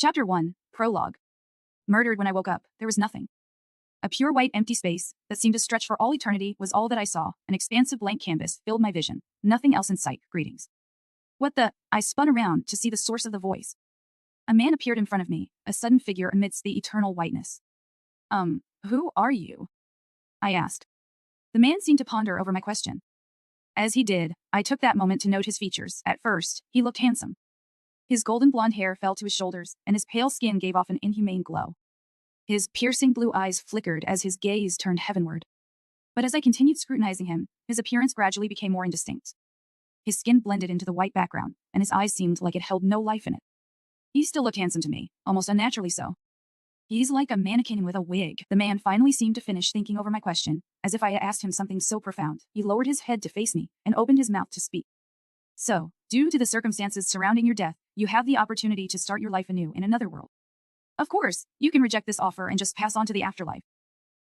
Chapter 1, Prologue. Murdered when I woke up, there was nothing. A pure white empty space that seemed to stretch for all eternity was all that I saw. An expansive blank canvas filled my vision. Nothing else in sight. Greetings. What the? I spun around to see the source of the voice. A man appeared in front of me, a sudden figure amidst the eternal whiteness. Who are you? I asked. The man seemed to ponder over my question. As he did, I took that moment to note his features. At first, he looked handsome. His golden blonde hair fell to his shoulders, and his pale skin gave off an inhumane glow. His piercing blue eyes flickered as his gaze turned heavenward. But as I continued scrutinizing him, his appearance gradually became more indistinct. His skin blended into the white background, and his eyes seemed like it held no life in it. He still looked handsome to me, almost unnaturally so. He's like a mannequin with a wig. The man finally seemed to finish thinking over my question, as if I had asked him something so profound. He lowered his head to face me and opened his mouth to speak. So, due to the circumstances surrounding your death, you have the opportunity to start your life anew in another world. Of course, you can reject this offer and just pass on to the afterlife.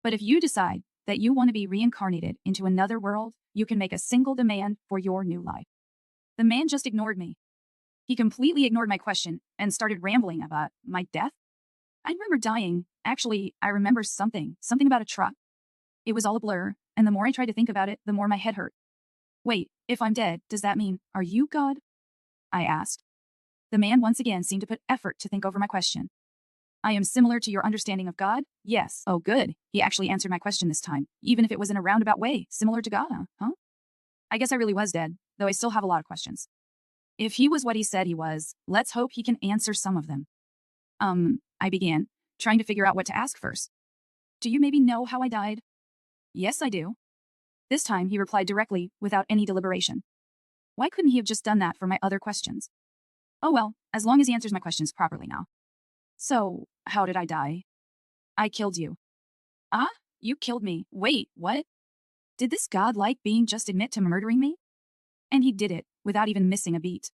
But if you decide that you want to be reincarnated into another world, you can make a single demand for your new life. The man just ignored me. He completely ignored my question and started rambling about my death. I remember dying. Actually, I remember something about a truck. It was all a blur, and the more I tried to think about it, the more my head hurt. Wait, if I'm dead, does that mean, are you God? I asked. The man once again seemed to put effort to think over my question. I am similar to your understanding of God? Yes. Oh, good. He actually answered my question this time, even if it was in a roundabout way, similar to God, huh? I guess I really was dead, though I still have a lot of questions. If he was what he said he was, let's hope he can answer some of them. I began, trying to figure out what to ask first. Do you maybe know how I died? Yes, I do. This time he replied directly, without any deliberation. Why couldn't he have just done that for my other questions? Oh well, as long as he answers my questions properly now. So, how did I die? I killed you. Ah? You killed me. Wait, what? Did this godlike being just admit to murdering me? And he did it, without even missing a beat.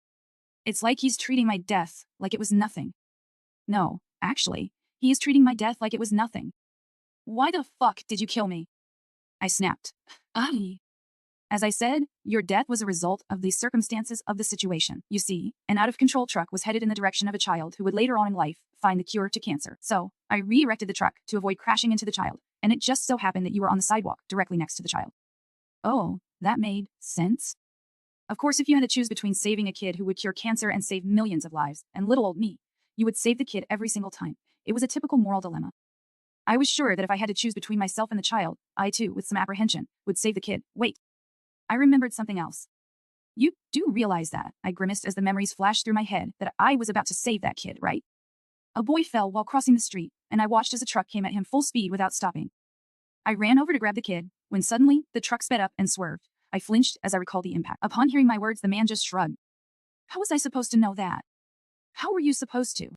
It's like he's treating my death like it was nothing. No, actually, he is treating my death like it was nothing. Why the fuck did you kill me? I snapped. As I said, your death was a result of the circumstances of the situation. You see, an out-of-control truck was headed in the direction of a child who would later on in life find the cure to cancer. So, I re-erected the truck to avoid crashing into the child, and it just so happened that you were on the sidewalk directly next to the child. Oh, that made sense. Of course, if you had to choose between saving a kid who would cure cancer and save millions of lives, and little old me, you would save the kid every single time. It was a typical moral dilemma. I was sure that if I had to choose between myself and the child, I too, with some apprehension, would save the kid. Wait. I remembered something else. You do realize that, I grimaced as the memories flashed through my head, that I was about to save that kid, right? A boy fell while crossing the street, and I watched as a truck came at him full speed without stopping. I ran over to grab the kid, when suddenly, the truck sped up and swerved. I flinched as I recalled the impact. Upon hearing my words, the man just shrugged. How was I supposed to know that? How were you supposed to?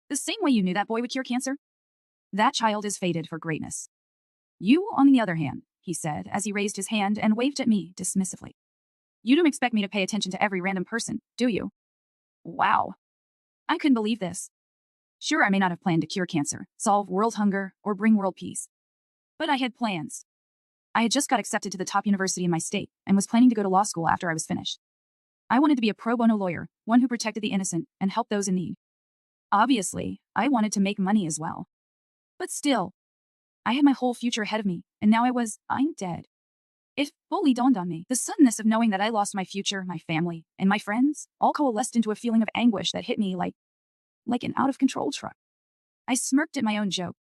The same way you knew that boy would cure cancer? That child is fated for greatness. You, on the other hand, he said as he raised his hand and waved at me dismissively. You don't expect me to pay attention to every random person, do you? Wow. I couldn't believe this. Sure, I may not have planned to cure cancer, solve world hunger, or bring world peace. But I had plans. I had just got accepted to the top university in my state and was planning to go to law school after I was finished. I wanted to be a pro bono lawyer, one who protected the innocent and helped those in need. Obviously, I wanted to make money as well. But still, I had my whole future ahead of me, and now I'm dead. It fully dawned on me. The suddenness of knowing that I lost my future, my family, and my friends all coalesced into a feeling of anguish that hit me like an out-of-control truck. I smirked at my own joke.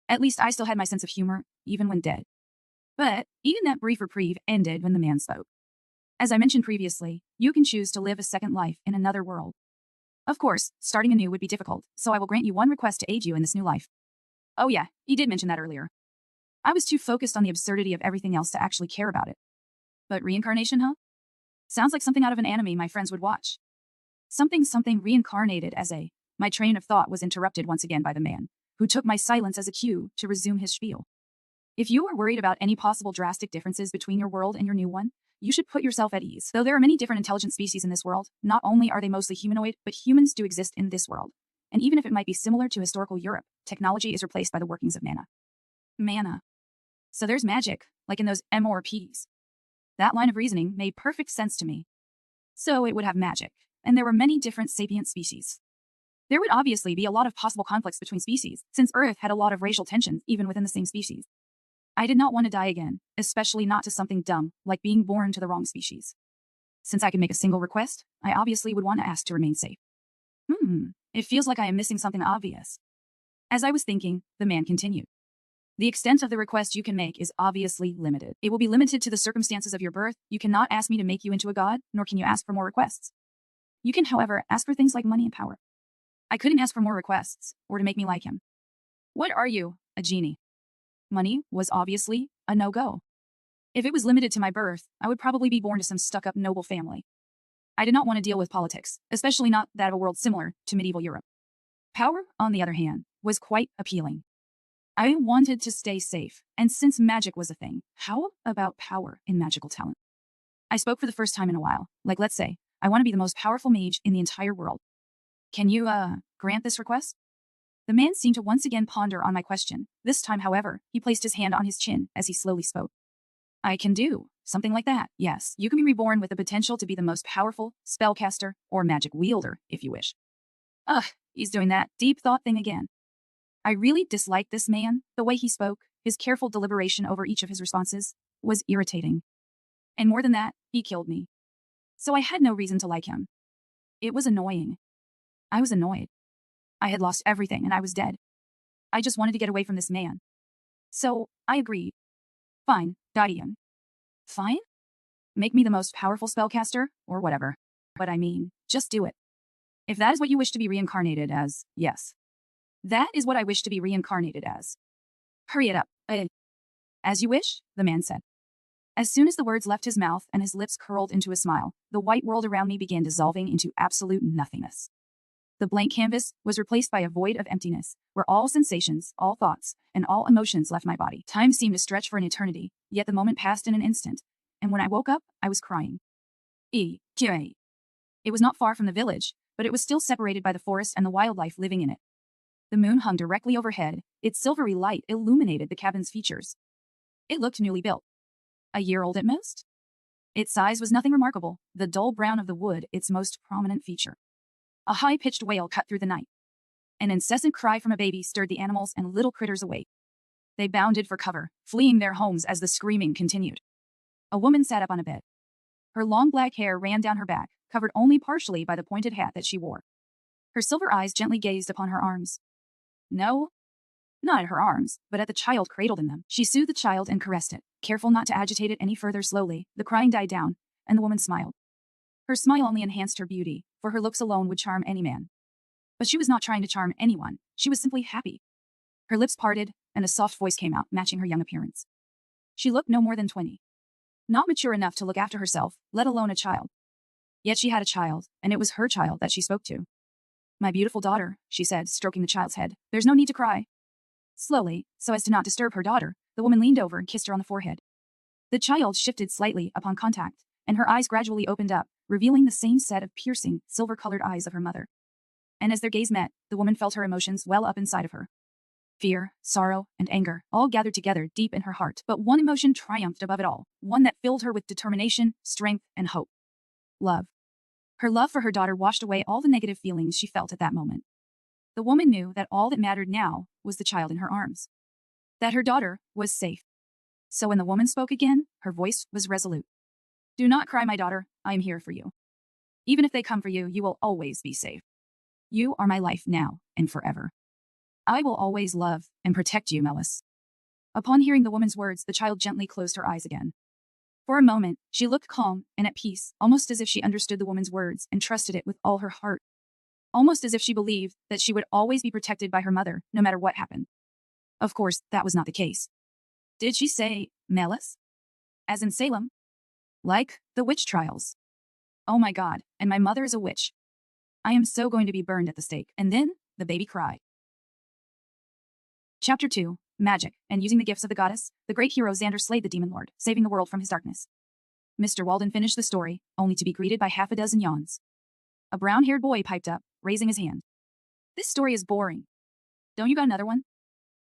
At least I still had my sense of humor, even when dead. But even that brief reprieve ended when the man spoke. As I mentioned previously, you can choose to live a second life in another world. Of course, starting anew would be difficult, so I will grant you one request to aid you in this new life. Oh yeah, he did mention that earlier. I was too focused on the absurdity of everything else to actually care about it. But reincarnation, huh? Sounds like something out of an anime my friends would watch. Something reincarnated as a... My train of thought was interrupted once again by the man, who took my silence as a cue to resume his spiel. If you are worried about any possible drastic differences between your world and your new one, you should put yourself at ease. Though there are many different intelligent species in this world, not only are they mostly humanoid, but humans do exist in this world. And even if it might be similar to historical Europe, technology is replaced by the workings of mana. Mana. So there's magic, like in those MRPs. That line of reasoning made perfect sense to me. So it would have magic, and there were many different sapient species. There would obviously be a lot of possible conflicts between species, since Earth had a lot of racial tensions even within the same species. I did not want to die again, especially not to something dumb, like being born to the wrong species. Since I could make a single request, I obviously would want to ask to remain safe. It feels like I am missing something obvious. As I was thinking, the man continued. The extent of the request you can make is obviously limited. It will be limited to the circumstances of your birth. You cannot ask me to make you into a god, nor can you ask for more requests. You can, however, ask for things like money and power. I couldn't ask for more requests, or to make me like him. What are you, a genie? Money was obviously a no-go. If it was limited to my birth, I would probably be born to some stuck-up noble family. I did not want to deal with politics, especially not that of a world similar to medieval Europe. Power, on the other hand, was quite appealing. I wanted to stay safe, and since magic was a thing, how about power in magical talent? I spoke for the first time in a while, like let's say, I want to be the most powerful mage in the entire world. Can you, grant this request? The man seemed to once again ponder on my question. This time, however, he placed his hand on his chin as he slowly spoke. I can do something like that, yes. You can be reborn with the potential to be the most powerful spellcaster or magic wielder, if you wish. Ugh, he's doing that deep thought thing again. I really disliked this man. The way he spoke, his careful deliberation over each of his responses, was irritating. And more than that, he killed me. So I had no reason to like him. It was annoying. I was annoyed. I had lost everything and I was dead. I just wanted to get away from this man. So, I agreed. Fine, Guardian. Fine? Make me the most powerful spellcaster, or whatever. But I mean, just do it. If that is what you wish to be reincarnated as, yes. That is what I wish to be reincarnated as. Hurry it up. As you wish, the man said. As soon as the words left his mouth and his lips curled into a smile, the white world around me began dissolving into absolute nothingness. The blank canvas was replaced by a void of emptiness, where all sensations, all thoughts, and all emotions left my body. Time seemed to stretch for an eternity, yet the moment passed in an instant, and when I woke up, I was crying. It was not far from the village, but it was still separated by the forest and the wildlife living in it. The moon hung directly overhead, its silvery light illuminated the cabin's features. It looked newly built. A year old at most? Its size was nothing remarkable, the dull brown of the wood its most prominent feature. A high-pitched wail cut through the night. An incessant cry from a baby stirred the animals and little critters awake. They bounded for cover, fleeing their homes as the screaming continued. A woman sat up on a bed. Her long black hair ran down her back, covered only partially by the pointed hat that she wore. Her silver eyes gently gazed upon her arms. No, not at her arms, but at the child cradled in them. She soothed the child and caressed it, careful not to agitate it any further. Slowly, the crying died down, and the woman smiled. Her smile only enhanced her beauty, for her looks alone would charm any man. But she was not trying to charm anyone, she was simply happy. Her lips parted, and a soft voice came out, matching her young appearance. She looked no more than 20. Not mature enough to look after herself, let alone a child. Yet she had a child, and it was her child that she spoke to. My beautiful daughter, she said, stroking the child's head. There's no need to cry. Slowly, so as to not disturb her daughter, the woman leaned over and kissed her on the forehead. The child shifted slightly upon contact, and her eyes gradually opened up, revealing the same set of piercing, silver-colored eyes of her mother. And as their gaze met, the woman felt her emotions well up inside of her. Fear, sorrow, and anger all gathered together deep in her heart, but one emotion triumphed above it all, one that filled her with determination, strength, and hope. Love. Her love for her daughter washed away all the negative feelings she felt at that moment. The woman knew that all that mattered now was the child in her arms. That her daughter was safe. So when the woman spoke again, her voice was resolute. Do not cry, my daughter, I am here for you. Even if they come for you, you will always be safe. You are my life now and forever. I will always love and protect you, Melas. Upon hearing the woman's words, the child gently closed her eyes again. For a moment, she looked calm and at peace, almost as if she understood the woman's words and trusted it with all her heart. Almost as if she believed that she would always be protected by her mother, no matter what happened. Of course, that was not the case. Did she say, Melas? As in Salem? Like the witch trials. Oh my God, and my mother is a witch. I am so going to be burned at the stake. And then, the baby cried. Chapter 2, Magic, and using the gifts of the goddess, the great hero Xander slayed the demon lord, saving the world from his darkness. Mr. Walden finished the story, only to be greeted by half a dozen yawns. A brown-haired boy piped up, raising his hand. This story is boring. Don't you got another one?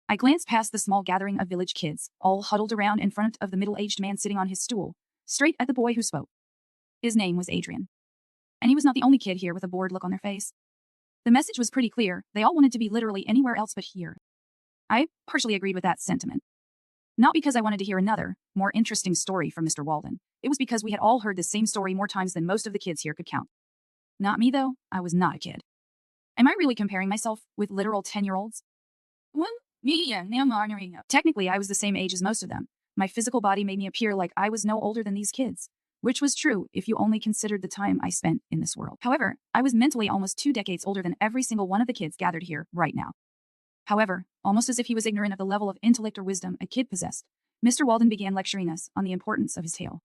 I glanced past the small gathering of village kids, all huddled around in front of the middle-aged man sitting on his stool, straight at the boy who spoke. His name was Adrian. And he was not the only kid here with a bored look on their face. The message was pretty clear. They all wanted to be literally anywhere else but here. I partially agreed with that sentiment. Not because I wanted to hear another, more interesting story from Mr. Walden. It was because we had all heard the same story more times than most of the kids here could count. Not me, though. I was not a kid. Am I really comparing myself with literal 10-year-olds? Well, technically, I was the same age as most of them. My physical body made me appear like I was no older than these kids, which was true if you only considered the time I spent in this world. However, I was mentally almost 2 decades older than every single one of the kids gathered here right now. However, almost as if he was ignorant of the level of intellect or wisdom a kid possessed, Mr. Walden began lecturing us on the importance of his tale.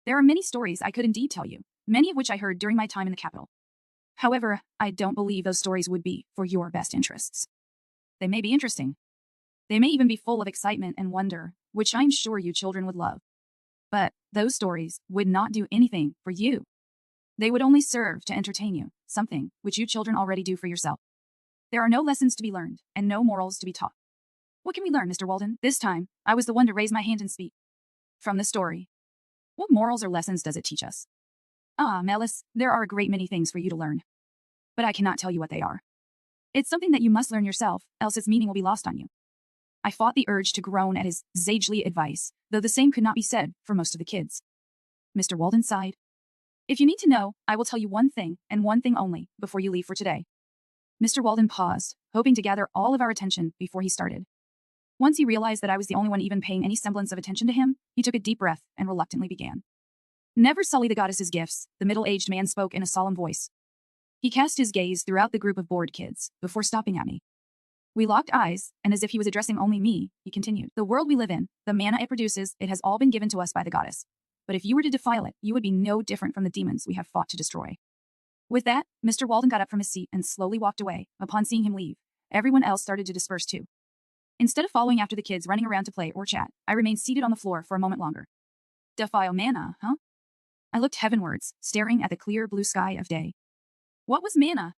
There are many stories I could indeed tell you, many of which I heard during my time in the capital. However, I don't believe those stories would be for your best interests. They may be interesting. They may even be full of excitement and wonder, which I'm sure you children would love. But those stories would not do anything for you. They would only serve to entertain you, something which you children already do for yourself. There are no lessons to be learned, and no morals to be taught. What can we learn, Mr. Walden? This time, I was the one to raise my hand and speak. From the story. What morals or lessons does it teach us? Ah, Melas, there are a great many things for you to learn. But I cannot tell you what they are. It's something that you must learn yourself, else its meaning will be lost on you. I fought the urge to groan at his sagely advice, though the same could not be said for most of the kids. Mr. Walden sighed. If you need to know, I will tell you one thing, and one thing only, before you leave for today. Mr. Walden paused, hoping to gather all of our attention before he started. Once he realized that I was the only one even paying any semblance of attention to him, he took a deep breath and reluctantly began. Never sully the goddess's gifts, the middle-aged man spoke in a solemn voice. He cast his gaze throughout the group of bored kids, before stopping at me. We locked eyes, and as if he was addressing only me, he continued. The world we live in, the mana it produces, it has all been given to us by the goddess. But if you were to defile it, you would be no different from the demons we have fought to destroy. With that, Mr. Walden got up from his seat and slowly walked away. Upon seeing him leave, everyone else started to disperse too. Instead of following after the kids running around to play or chat, I remained seated on the floor for a moment longer. Defile mana, huh? I looked heavenwards, staring at the clear blue sky of day. What was mana?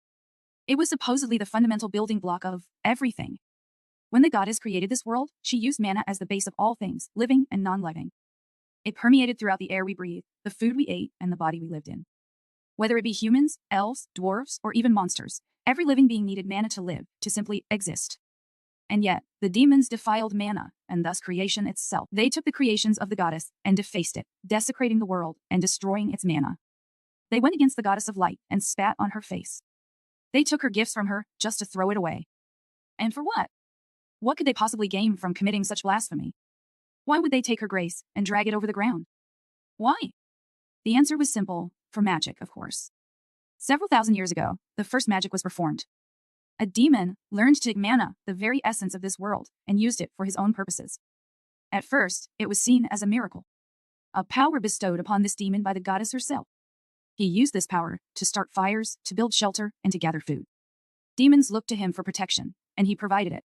It was supposedly the fundamental building block of everything. When the goddess created this world, she used mana as the base of all things, living and non-living. It permeated throughout the air we breathed, the food we ate, and the body we lived in. Whether it be humans, elves, dwarves, or even monsters, every living being needed mana to live, to simply exist. And yet, the demons defiled mana, and thus creation itself. They took the creations of the goddess and defaced it, desecrating the world and destroying its mana. They went against the goddess of light and spat on her face. They took her gifts from her just to throw it away. And for what? What could they possibly gain from committing such blasphemy? Why would they take her grace and drag it over the ground? Why? The answer was simple, for magic, of course. Several thousand years ago, the first magic was performed. A demon learned to take mana, the very essence of this world, and used it for his own purposes. At first, it was seen as a miracle, a power bestowed upon this demon by the goddess herself. He used this power to start fires, to build shelter, and to gather food. Demons looked to him for protection, and he provided it.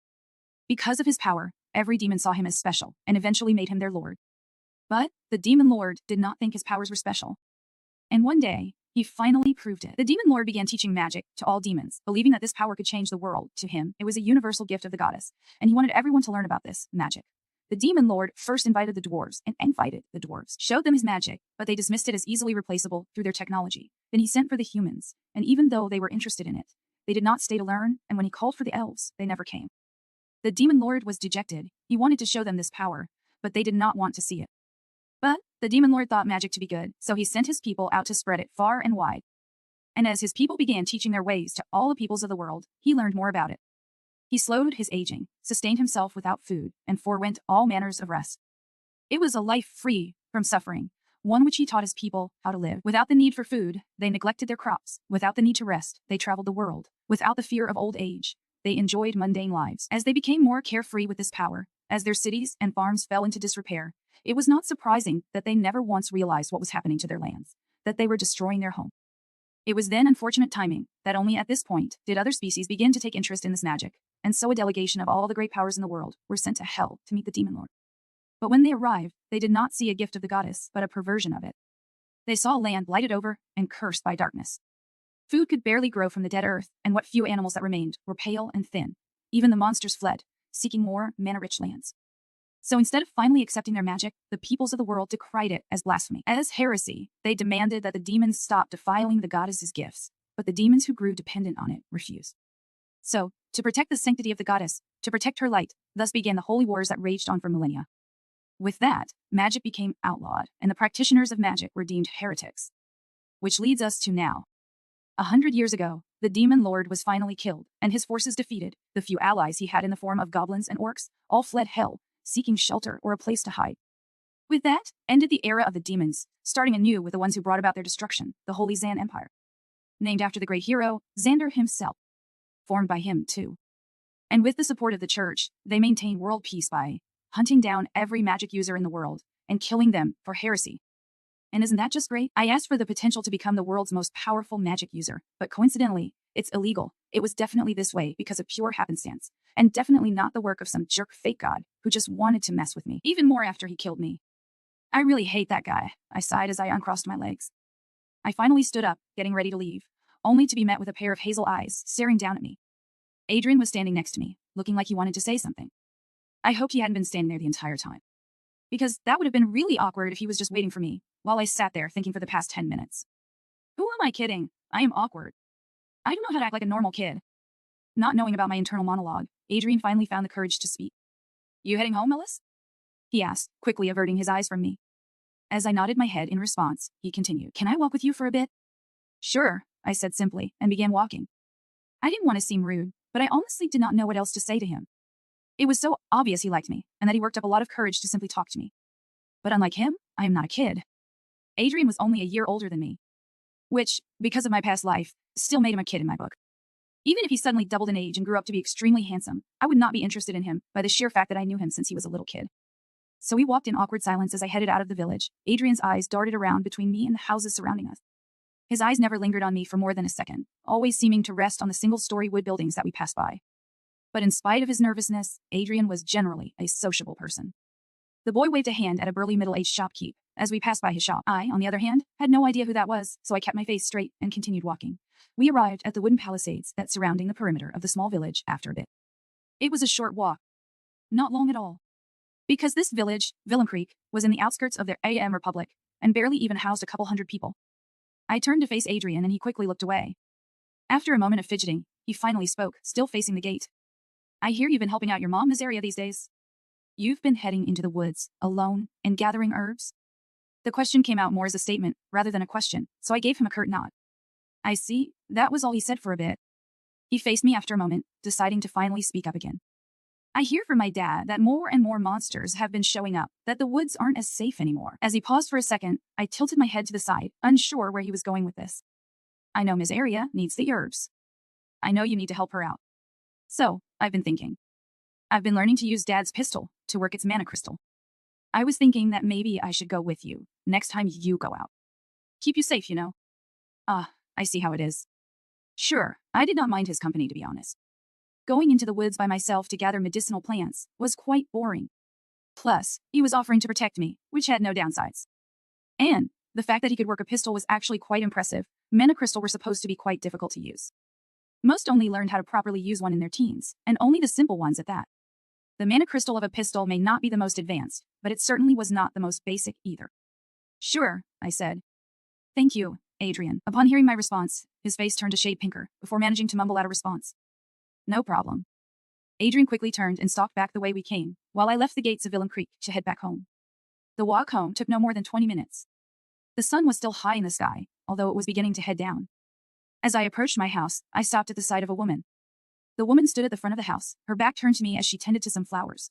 Because of his power, every demon saw him as special, and eventually made him their lord. But the demon lord did not think his powers were special. And one day, he finally proved it. The demon lord began teaching magic to all demons, believing that this power could change the world. To him, it was a universal gift of the goddess, and he wanted everyone to learn about this magic. The demon lord first invited the dwarves, showed them his magic, but they dismissed it as easily replaceable through their technology. Then he sent for the humans, and even though they were interested in it, they did not stay to learn, and when he called for the elves, they never came. The demon lord was dejected. He wanted to show them this power, but they did not want to see it. But the demon lord thought magic to be good, so he sent his people out to spread it far and wide. And as his people began teaching their ways to all the peoples of the world, he learned more about it. He slowed his aging, sustained himself without food, and forewent all manners of rest. It was a life free from suffering, one which he taught his people how to live. Without the need for food, they neglected their crops. Without the need to rest, they traveled the world. Without the fear of old age, they enjoyed mundane lives. As they became more carefree with this power, as their cities and farms fell into disrepair, it was not surprising that they never once realized what was happening to their lands, that they were destroying their home. It was then unfortunate timing that only at this point did other species begin to take interest in this magic, and so a delegation of all the great powers in the world were sent to hell to meet the demon lord. But when they arrived, they did not see a gift of the goddess, but a perversion of it. They saw land blighted over and cursed by darkness. Food could barely grow from the dead earth, and what few animals that remained were pale and thin. Even the monsters fled, seeking more mana-rich lands. So instead of finally accepting their magic, the peoples of the world decried it as blasphemy. As heresy, they demanded that the demons stop defiling the goddess's gifts. but the demons who grew dependent on it refused. So, to protect the sanctity of the goddess, to protect her light, thus began the holy wars that raged on for millennia. With that, magic became outlawed, and the practitioners of magic were deemed heretics. Which leads us to now. 100 years ago, the demon lord was finally killed, and his forces defeated. The few allies he had in the form of goblins and orcs all fled hell, seeking shelter or a place to hide. With that, ended the era of the demons, starting anew with the ones who brought about their destruction, the Holy Zan Empire. Named after the great hero, Xander himself. Formed by him, too. And with the support of the church, they maintained world peace by hunting down every magic user in the world and killing them for heresy. And isn't that just great? I asked for the potential to become the world's most powerful magic user, but coincidentally, it's illegal. It was definitely this way because of pure happenstance, and definitely not the work of some jerk fake god who just wanted to mess with me, even more after he killed me. I really hate that guy, I sighed as I uncrossed my legs. I finally stood up, getting ready to leave, only to be met with a pair of hazel eyes staring down at me. Adrian was standing next to me, looking like he wanted to say something. I hoped he hadn't been standing there the entire time, because that would have been really awkward if he was just waiting for me, while I sat there thinking for the past 10 minutes. Who am I kidding? I am awkward. I don't know how to act like a normal kid. Not knowing about my internal monologue, Adrian finally found the courage to speak. You heading home, Melas? He asked, quickly averting his eyes from me. As I nodded my head in response, he continued, Can I walk with you for a bit? Sure, I said simply, and began walking. I didn't want to seem rude, but I honestly did not know what else to say to him. It was so obvious he liked me, and that he worked up a lot of courage to simply talk to me. But unlike him, I am not a kid. Adrian was only a year older than me, which, because of my past life, still made him a kid in my book. Even if he suddenly doubled in age and grew up to be extremely handsome, I would not be interested in him by the sheer fact that I knew him since he was a little kid. So we walked in awkward silence as I headed out of the village. Adrian's eyes darted around between me and the houses surrounding us. His eyes never lingered on me for more than a second, always seeming to rest on the single-story wood buildings that we passed by. But in spite of his nervousness, Adrian was generally a sociable person. The boy waved a hand at a burly middle-aged shopkeep as we passed by his shop. I, on the other hand, had no idea who that was, so I kept my face straight and continued walking. We arrived at the wooden palisades that surrounding the perimeter of the small village after a bit. It was a short walk. Not long at all. Because this village, Willem Creek, was in the outskirts of the AM Republic and barely even housed a couple hundred people. I turned to face Adrian and he quickly looked away. After a moment of fidgeting, he finally spoke, still facing the gate. I hear you've been helping out your mom in this area these days. You've been heading into the woods, alone, and gathering herbs? The question came out more as a statement, rather than a question, so I gave him a curt nod. I see, that was all he said for a bit. He faced me after a moment, deciding to finally speak up again. I hear from my dad that more and more monsters have been showing up, that the woods aren't as safe anymore. As he paused for a second, I tilted my head to the side, unsure where he was going with this. I know Ms. Aria needs the herbs. I know you need to help her out. So, I've been thinking. I've been learning to use Dad's pistol to work its mana crystal. I was thinking that maybe I should go with you, next time you go out. Keep you safe, you know. I see how it is. Sure, I did not mind his company, to be honest. Going into the woods by myself to gather medicinal plants was quite boring. Plus, he was offering to protect me, which had no downsides. And the fact that he could work a pistol was actually quite impressive. Mana crystal were supposed to be quite difficult to use. Most only learned how to properly use one in their teens, and only the simple ones at that. The mana crystal of a pistol may not be the most advanced, but it certainly was not the most basic either. Sure, I said. Thank you, Adrian. Upon hearing my response, his face turned a shade pinker, before managing to mumble out a response. No problem. Adrian quickly turned and stalked back the way we came, while I left the gates of Willem Creek to head back home. The walk home took no more than 20 minutes. The sun was still high in the sky, although it was beginning to head down. As I approached my house, I stopped at the sight of a woman. The woman stood at the front of the house, her back turned to me as she tended to some flowers.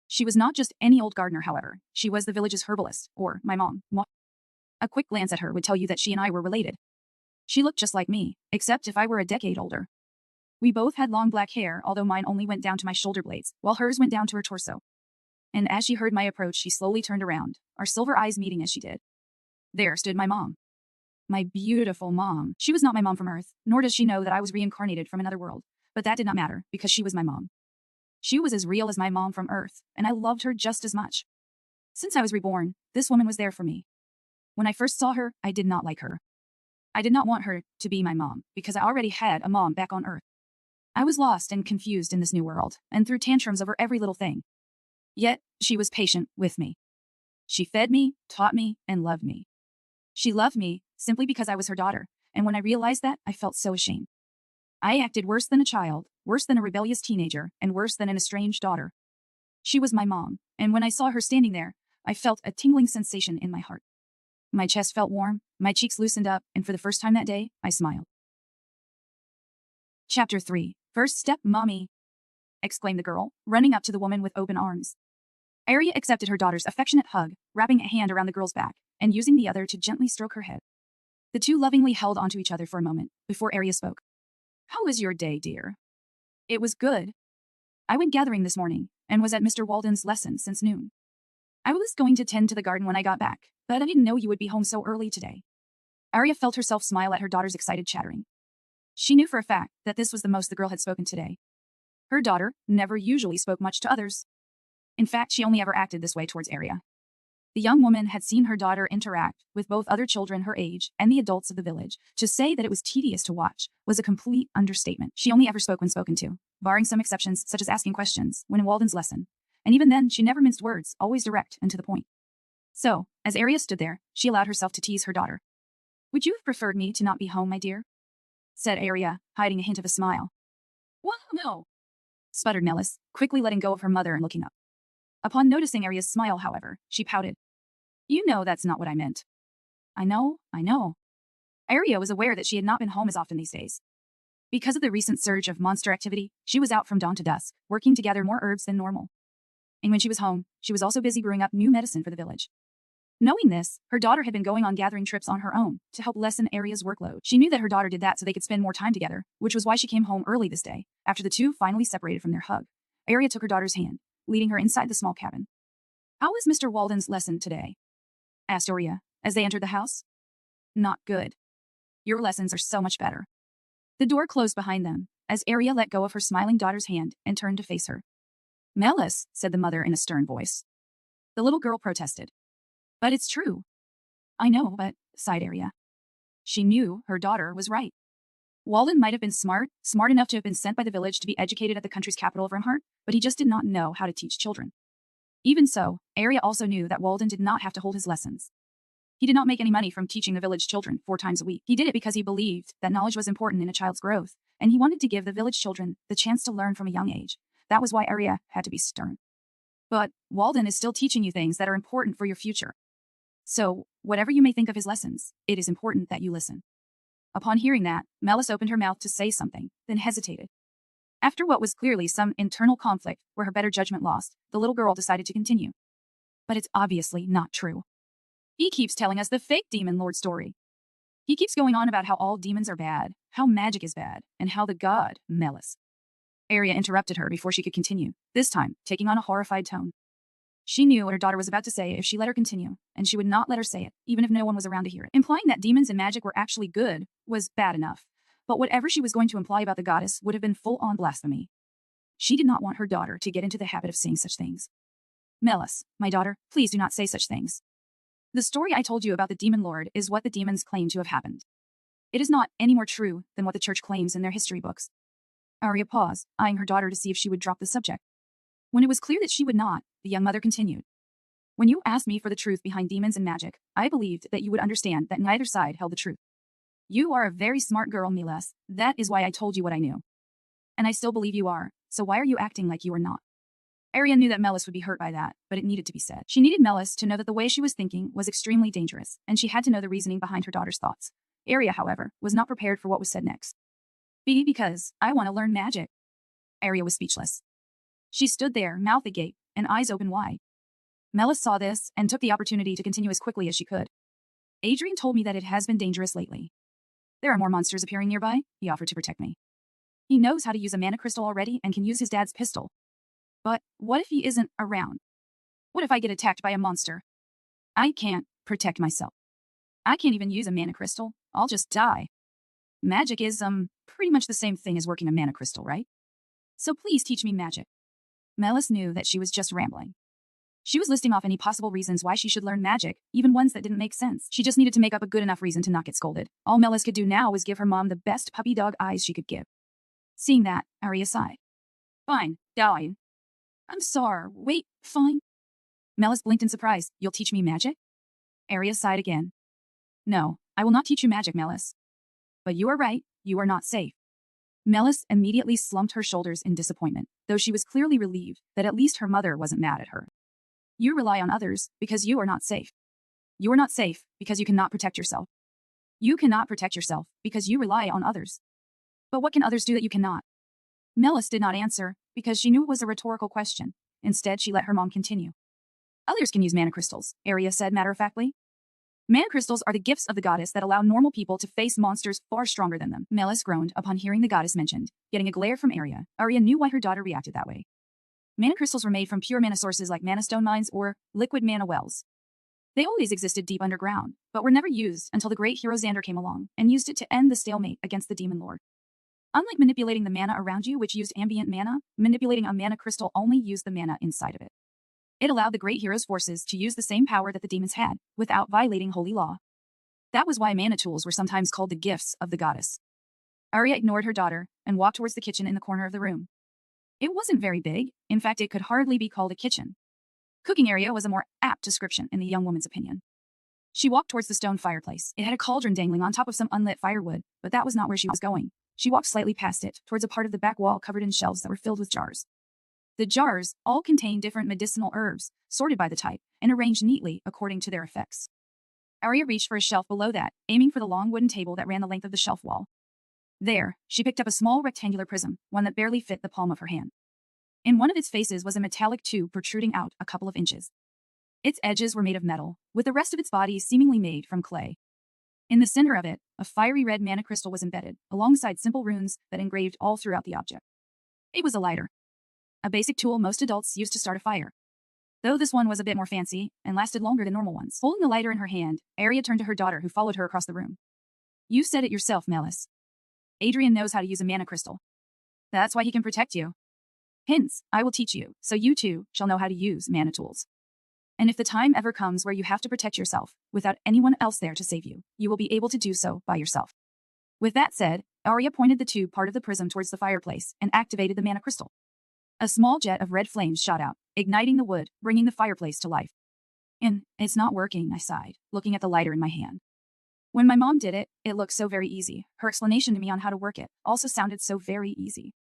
She was not just any old gardener, however. She was the village's herbalist, or my mom. A quick glance at her would tell you that she and I were related. She looked just like me, except if I were a decade older. We both had long black hair, although mine only went down to my shoulder blades, while hers went down to her torso. And as she heard my approach, she slowly turned around, our silver eyes meeting as she did. There stood my mom. My beautiful mom. She was not my mom from Earth, nor does she know that I was reincarnated from another world, but that did not matter, because she was my mom. She was as real as my mom from Earth, and I loved her just as much. Since I was reborn, this woman was there for me. When I first saw her, I did not like her. I did not want her to be my mom, because I already had a mom back on Earth. I was lost and confused in this new world, and threw tantrums over every little thing. Yet, she was patient with me. She fed me, taught me, and loved me. She loved me simply because I was her daughter, and when I realized that, I felt so ashamed. I acted worse than a child, worse than a rebellious teenager, and worse than an estranged daughter. She was my mom, and when I saw her standing there, I felt a tingling sensation in my heart. My chest felt warm, my cheeks loosened up, and for the first time that day, I smiled. Chapter 3. First Step, Mommy, exclaimed the girl, running up to the woman with open arms. Arya accepted her daughter's affectionate hug, wrapping a hand around the girl's back, and using the other to gently stroke her head. The two lovingly held onto each other for a moment, before Arya spoke. How was your day, dear? It was good. I went gathering this morning, and was at Mr. Walden's lesson since noon. I was going to tend to the garden when I got back, but I didn't know you would be home so early today. Arya felt herself smile at her daughter's excited chattering. She knew for a fact that this was the most the girl had spoken today. Her daughter never usually spoke much to others. In fact, she only ever acted this way towards Arya. The young woman had seen her daughter interact with both other children her age and the adults of the village. To say that it was tedious to watch was a complete understatement. She only ever spoke when spoken to, barring some exceptions such as asking questions when in Walden's lesson. And even then, she never minced words, always direct and to the point. So, as Arya stood there, she allowed herself to tease her daughter. Would you have preferred me to not be home, my dear? Said Arya, hiding a hint of a smile. Well, no, sputtered Melas, quickly letting go of her mother and looking up. Upon noticing Arya's smile, however, she pouted. You know that's not what I meant. I know. Arya was aware that she had not been home as often these days. Because of the recent surge of monster activity, she was out from dawn to dusk, working to gather more herbs than normal. And when she was home, she was also busy brewing up new medicine for the village. Knowing this, her daughter had been going on gathering trips on her own to help lessen Arya's workload. She knew that her daughter did that so they could spend more time together, which was why she came home early this day, after the two finally separated from their hug. Arya took her daughter's hand, leading her inside the small cabin. How was Mr. Walden's lesson today? Asked Arya, as they entered the house. Not good. Your lessons are so much better. The door closed behind them, as Arya let go of her smiling daughter's hand and turned to face her. Melas, said the mother in a stern voice. The little girl protested. But it's true. I know, but, sighed Arya. She knew her daughter was right. Walden might have been smart enough to have been sent by the village to be educated at the country's capital of Remhart, but he just did not know how to teach children. Even so, Arya also knew that Walden did not have to hold his lessons. He did not make any money from teaching the village children 4 times a week. He did it because he believed that knowledge was important in a child's growth, and he wanted to give the village children the chance to learn from a young age. That was why Arya had to be stern. But Walden is still teaching you things that are important for your future. So, whatever you may think of his lessons, it is important that you listen. Upon hearing that, Melas opened her mouth to say something, then hesitated. After what was clearly some internal conflict where her better judgment lost, the little girl decided to continue. But it's obviously not true. He keeps telling us the fake demon lord story. He keeps going on about how all demons are bad, how magic is bad, and how the god, Melas. Arya interrupted her before she could continue, this time taking on a horrified tone. She knew what her daughter was about to say if she let her continue, and she would not let her say it, even if no one was around to hear it. Implying that demons and magic were actually good was bad enough, but whatever she was going to imply about the goddess would have been full-on blasphemy. She did not want her daughter to get into the habit of saying such things. Melas, my daughter, please do not say such things. The story I told you about the demon lord is what the demons claim to have happened. It is not any more true than what the church claims in their history books. Arya paused, eyeing her daughter to see if she would drop the subject. When it was clear that she would not, the young mother continued. When you asked me for the truth behind demons and magic, I believed that you would understand that neither side held the truth. You are a very smart girl, Melas. That is why I told you what I knew. And I still believe you are, so why are you acting like you are not? Arya knew that Melas would be hurt by that, but it needed to be said. She needed Melas to know that the way she was thinking was extremely dangerous, and she had to know the reasoning behind her daughter's thoughts. Arya, however, was not prepared for what was said next. Because I want to learn magic. Arya was speechless. She stood there, mouth agape, and eyes open wide. Melas saw this and took the opportunity to continue as quickly as she could. Adrian told me that it has been dangerous lately. There are more monsters appearing nearby. He offered to protect me. He knows how to use a mana crystal already and can use his dad's pistol. But what if he isn't around? What if I get attacked by a monster? I can't protect myself. I can't even use a mana crystal. I'll just die. Magic is, pretty much the same thing as working a mana crystal, right? So please teach me magic. Melas knew that she was just rambling. She was listing off any possible reasons why she should learn magic, even ones that didn't make sense. She just needed to make up a good enough reason to not get scolded. All Melas could do now was give her mom the best puppy dog eyes she could give. Seeing that, Arya sighed. Fine, fine. I'm sorry. Wait, fine. Melas blinked in surprise. You'll teach me magic? Arya sighed again. No, I will not teach you magic, Melas. But you are right, you are not safe. Melas immediately slumped her shoulders in disappointment, though she was clearly relieved that at least her mother wasn't mad at her. You rely on others because you are not safe. You are not safe because you cannot protect yourself. You cannot protect yourself because you rely on others. But what can others do that you cannot? Melas did not answer because she knew it was a rhetorical question. Instead, she let her mom continue. Others can use mana crystals, Arya said matter-of-factly. Mana crystals are the gifts of the goddess that allow normal people to face monsters far stronger than them. Melas groaned upon hearing the goddess mentioned, getting a glare from Arya. Arya knew why her daughter reacted that way. Mana crystals were made from pure mana sources like mana stone mines or liquid mana wells. They always existed deep underground, but were never used until the great hero Xander came along and used it to end the stalemate against the demon lord. Unlike manipulating the mana around you, which used ambient mana, manipulating a mana crystal only used the mana inside of it. It allowed the great hero's forces to use the same power that the demons had, without violating holy law. That was why mana tools were sometimes called the gifts of the goddess. Arya ignored her daughter and walked towards the kitchen in the corner of the room. It wasn't very big, in fact it could hardly be called a kitchen. Cooking area was a more apt description in the young woman's opinion. She walked towards the stone fireplace. It had a cauldron dangling on top of some unlit firewood, but that was not where she was going. She walked slightly past it, towards a part of the back wall covered in shelves that were filled with jars. The jars all contained different medicinal herbs, sorted by the type, and arranged neatly according to their effects. Arya reached for a shelf below that, aiming for the long wooden table that ran the length of the shelf wall. There, she picked up a small rectangular prism, one that barely fit the palm of her hand. In one of its faces was a metallic tube protruding out a couple of inches. Its edges were made of metal, with the rest of its body seemingly made from clay. In the center of it, a fiery red mana crystal was embedded, alongside simple runes that engraved all throughout the object. It was a lighter. A basic tool most adults used to start a fire. Though this one was a bit more fancy, and lasted longer than normal ones. Holding the lighter in her hand, Arya turned to her daughter who followed her across the room. You said it yourself, Melas. Adrian knows how to use a mana crystal. That's why he can protect you. Hence, I will teach you, so you too shall know how to use mana tools. And if the time ever comes where you have to protect yourself, without anyone else there to save you, you will be able to do so by yourself. With that said, Arya pointed the tube part of the prism towards the fireplace and activated the mana crystal. A small jet of red flames shot out, igniting the wood, bringing the fireplace to life. It's not working, I sighed, looking at the lighter in my hand. When my mom did it, it looked so very easy. Her explanation to me on how to work it also sounded so very easy.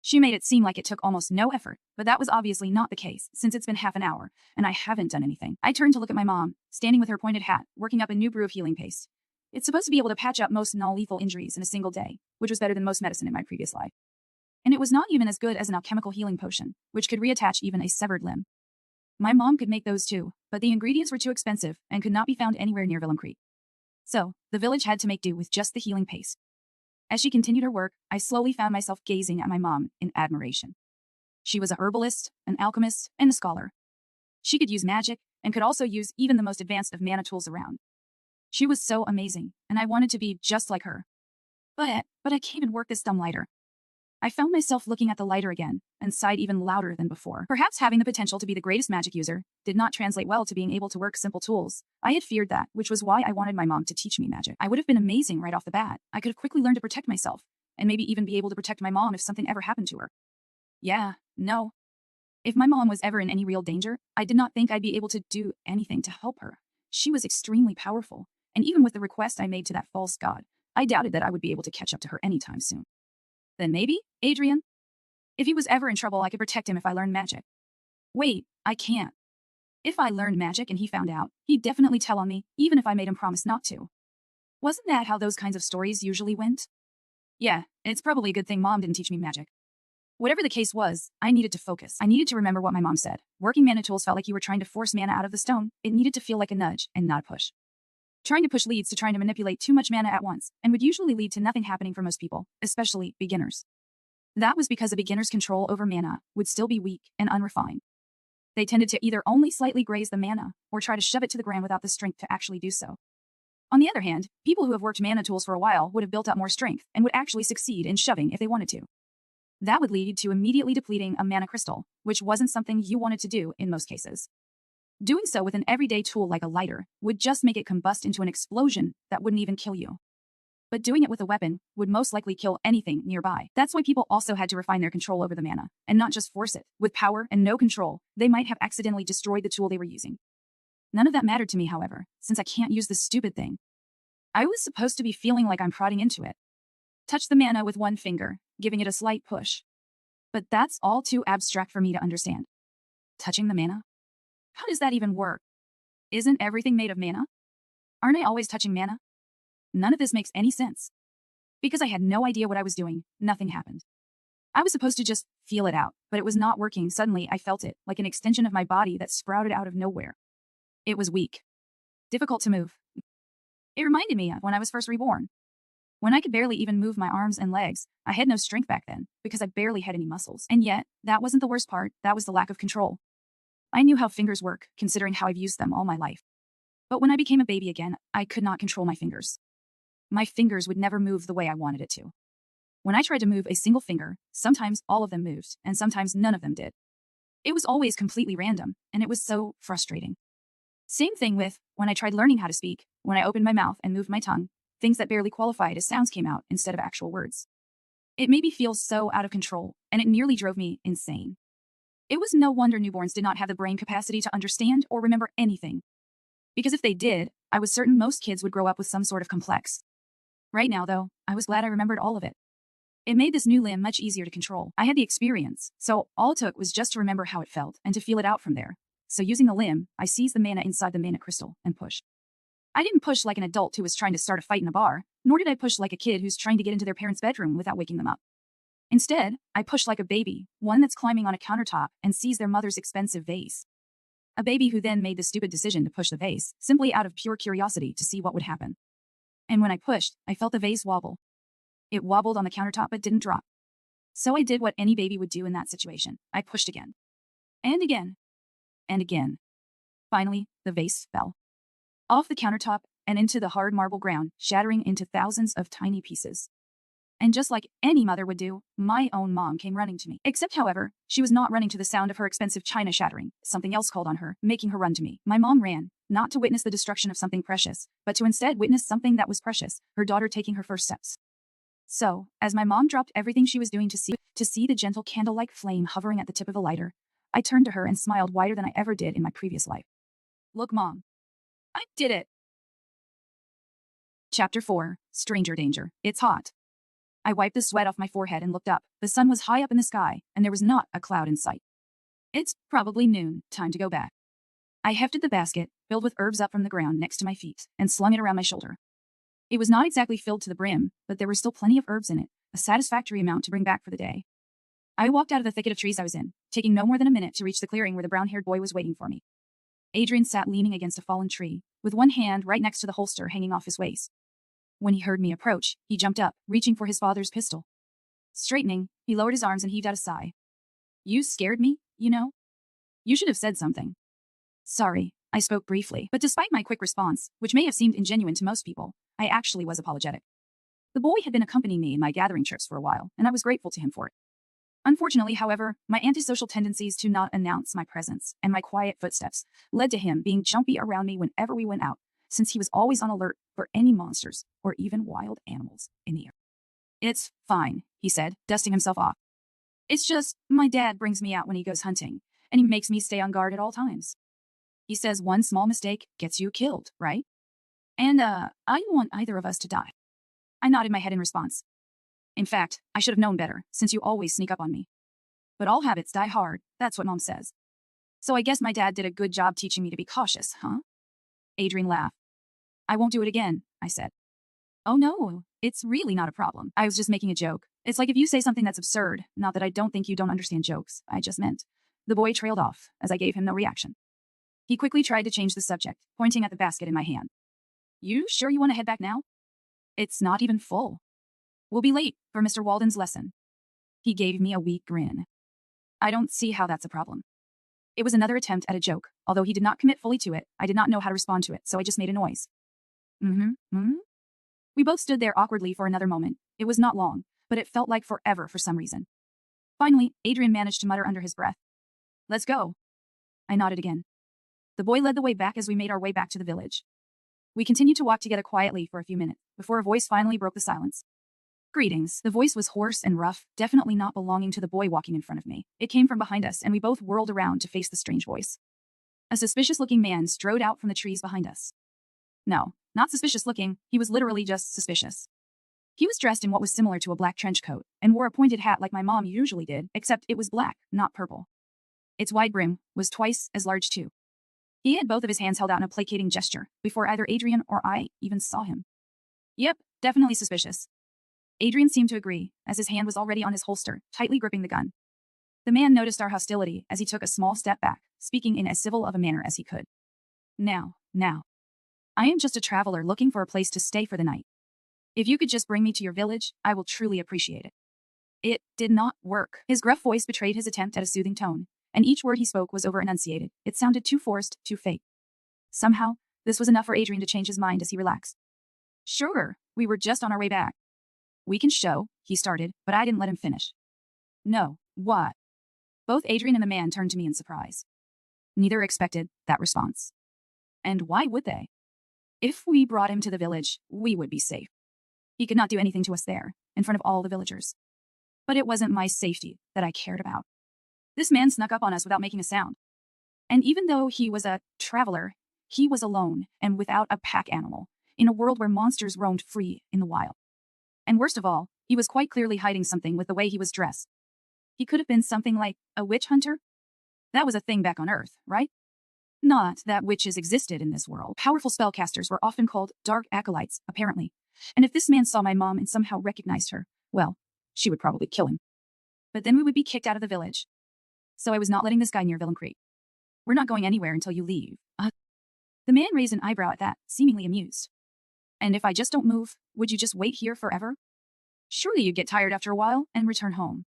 She made it seem like it took almost no effort, but that was obviously not the case, since it's been half an hour, and I haven't done anything. I turned to look at my mom, standing with her pointed hat, working up a new brew of healing paste. It's supposed to be able to patch up most non-lethal injuries in a single day, which was better than most medicine in my previous life. And it was not even as good as an alchemical healing potion, which could reattach even a severed limb. My mom could make those too, but the ingredients were too expensive and could not be found anywhere near Willem Creek. So, the village had to make do with just the healing paste. As she continued her work, I slowly found myself gazing at my mom in admiration. She was a herbalist, an alchemist, and a scholar. She could use magic, and could also use even the most advanced of mana tools around. She was so amazing, and I wanted to be just like her. But I can't even work this dumb lighter. I found myself looking at the lighter again, and sighed even louder than before. Perhaps having the potential to be the greatest magic user did not translate well to being able to work simple tools. I had feared that, which was why I wanted my mom to teach me magic. I would have been amazing right off the bat. I could have quickly learned to protect myself, and maybe even be able to protect my mom if something ever happened to her. Yeah, no. If my mom was ever in any real danger, I did not think I'd be able to do anything to help her. She was extremely powerful, and even with the request I made to that false god, I doubted that I would be able to catch up to her anytime soon. Then maybe, Adrian? If he was ever in trouble, I could protect him if I learned magic. Wait, I can't. If I learned magic and he found out, he'd definitely tell on me, even if I made him promise not to. Wasn't that how those kinds of stories usually went? Yeah, it's probably a good thing Mom didn't teach me magic. Whatever the case was, I needed to focus. I needed to remember what my mom said. Working mana tools felt like you were trying to force mana out of the stone. It needed to feel like a nudge and not a push. Trying to push leads to trying to manipulate too much mana at once, and would usually lead to nothing happening for most people, especially beginners. That was because a beginner's control over mana would still be weak and unrefined. They tended to either only slightly graze the mana, or try to shove it to the ground without the strength to actually do so. On the other hand, people who have worked mana tools for a while would have built up more strength, and would actually succeed in shoving if they wanted to. That would lead to immediately depleting a mana crystal, which wasn't something you wanted to do in most cases. Doing so with an everyday tool like a lighter would just make it combust into an explosion that wouldn't even kill you. But doing it with a weapon would most likely kill anything nearby. That's why people also had to refine their control over the mana, and not just force it. With power and no control, they might have accidentally destroyed the tool they were using. None of that mattered to me, however, since I can't use this stupid thing. I was supposed to be feeling like I'm prodding into it. Touch the mana with one finger, giving it a slight push. But that's all too abstract for me to understand. Touching the mana? How does that even work? Isn't everything made of mana? Aren't I always touching mana? None of this makes any sense. Because I had no idea what I was doing, nothing happened. I was supposed to just feel it out, but it was not working. Suddenly, I felt it, like an extension of my body that sprouted out of nowhere. It was weak. Difficult to move. It reminded me of when I was first reborn. When I could barely even move my arms and legs, I had no strength back then, because I barely had any muscles. And yet, that wasn't the worst part, that was the lack of control. I knew how fingers work, considering how I've used them all my life. But when I became a baby again, I could not control my fingers. My fingers would never move the way I wanted it to. When I tried to move a single finger, sometimes all of them moved, and sometimes none of them did. It was always completely random, and it was so frustrating. Same thing with when I tried learning how to speak. When I opened my mouth and moved my tongue, things that barely qualified as sounds came out instead of actual words. It made me feel so out of control, and it nearly drove me insane. It was no wonder newborns did not have the brain capacity to understand or remember anything. Because if they did, I was certain most kids would grow up with some sort of complex. Right now, though, I was glad I remembered all of it. It made this new limb much easier to control. I had the experience, so all it took was just to remember how it felt and to feel it out from there. So using the limb, I seized the mana inside the mana crystal and pushed. I didn't push like an adult who was trying to start a fight in a bar, nor did I push like a kid who's trying to get into their parents' bedroom without waking them up. Instead, I pushed like a baby, one that's climbing on a countertop and sees their mother's expensive vase. A baby who then made the stupid decision to push the vase, simply out of pure curiosity to see what would happen. And when I pushed, I felt the vase wobble. It wobbled on the countertop but didn't drop. So I did what any baby would do in that situation. I pushed again. And again. And again. Finally, the vase fell. Off the countertop and into the hard marble ground, shattering into thousands of tiny pieces. And just like any mother would do, my own mom came running to me. Except, however, she was not running to the sound of her expensive china shattering. Something else called on her, making her run to me. My mom ran, not to witness the destruction of something precious, but to instead witness something that was precious, her daughter taking her first steps. So, as my mom dropped everything she was doing to see the gentle candle-like flame hovering at the tip of the lighter, I turned to her and smiled wider than I ever did in my previous life. Look, Mom. I did it! Chapter 4, Stranger Danger. It's hot. I wiped the sweat off my forehead and looked up. The sun was high up in the sky, and there was not a cloud in sight. It's probably noon, time to go back. I hefted the basket, filled with herbs up from the ground next to my feet, and slung it around my shoulder. It was not exactly filled to the brim, but there were still plenty of herbs in it, a satisfactory amount to bring back for the day. I walked out of the thicket of trees I was in, taking no more than a minute to reach the clearing where the brown-haired boy was waiting for me. Adrian sat leaning against a fallen tree, with one hand right next to the holster hanging off his waist. When he heard me approach, he jumped up, reaching for his father's pistol. Straightening, he lowered his arms and heaved out a sigh. You scared me, you know? You should have said something. Sorry, I spoke briefly, but despite my quick response, which may have seemed ingenuine to most people, I actually was apologetic. The boy had been accompanying me in my gathering trips for a while, and I was grateful to him for it. Unfortunately, however, my antisocial tendencies to not announce my presence and my quiet footsteps led to him being jumpy around me whenever we went out, since he was always on alert for any monsters or even wild animals in the air. It's fine, he said, dusting himself off. It's just, my dad brings me out when he goes hunting, and he makes me stay on guard at all times. He says one small mistake gets you killed, right? And, I don't want either of us to die. I nodded my head in response. In fact, I should have known better, since you always sneak up on me. But all habits die hard, that's what Mom says. So I guess my dad did a good job teaching me to be cautious, huh? Adrian laughed. I won't do it again, I said. Oh no, it's really not a problem. I was just making a joke. It's like if you say something that's absurd, not that I don't think you don't understand jokes, I just meant. The boy trailed off, as I gave him no reaction. He quickly tried to change the subject, pointing at the basket in my hand. You sure you want to head back now? It's not even full. We'll be late for Mr. Walden's lesson. He gave me a weak grin. I don't see how that's a problem. It was another attempt at a joke. Although he did not commit fully to it, I did not know how to respond to it, so I just made a noise. We both stood there awkwardly for another moment. It was not long, but it felt like forever for some reason. Finally, Adrian managed to mutter under his breath. Let's go. I nodded again. The boy led the way back as we made our way back to the village. We continued to walk together quietly for a few minutes, before a voice finally broke the silence. Greetings. The voice was hoarse and rough, definitely not belonging to the boy walking in front of me. It came from behind us, and we both whirled around to face the strange voice. A suspicious-looking man strode out from the trees behind us. No, Not suspicious looking, he was literally just suspicious. He was dressed in what was similar to a black trench coat, and wore a pointed hat like my mom usually did, except it was black, not purple. Its wide brim was twice as large too. He had both of his hands held out in a placating gesture, before either Adrian or I even saw him. Yep, definitely suspicious. Adrian seemed to agree, as his hand was already on his holster, tightly gripping the gun. The man noticed our hostility as he took a small step back, speaking in as civil of a manner as he could. Now. I am just a traveler looking for a place to stay for the night. If you could just bring me to your village, I will truly appreciate it. It did not work. His gruff voice betrayed his attempt at a soothing tone, and each word he spoke was over-enunciated. It sounded too forced, too fake. Somehow, this was enough for Adrian to change his mind as he relaxed. Sure, we were just on our way back. We can show, he started, but I didn't let him finish. No, what? Both Adrian and the man turned to me in surprise. Neither expected that response. And why would they? If we brought him to the village, we would be safe. He could not do anything to us there, in front of all the villagers. But it wasn't my safety that I cared about. This man snuck up on us without making a sound. And even though he was a traveler, he was alone and without a pack animal, in a world where monsters roamed free in the wild. And worst of all, he was quite clearly hiding something with the way he was dressed. He could have been something like a witch hunter? That was a thing back on Earth, right? Not that witches existed in this world. Powerful spellcasters were often called dark acolytes, apparently. And if this man saw my mom and somehow recognized her, well, she would probably kill him. But then we would be kicked out of the village. So I was not letting this guy near Villain Creek. We're not going anywhere until you leave. The man raised an eyebrow at that, seemingly amused. And if I just don't move, would you just wait here forever? Surely you'd get tired after a while and return home.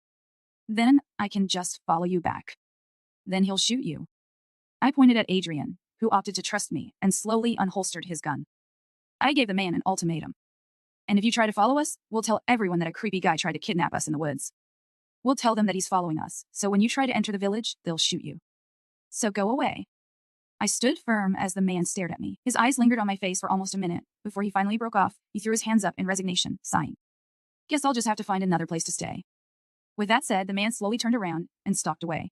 Then I can just follow you back. Then he'll shoot you. I pointed at Adrian, who opted to trust me and slowly unholstered his gun. I gave the man an ultimatum. And if you try to follow us, we'll tell everyone that a creepy guy tried to kidnap us in the woods. We'll tell them that he's following us, so when you try to enter the village, they'll shoot you. So go away. I stood firm as the man stared at me. His eyes lingered on my face for almost a minute. Before he finally broke off, he threw his hands up in resignation, sighing. Guess I'll just have to find another place to stay. With that said, the man slowly turned around and stalked away.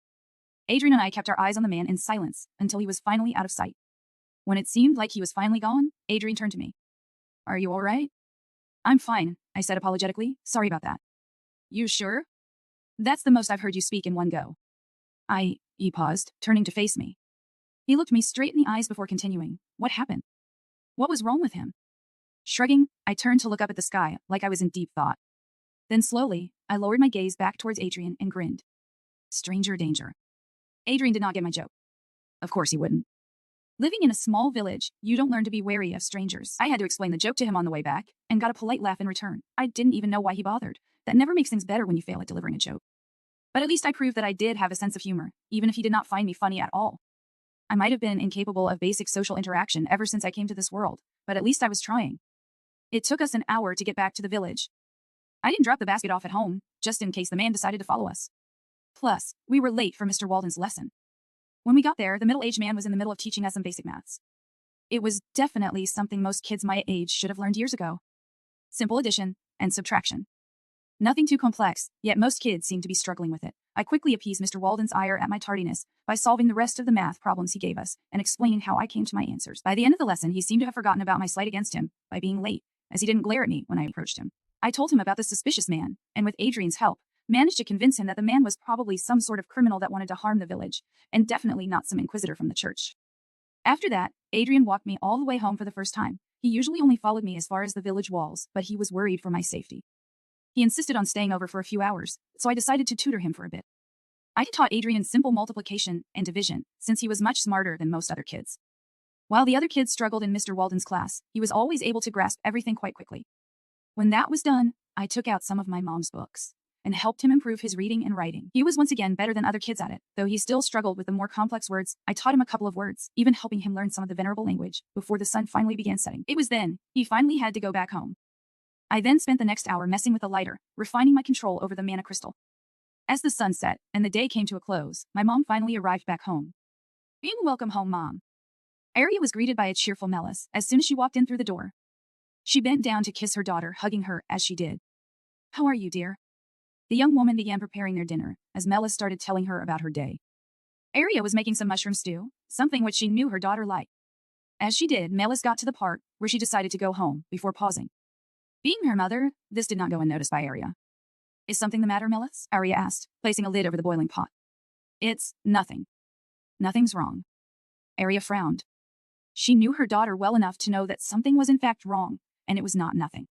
Adrian and I kept our eyes on the man in silence until he was finally out of sight. When it seemed like he was finally gone, Adrian turned to me. Are you all right? I'm fine, I said apologetically. Sorry about that. You sure? That's the most I've heard you speak in one go. He paused, turning to face me. He looked me straight in the eyes before continuing. What happened? What was wrong with him? Shrugging, I turned to look up at the sky, like I was in deep thought. Then slowly, I lowered my gaze back towards Adrian and grinned. Stranger danger. Adrian did not get my joke. Of course he wouldn't. Living in a small village, you don't learn to be wary of strangers. I had to explain the joke to him on the way back, and got a polite laugh in return. I didn't even know why he bothered. That never makes things better when you fail at delivering a joke. But at least I proved that I did have a sense of humor, even if he did not find me funny at all. I might have been incapable of basic social interaction ever since I came to this world, but at least I was trying. It took us an hour to get back to the village. I didn't drop the basket off at home, just in case the man decided to follow us. Plus, we were late for Mr. Walden's lesson. When we got there, the middle-aged man was in the middle of teaching us some basic maths. It was definitely something most kids my age should have learned years ago. Simple addition and subtraction. Nothing too complex, yet most kids seemed to be struggling with it. I quickly appeased Mr. Walden's ire at my tardiness by solving the rest of the math problems he gave us and explaining how I came to my answers. By the end of the lesson, he seemed to have forgotten about my slight against him by being late, as he didn't glare at me when I approached him. I told him about the suspicious man, and with Adrian's help, managed to convince him that the man was probably some sort of criminal that wanted to harm the village, and definitely not some inquisitor from the church. After that, Adrian walked me all the way home for the first time. He usually only followed me as far as the village walls, but he was worried for my safety. He insisted on staying over for a few hours, so I decided to tutor him for a bit. I had taught Adrian simple multiplication and division, since he was much smarter than most other kids. While the other kids struggled in Mr. Walden's class, he was always able to grasp everything quite quickly. When that was done, I took out some of my mom's books and helped him improve his reading and writing. He was once again better than other kids at it, though he still struggled with the more complex words. I taught him a couple of words, even helping him learn some of the venerable language before the sun finally began setting. It was then he finally had to go back home. I then spent the next hour messing with the lighter, refining my control over the mana crystal. As the sun set and the day came to a close, my mom finally arrived back home. Welcome home, Mom. Aria was greeted by a cheerful Melas as soon as she walked in through the door. She bent down to kiss her daughter, hugging her as she did. How are you, dear? The young woman began preparing their dinner as Melas started telling her about her day. Aria was making some mushroom stew, something which she knew her daughter liked. As she did, Melas got to the part where she decided to go home before pausing. Being her mother, this did not go unnoticed by Arya. Is something the matter, Melas? Arya asked, placing a lid over the boiling pot. It's nothing. Nothing's wrong. Arya frowned. She knew her daughter well enough to know that something was in fact wrong, and it was not nothing.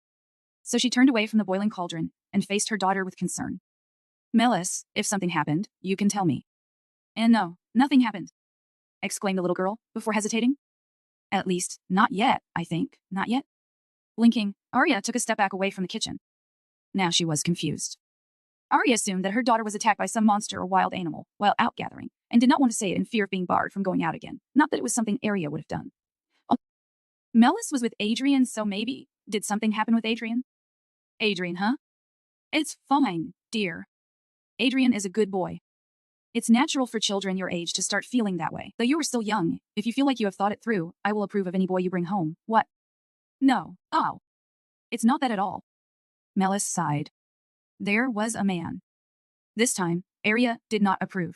So she turned away from the boiling cauldron and faced her daughter with concern. Melas, if something happened, you can tell me. And no, nothing happened, exclaimed the little girl, before hesitating. At least, not yet, I think, not yet. Blinking, Arya took a step back away from the kitchen. Now she was confused. Arya assumed that her daughter was attacked by some monster or wild animal while out gathering, and did not want to say it in fear of being barred from going out again, not that it was something Arya would have done. Oh, Melas was with Adrian, so maybe, did something happen with Adrian? Adrian, huh? It's fine, dear. Adrian is a good boy. It's natural for children your age to start feeling that way. Though you are still young, if you feel like you have thought it through, I will approve of any boy you bring home. What? No. Oh. It's not that at all. Melas sighed. There was a man. This time, Arya did not approve.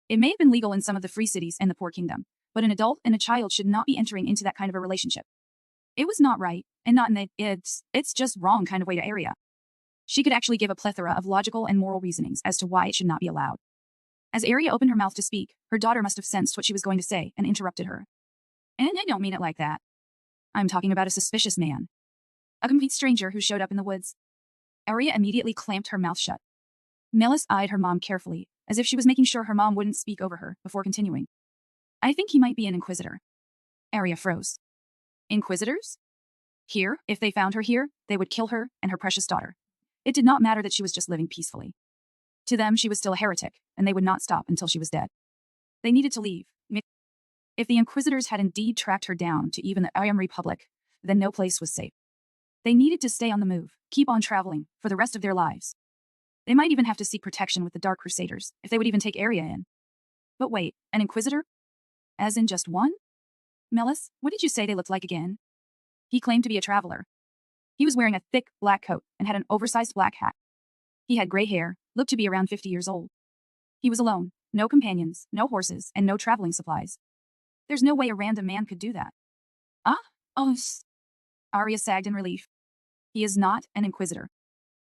It may have been legal in some of the free cities and the poor kingdom, but an adult and a child should not be entering into that kind of a relationship. It was not right, and not in the it's just wrong kind of way to Arya. She could actually give a plethora of logical and moral reasonings as to why it should not be allowed. As Arya opened her mouth to speak, her daughter must have sensed what she was going to say and interrupted her. And I don't mean it like that. I'm talking about a suspicious man. A complete stranger who showed up in the woods. Arya immediately clamped her mouth shut. Melas eyed her mom carefully, as if she was making sure her mom wouldn't speak over her before continuing. I think he might be an inquisitor. Arya froze. Inquisitors? Here, if they found her here, they would kill her and her precious daughter. It did not matter that she was just living peacefully. To them, she was still a heretic, and they would not stop until she was dead. They needed to leave. If the Inquisitors had indeed tracked her down to even the Iron Republic, then no place was safe. They needed to stay on the move, keep on traveling, for the rest of their lives. They might even have to seek protection with the Dark Crusaders, if they would even take Arya in. But wait, an Inquisitor? As in just one? Melas, what did you say they looked like again? He claimed to be a traveler. He was wearing a thick, black coat and had an oversized black hat. He had gray hair, looked to be around 50 years old. He was alone, no companions, no horses, and no traveling supplies. There's no way a random man could do that. Oh, Arya sagged in relief. He is not an Inquisitor.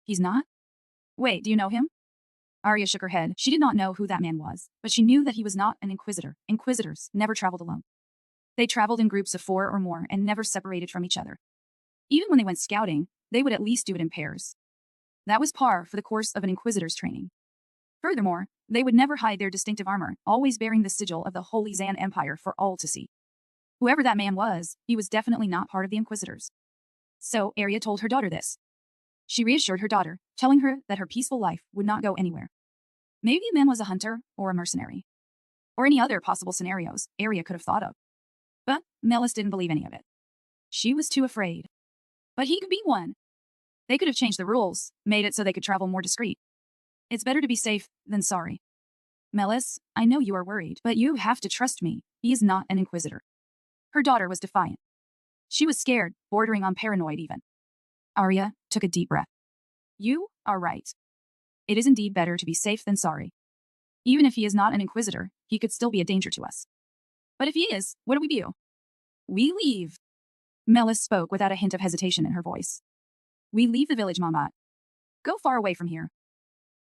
He's not? Wait, do you know him? Arya shook her head. She did not know who that man was, but she knew that he was not an Inquisitor. Inquisitors never traveled alone. They traveled in groups of 4 or more and never separated from each other. Even when they went scouting, they would at least do it in pairs. That was par for the course of an Inquisitor's training. Furthermore, they would never hide their distinctive armor, always bearing the sigil of the Holy Zan Empire for all to see. Whoever that man was, he was definitely not part of the Inquisitors. So, Arya told her daughter this. She reassured her daughter, telling her that her peaceful life would not go anywhere. Maybe the man was a hunter or a mercenary. Or any other possible scenarios Arya could have thought of. But Melas didn't believe any of it. She was too afraid. But he could be one. They could have changed the rules, made it so they could travel more discreet. It's better to be safe than sorry. Melas, I know you are worried, but you have to trust me. He is not an Inquisitor. Her daughter was defiant. She was scared, bordering on paranoid even. Arya took a deep breath. You are right. It is indeed better to be safe than sorry. Even if he is not an Inquisitor, he could still be a danger to us. But if he is, what do we do? We leave. Melas spoke without a hint of hesitation in her voice. We leave the village, Mama. Go far away from here.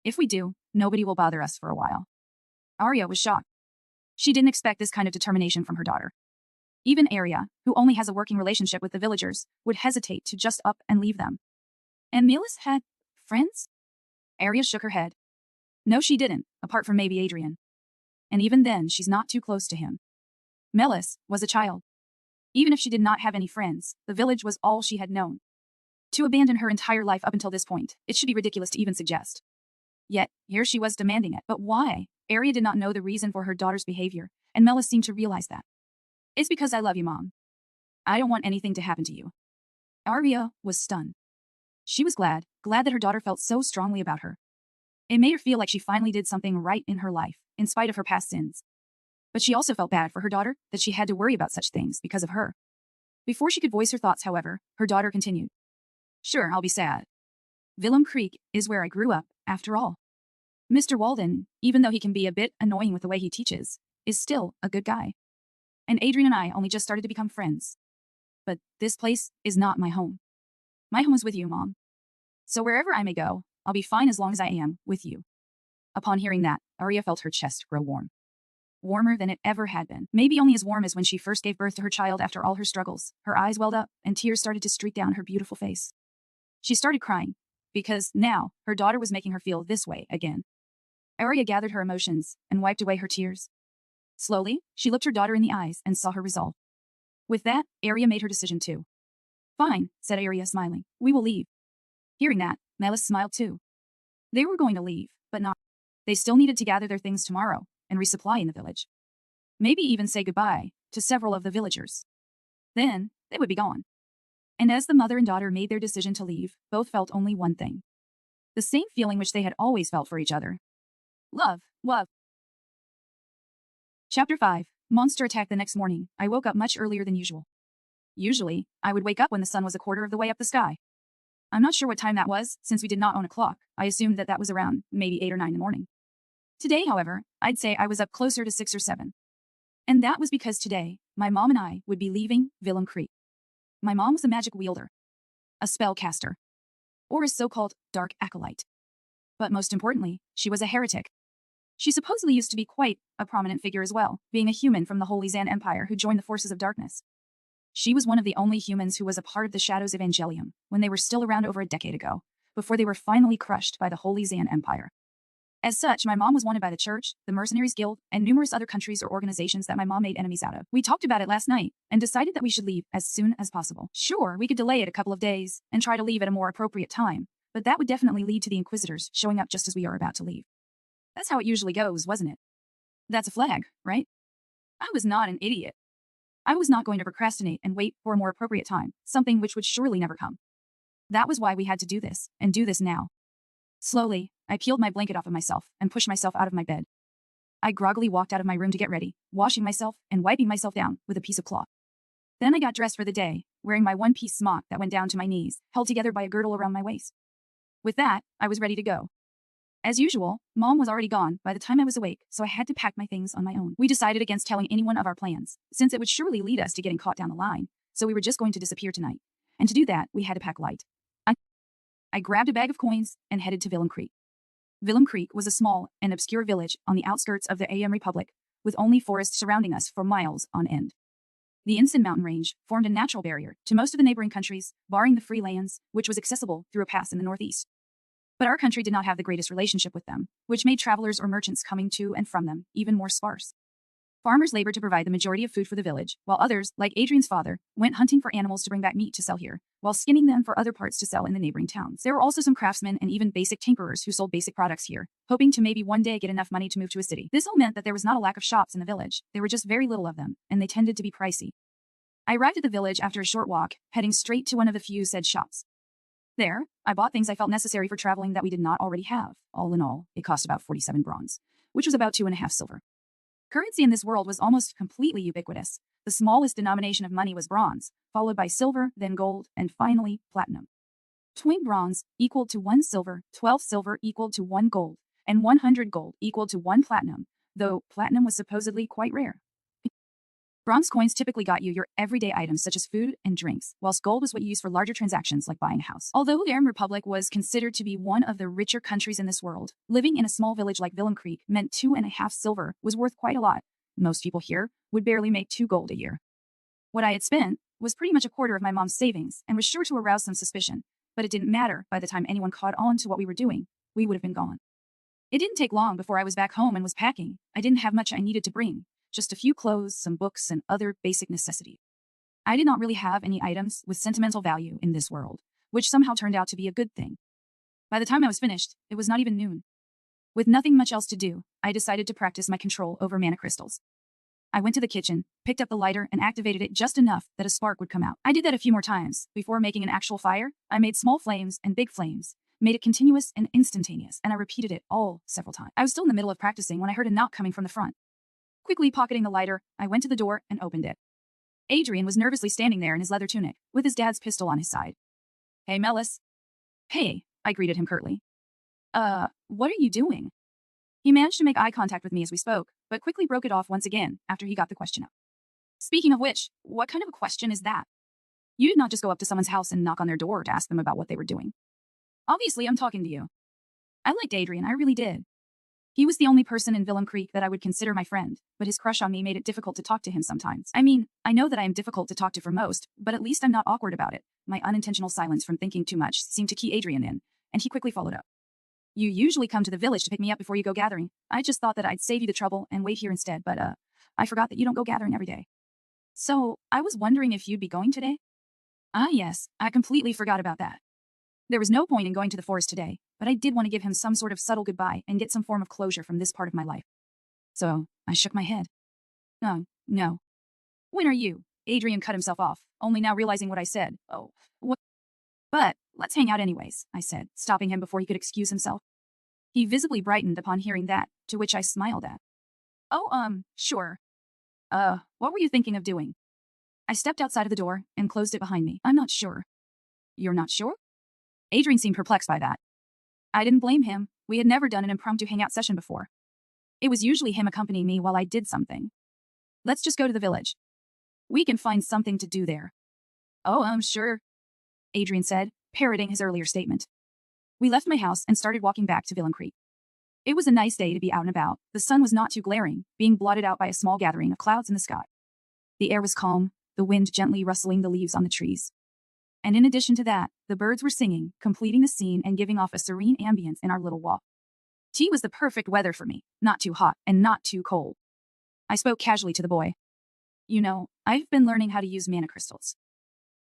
If we do, nobody will bother us for a while. Arya was shocked. She didn't expect this kind of determination from her daughter. Even Arya, who only has a working relationship with the villagers, would hesitate to just up and leave them. And Melas had friends? Arya shook her head. No, she didn't, apart from maybe Adrian. And even then, she's not too close to him. Melas was a child. Even if she did not have any friends, the village was all she had known. To abandon her entire life up until this point, it should be ridiculous to even suggest. Yet, here she was demanding it. But why? Arya did not know the reason for her daughter's behavior, and Melas seemed to realize that. It's because I love you, Mom. I don't want anything to happen to you. Arya was stunned. She was glad that her daughter felt so strongly about her. It made her feel like she finally did something right in her life, in spite of her past sins. But she also felt bad for her daughter that she had to worry about such things because of her. Before she could voice her thoughts, however, her daughter continued. Sure, I'll be sad. Willem Creek is where I grew up, after all. Mr. Walden, even though he can be a bit annoying with the way he teaches, is still a good guy. and Adrian and I only just started to become friends. But this place is not my home. My home is with you, Mom. So wherever I may go, I'll be fine as long as I am with you. Upon hearing that, Arya felt her chest grow warm. Warmer than it ever had been. Maybe only as warm as when she first gave birth to her child after all her struggles. Her eyes welled up, and tears started to streak down her beautiful face. She started crying, because now her daughter was making her feel this way again. Arya gathered her emotions and wiped away her tears. Slowly, she looked her daughter in the eyes and saw her resolve. With that, Arya made her decision too. Fine, said Arya, smiling. We will leave. Hearing that, Melas smiled too. They were going to leave, but not. They still needed to gather their things tomorrow and resupply in the village. Maybe even say goodbye to several of the villagers. Then, they would be gone. And as the mother and daughter made their decision to leave, both felt only one thing. The same feeling which they had always felt for each other. Love, love. Chapter 5. Monster attack. The next morning, I woke up much earlier than usual. Usually, I would wake up when the sun was a quarter of the way up the sky. I'm not sure what time that was, since we did not own a clock. I assumed that was around maybe 8 or 9 in the morning. Today, however, I'd say I was up closer to 6 or 7. And that was because today, my mom and I would be leaving Salem Creek. My mom was a magic wielder, a spellcaster, or a so-called dark acolyte. But most importantly, she was a heretic. She supposedly used to be quite a prominent figure as well, being a human from the Holy Zan Empire who joined the forces of darkness. She was one of the only humans who was a part of the Shadows Evangelium when they were still around over a decade ago, before they were finally crushed by the Holy Zan Empire. As such, my mom was wanted by the church, the Mercenaries Guild, and numerous other countries or organizations that my mom made enemies out of. We talked about it last night and decided that we should leave as soon as possible. Sure, we could delay it a couple of days and try to leave at a more appropriate time, but that would definitely lead to the Inquisitors showing up just as we are about to leave. That's how it usually goes, wasn't it? That's a flag, right? I was not an idiot. I was not going to procrastinate and wait for a more appropriate time, something which would surely never come. That was why we had to do this, and do this now. Slowly, I peeled my blanket off of myself and pushed myself out of my bed. I groggily walked out of my room to get ready, washing myself and wiping myself down with a piece of cloth. Then I got dressed for the day, wearing my one-piece smock that went down to my knees, held together by a girdle around my waist. With that, I was ready to go. As usual, Mom was already gone by the time I was awake, so I had to pack my things on my own. We decided against telling anyone of our plans, since it would surely lead us to getting caught down the line, so we were just going to disappear tonight. And to do that, we had to pack light. I grabbed a bag of coins and headed to Salem Creek. Salem Creek was a small and obscure village on the outskirts of the AM Republic, with only forests surrounding us for miles on end. The Ensign mountain range formed a natural barrier to most of the neighboring countries, barring the free lands, which was accessible through a pass in the northeast. But our country did not have the greatest relationship with them, which made travelers or merchants coming to and from them even more sparse. Farmers labored to provide the majority of food for the village, while others, like Adrian's father, went hunting for animals to bring back meat to sell here, while skinning them for other parts to sell in the neighboring towns. There were also some craftsmen and even basic tinkerers who sold basic products here, hoping to maybe one day get enough money to move to a city. This all meant that there was not a lack of shops in the village, there were just very little of them, and they tended to be pricey. I arrived at the village after a short walk, heading straight to one of the few said shops. There, I bought things I felt necessary for traveling that we did not already have. All in all, it cost about 47 bronze, which was about 2.5 silver. Currency in this world was almost completely ubiquitous. The smallest denomination of money was bronze, followed by silver, then gold, and finally, platinum. 20 bronze equaled to 1 silver, 12 silver equaled to 1 gold, and 100 gold equaled to 1 platinum, though platinum was supposedly quite rare. Bronze coins typically got you your everyday items such as food and drinks, whilst gold was what you used for larger transactions like buying a house. Although the Aryan Republic was considered to be one of the richer countries in this world, living in a small village like Salem Creek meant 2.5 silver was worth quite a lot. Most people here would barely make 2 gold a year. What I had spent was pretty much a quarter of my mom's savings and was sure to arouse some suspicion, but it didn't matter. By the time anyone caught on to what we were doing, we would have been gone. It didn't take long before I was back home and was packing. I didn't have much I needed to bring. Just a few clothes, some books, and other basic necessities. I did not really have any items with sentimental value in this world, which somehow turned out to be a good thing. By the time I was finished, it was not even noon. With nothing much else to do, I decided to practice my control over mana crystals. I went to the kitchen, picked up the lighter, and activated it just enough that a spark would come out. I did that a few more times. Before making an actual fire, I made small flames and big flames, made it continuous and instantaneous, and I repeated it all several times. I was still in the middle of practicing when I heard a knock coming from the front. Quickly pocketing the lighter, I went to the door and opened it. Adrian was nervously standing there in his leather tunic, with his dad's pistol on his side. "Hey, Melas." "Hey," I greeted him curtly. What are you doing?" He managed to make eye contact with me as we spoke, but quickly broke it off once again after he got the question out. Speaking of which, what kind of a question is that? You did not just go up to someone's house and knock on their door to ask them about what they were doing. Obviously, I'm talking to you. I liked Adrian, I really did. He was the only person in Willem Creek that I would consider my friend, but his crush on me made it difficult to talk to him sometimes. I mean, I know that I am difficult to talk to for most, but at least I'm not awkward about it. My unintentional silence from thinking too much seemed to key Adrian in, and he quickly followed up. You usually come to the village to pick me up before you go gathering. I just thought that I'd save you the trouble and wait here instead, but I forgot that you don't go gathering every day. So, I was wondering if you'd be going today? Ah, yes, I completely forgot about that. There was no point in going to the forest today, but I did want to give him some sort of subtle goodbye and get some form of closure from this part of my life. So, I shook my head. Oh, no. When are you? Adrian cut himself off, only now realizing what I said. Oh, what? But, let's hang out anyways, I said, stopping him before he could excuse himself. He visibly brightened upon hearing that, to which I smiled at. Oh, sure. What were you thinking of doing? I stepped outside of the door and closed it behind me. I'm not sure. You're not sure? Adrian seemed perplexed by that. I didn't blame him. We had never done an impromptu hangout session before. It was usually him accompanying me while I did something. Let's just go to the village. We can find something to do there. Oh, I'm sure, Adrian said, parroting his earlier statement. We left my house and started walking back to Willem Creek. It was a nice day to be out and about. The sun was not too glaring, being blotted out by a small gathering of clouds in the sky. The air was calm, the wind gently rustling the leaves on the trees. And in addition to that, the birds were singing, completing the scene and giving off a serene ambience in our little walk. Tea was the perfect weather for me, not too hot and not too cold. I spoke casually to the boy. You know, I've been learning how to use mana crystals.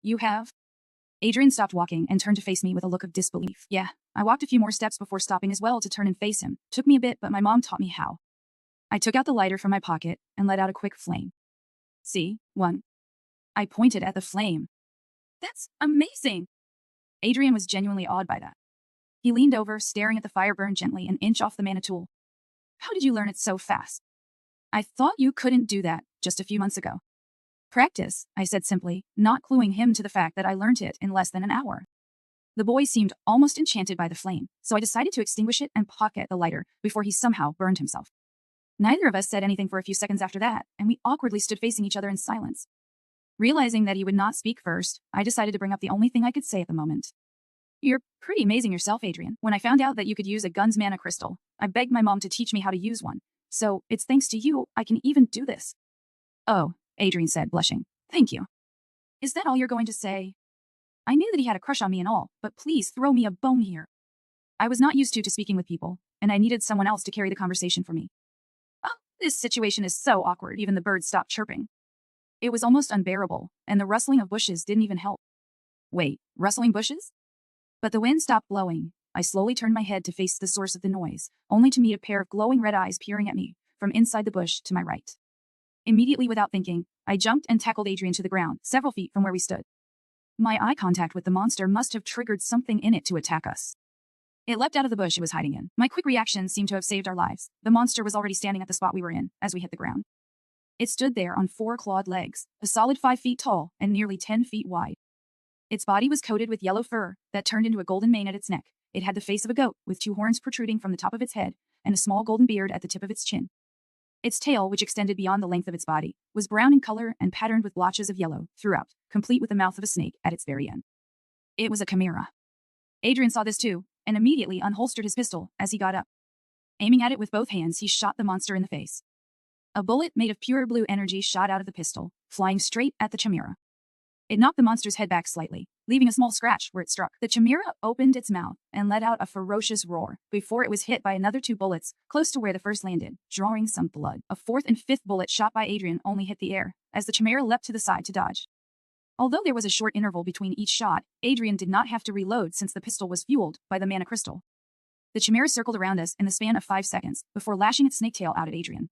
You have? Adrian stopped walking and turned to face me with a look of disbelief. Yeah, I walked a few more steps before stopping as well to turn and face him. Took me a bit, but my mom taught me how. I took out the lighter from my pocket and let out a quick flame. See, one. I pointed at the flame. That's amazing! Adrian was genuinely awed by that. He leaned over, staring at the fire burn gently an inch off the mana tool. How did you learn it so fast? I thought you couldn't do that just a few months ago. Practice, I said simply, not cluing him to the fact that I learned it in less than an hour. The boy seemed almost enchanted by the flame, so I decided to extinguish it and pocket the lighter before he somehow burned himself. Neither of us said anything for a few seconds after that, and we awkwardly stood facing each other in silence. Realizing that he would not speak first, I decided to bring up the only thing I could say at the moment. You're pretty amazing yourself, Adrian. When I found out that you could use a gun's mana crystal, I begged my mom to teach me how to use one. So, it's thanks to you I can even do this. Oh, Adrian said, blushing. Thank you. Is that all you're going to say? I knew that he had a crush on me and all, but please throw me a bone here. I was not used to speaking with people, and I needed someone else to carry the conversation for me. Oh, this situation is so awkward, even the birds stopped chirping. It was almost unbearable, and the rustling of bushes didn't even help. Wait, rustling bushes? But the wind stopped blowing. I slowly turned my head to face the source of the noise, only to meet a pair of glowing red eyes peering at me from inside the bush to my right. Immediately without thinking, I jumped and tackled Adrian to the ground, several feet from where we stood. My eye contact with the monster must have triggered something in it to attack us. It leapt out of the bush it was hiding in. My quick reaction seemed to have saved our lives. The monster was already standing at the spot we were in as we hit the ground. It stood there on 4 clawed legs, a solid 5 feet tall and nearly 10 feet wide. Its body was coated with yellow fur that turned into a golden mane at its neck. It had the face of a goat with 2 horns protruding from the top of its head and a small golden beard at the tip of its chin. Its tail, which extended beyond the length of its body, was brown in color and patterned with blotches of yellow throughout, complete with the mouth of a snake at its very end. It was a chimera. Adrian saw this too, and immediately unholstered his pistol as he got up. Aiming at it with both hands, he shot the monster in the face. A bullet made of pure blue energy shot out of the pistol, flying straight at the chimera. It knocked the monster's head back slightly, leaving a small scratch where it struck. The chimera opened its mouth and let out a ferocious roar before it was hit by another 2 bullets close to where the first landed, drawing some blood. A 4th and 5th bullet shot by Adrian only hit the air, as the chimera leapt to the side to dodge. Although there was a short interval between each shot, Adrian did not have to reload since the pistol was fueled by the mana crystal. The chimera circled around us in the span of 5 seconds before lashing its snake tail out at Adrian.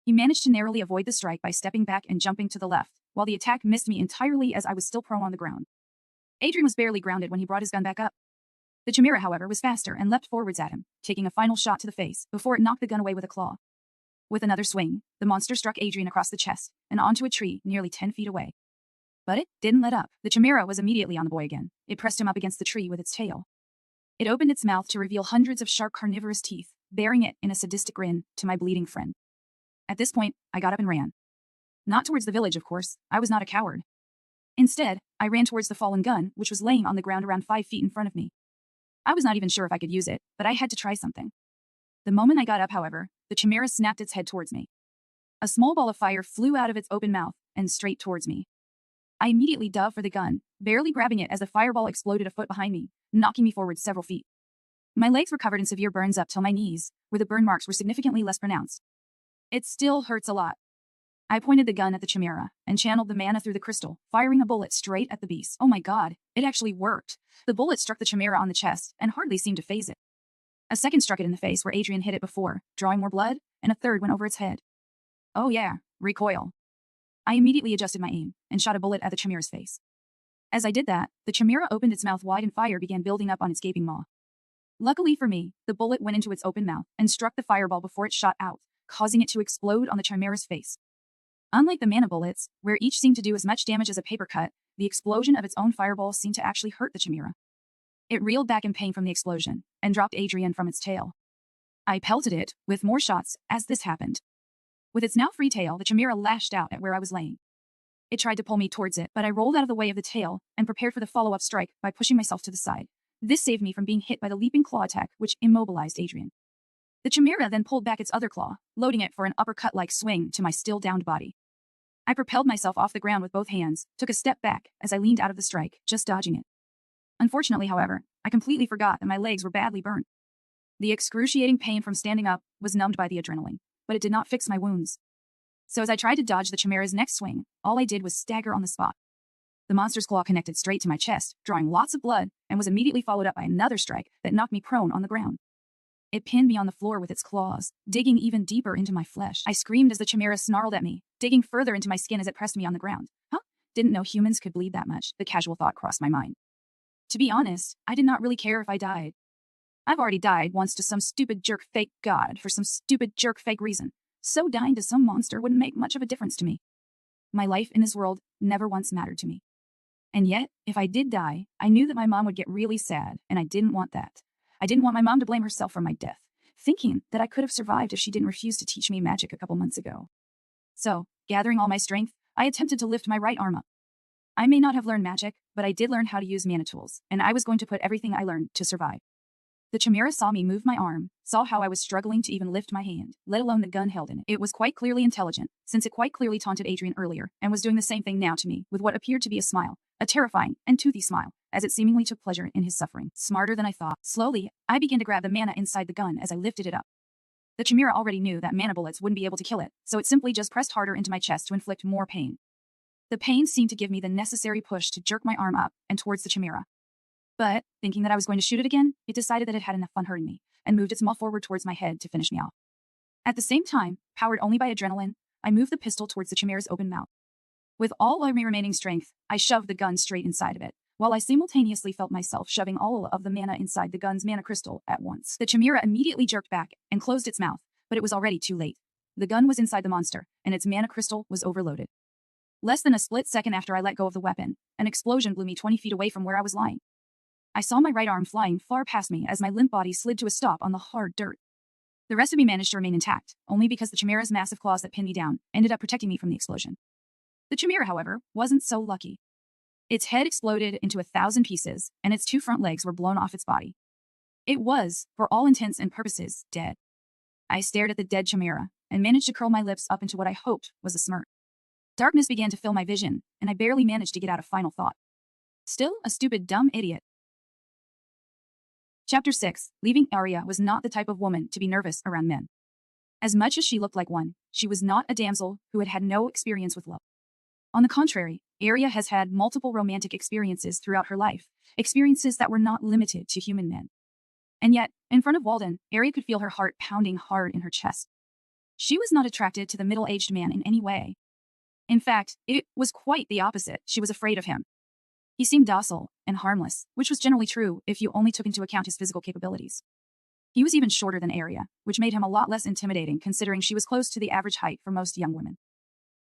He managed to narrowly avoid the strike by stepping back and jumping to the left, while the attack missed me entirely as I was still prone on the ground. Adrian was barely grounded when he brought his gun back up. The chimera, however, was faster and leapt forwards at him, taking a final shot to the face before it knocked the gun away with a claw. With another swing, the monster struck Adrian across the chest and onto a tree nearly 10 feet away. But it didn't let up. The chimera was immediately on the boy again. It pressed him up against the tree with its tail. It opened its mouth to reveal hundreds of sharp carnivorous teeth, baring it in a sadistic grin to my bleeding friend. At this point, I got up and ran. Not towards the village, of course. I was not a coward. Instead, I ran towards the fallen gun, which was laying on the ground around 5 feet in front of me. I was not even sure if I could use it, but I had to try something. The moment I got up, however, the chimera snapped its head towards me. A small ball of fire flew out of its open mouth and straight towards me. I immediately dove for the gun, barely grabbing it as the fireball exploded a foot behind me, knocking me forward several feet. My legs were covered in severe burns up till my knees, where the burn marks were significantly less pronounced. It still hurts a lot. I pointed the gun at the chimera and channeled the mana through the crystal, firing a bullet straight at the beast. Oh my god, it actually worked. The bullet struck the chimera on the chest and hardly seemed to faze it. A second struck it in the face where Adrian hit it before, drawing more blood, and a third went over its head. Oh yeah, recoil. I immediately adjusted my aim and shot a bullet at the chimera's face. As I did that, the chimera opened its mouth wide and fire began building up on its gaping maw. Luckily for me, the bullet went into its open mouth and struck the fireball before it shot out, causing it to explode on the chimera's face. Unlike the mana bullets, where each seemed to do as much damage as a paper cut, the explosion of its own fireball seemed to actually hurt the chimera. It reeled back in pain from the explosion and dropped Adrian from its tail. I pelted it with more shots as this happened. With its now free tail, the chimera lashed out at where I was laying. It tried to pull me towards it, but I rolled out of the way of the tail and prepared for the follow-up strike by pushing myself to the side. This saved me from being hit by the leaping claw attack, which immobilized Adrian. The chimera then pulled back its other claw, loading it for an uppercut-like swing to my still-downed body. I propelled myself off the ground with both hands, took a step back as I leaned out of the strike, just dodging it. Unfortunately, however, I completely forgot that my legs were badly burnt. The excruciating pain from standing up was numbed by the adrenaline, but it did not fix my wounds. So as I tried to dodge the chimera's next swing, all I did was stagger on the spot. The monster's claw connected straight to my chest, drawing lots of blood, and was immediately followed up by another strike that knocked me prone on the ground. It pinned me on the floor with its claws, digging even deeper into my flesh. I screamed as the chimera snarled at me, digging further into my skin as it pressed me on the ground. Huh? Didn't know humans could bleed that much, the casual thought crossed my mind. To be honest, I did not really care if I died. I've already died once to some stupid jerk fake god for some stupid jerk fake reason, so dying to some monster wouldn't make much of a difference to me. My life in this world never once mattered to me. And yet, if I did die, I knew that my mom would get really sad, and I didn't want that. I didn't want my mom to blame herself for my death, thinking that I could have survived if she didn't refuse to teach me magic a couple months ago. So, gathering all my strength, I attempted to lift my right arm up. I may not have learned magic, but I did learn how to use mana tools, and I was going to put everything I learned to survive. The chimera saw me move my arm, saw how I was struggling to even lift my hand, let alone the gun held in it. It was quite clearly intelligent, since it quite clearly taunted Adrian earlier, and was doing the same thing now to me, with what appeared to be a smile, a terrifying and toothy smile, as it seemingly took pleasure in his suffering. Smarter than I thought. Slowly, I began to grab the mana inside the gun as I lifted it up. The chimera already knew that mana bullets wouldn't be able to kill it, so it simply just pressed harder into my chest to inflict more pain. The pain seemed to give me the necessary push to jerk my arm up and towards the chimera. But, thinking that I was going to shoot it again, it decided that it had enough fun hurting me, and moved its maw forward towards my head to finish me off. At the same time, powered only by adrenaline, I moved the pistol towards the chimera's open mouth. With all of my remaining strength, I shoved the gun straight inside of it, while I simultaneously felt myself shoving all of the mana inside the gun's mana crystal at once. The chimera immediately jerked back and closed its mouth, but it was already too late. The gun was inside the monster, and its mana crystal was overloaded. Less than a split second after I let go of the weapon, an explosion blew me 20 feet away from where I was lying. I saw my right arm flying far past me as my limp body slid to a stop on the hard dirt. The rest of me managed to remain intact, only because the chimera's massive claws that pinned me down ended up protecting me from the explosion. The chimera, however, wasn't so lucky. Its head exploded into 1,000 pieces, and its 2 front legs were blown off its body. It was, for all intents and purposes, dead. I stared at the dead chimera, and managed to curl my lips up into what I hoped was a smirk. Darkness began to fill my vision, and I barely managed to get out a final thought. Still a stupid, dumb idiot. Chapter 6. Leaving Arya was not the type of woman to be nervous around men. As much as she looked like one, she was not a damsel who had had no experience with love. On the contrary, Arya has had multiple romantic experiences throughout her life, experiences that were not limited to human men. And yet, in front of Walden, Arya could feel her heart pounding hard in her chest. She was not attracted to the middle-aged man in any way. In fact, it was quite the opposite. She was afraid of him. He seemed docile and harmless, which was generally true if you only took into account his physical capabilities. He was even shorter than Arya, which made him a lot less intimidating considering she was close to the average height for most young women.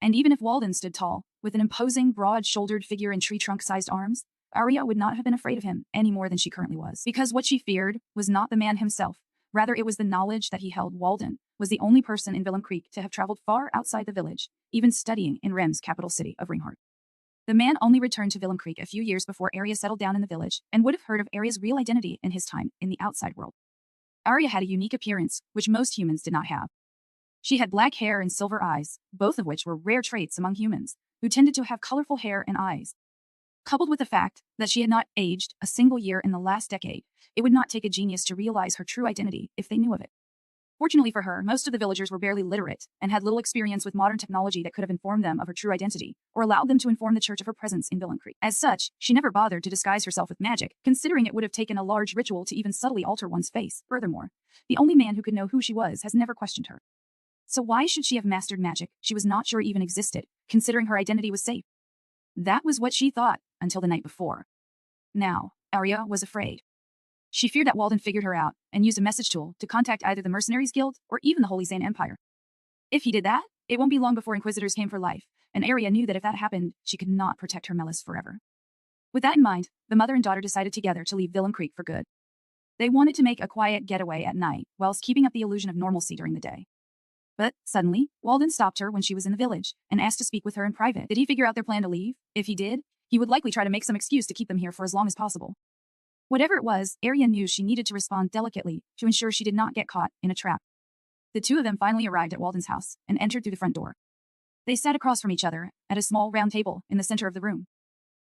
And even if Walden stood tall, with an imposing, broad-shouldered figure and tree-trunk-sized arms, Arya would not have been afraid of him any more than she currently was, because what she feared was not the man himself, Rather, it was the knowledge that he held Walden was the only person in Willem Creek to have traveled far outside the village, even studying in Rem's capital city of Reinhardt. The man only returned to Willem Creek a few years before Arya settled down in the village and would have heard of Arya's real identity in his time in the outside world. Arya had a unique appearance, which most humans did not have. She had black hair and silver eyes, both of which were rare traits among humans, who tended to have colorful hair and eyes. Coupled with the fact that she had not aged a single year in the last decade, it would not take a genius to realize her true identity if they knew of it. Fortunately for her, most of the villagers were barely literate and had little experience with modern technology that could have informed them of her true identity or allowed them to inform the church of her presence in Willem Creek. As such, she never bothered to disguise herself with magic, considering it would have taken a large ritual to even subtly alter one's face. Furthermore, the only man who could know who she was has never questioned her. So why should she have mastered magic she was not sure even existed, considering her identity was safe? That was what she thought until the night before. Now, Arya was afraid. She feared that Walden figured her out and used a message tool to contact either the Mercenaries Guild or even the Holy Zan Empire. If he did that, it won't be long before Inquisitors came for life, and Arya knew that if that happened, she could not protect her Melas forever. With that in mind, the mother and daughter decided together to leave Willem Creek for good. They wanted to make a quiet getaway at night, whilst keeping up the illusion of normalcy during the day. But, suddenly, Walden stopped her when she was in the village and asked to speak with her in private. Did he figure out their plan to leave? If he did, he would likely try to make some excuse to keep them here for as long as possible. Whatever it was, Arya knew she needed to respond delicately to ensure she did not get caught in a trap. The two of them finally arrived at Walden's house and entered through the front door. They sat across from each other at a small round table in the center of the room.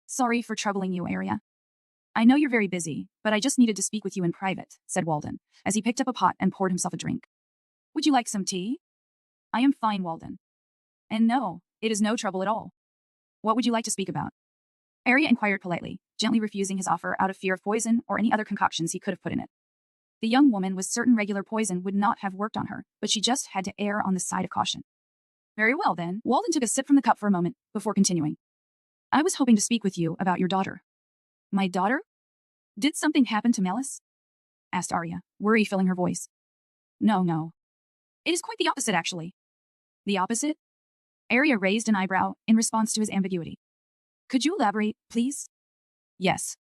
Sorry for troubling you, Arya. I know you're very busy, but I just needed to speak with you in private, said Walden, as he picked up a pot and poured himself a drink. Would you like some tea? I am fine, Walden. And no, it is no trouble at all. What would you like to speak about? Arya inquired politely, gently refusing his offer out of fear of poison or any other concoctions he could have put in it. The young woman was certain regular poison would not have worked on her, but she just had to err on the side of caution. Very well, then. Walden took a sip from the cup for a moment before continuing. I was hoping to speak with you about your daughter. My daughter? Did something happen to Melas? Asked Arya, worry filling her voice. No. It is quite the opposite, actually. The opposite? Arya raised an eyebrow in response to his ambiguity. Could you elaborate, please? Yes.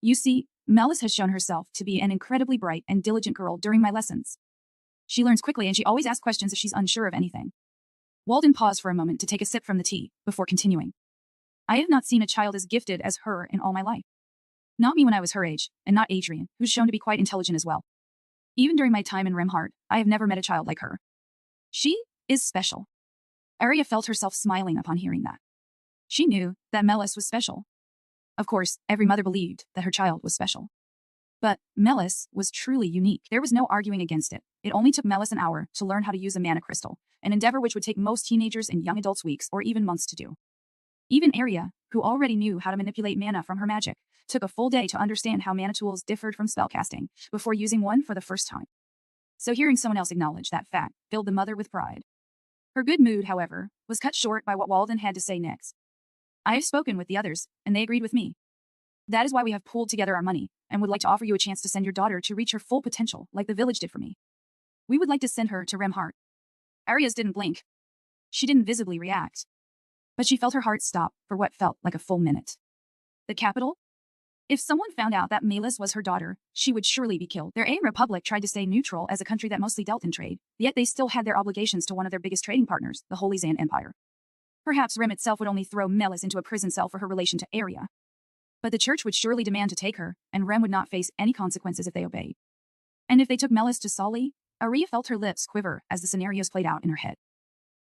You see, Melas has shown herself to be an incredibly bright and diligent girl during my lessons. She learns quickly and she always asks questions if she's unsure of anything. Walden paused for a moment to take a sip from the tea before continuing. I have not seen a child as gifted as her in all my life. Not me when I was her age, and not Adrian, who's shown to be quite intelligent as well. Even during my time in Remhart, I have never met a child like her. She is special. Arya felt herself smiling upon hearing that. She knew that Melas was special. Of course, every mother believed that her child was special. But Melas was truly unique. There was no arguing against it. It only took Melas an hour to learn how to use a mana crystal, an endeavor which would take most teenagers and young adults weeks or even months to do. Even Arya, who already knew how to manipulate mana from her magic, took a full day to understand how mana tools differed from spellcasting before using one for the first time. So hearing someone else acknowledge that fact filled the mother with pride. Her good mood, however, was cut short by what Walden had to say next. I have spoken with the others, and they agreed with me. That is why we have pooled together our money, and would like to offer you a chance to send your daughter to reach her full potential, like the village did for me. We would like to send her to Remhart. Arya's didn't blink. She didn't visibly react. But she felt her heart stop for what felt like a full minute. The capital? If someone found out that Melas was her daughter, she would surely be killed. Their republic tried to stay neutral as a country that mostly dealt in trade, yet they still had their obligations to one of their biggest trading partners, the Holy Zan Empire. Perhaps Rem itself would only throw Melas into a prison cell for her relation to Arya. But the church would surely demand to take her, and Rem would not face any consequences if they obeyed. And if they took Melas to Sully, Arya felt her lips quiver as the scenarios played out in her head.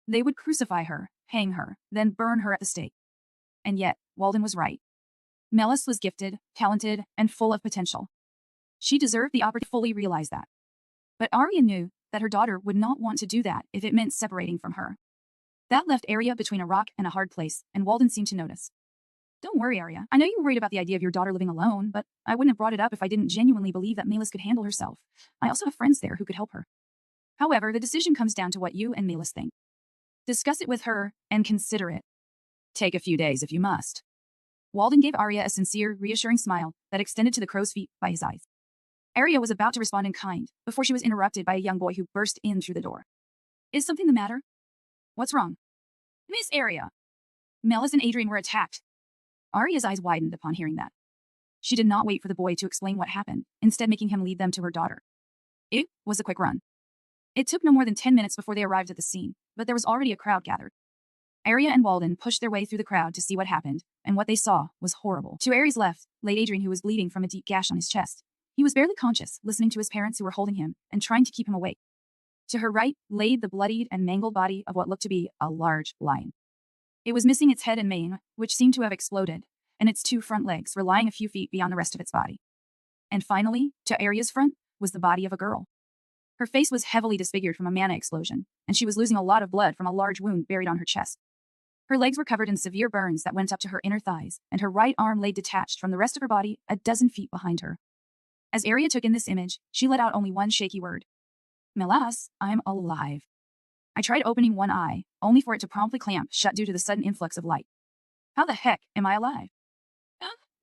They would crucify her, hang her, then burn her at the stake. And yet, Walden was right. Melas was gifted, talented, and full of potential. She deserved the opportunity to fully realize that. But Arya knew that her daughter would not want to do that if it meant separating from her. That left Arya between a rock and a hard place, and Walden seemed to notice. Don't worry, Arya. I know you were worried about the idea of your daughter living alone, but I wouldn't have brought it up if I didn't genuinely believe that Melas could handle herself. I also have friends there who could help her. However, the decision comes down to what you and Melas think. Discuss it with her and consider it. Take a few days if you must. Walden gave Arya a sincere, reassuring smile that extended to the crow's feet by his eyes. Arya was about to respond in kind before she was interrupted by a young boy who burst in through the door. Is something the matter? What's wrong? Miss Arya. Melas and Adrian were attacked. Arya's eyes widened upon hearing that. She did not wait for the boy to explain what happened, instead making him lead them to her daughter. It was a quick run. It took no more than 10 minutes before they arrived at the scene, but there was already a crowd gathered. Arya and Walden pushed their way through the crowd to see what happened, and what they saw was horrible. To Aries' left lay Adrian, who was bleeding from a deep gash on his chest. He was barely conscious, listening to his parents who were holding him and trying to keep him awake. To her right lay the bloodied and mangled body of what looked to be a large lion. It was missing its head and mane, which seemed to have exploded, and its two front legs were lying a few feet beyond the rest of its body. And finally, to Arya's front was the body of a girl. Her face was heavily disfigured from a mana explosion, and she was losing a lot of blood from a large wound buried on her chest. Her legs were covered in severe burns that went up to her inner thighs, and her right arm lay detached from the rest of her body a dozen feet behind her. As Arya took in this image, she let out only one shaky word. Melas, I'm alive. I tried opening one eye, only for it to promptly clamp shut due to the sudden influx of light. How the heck am I alive?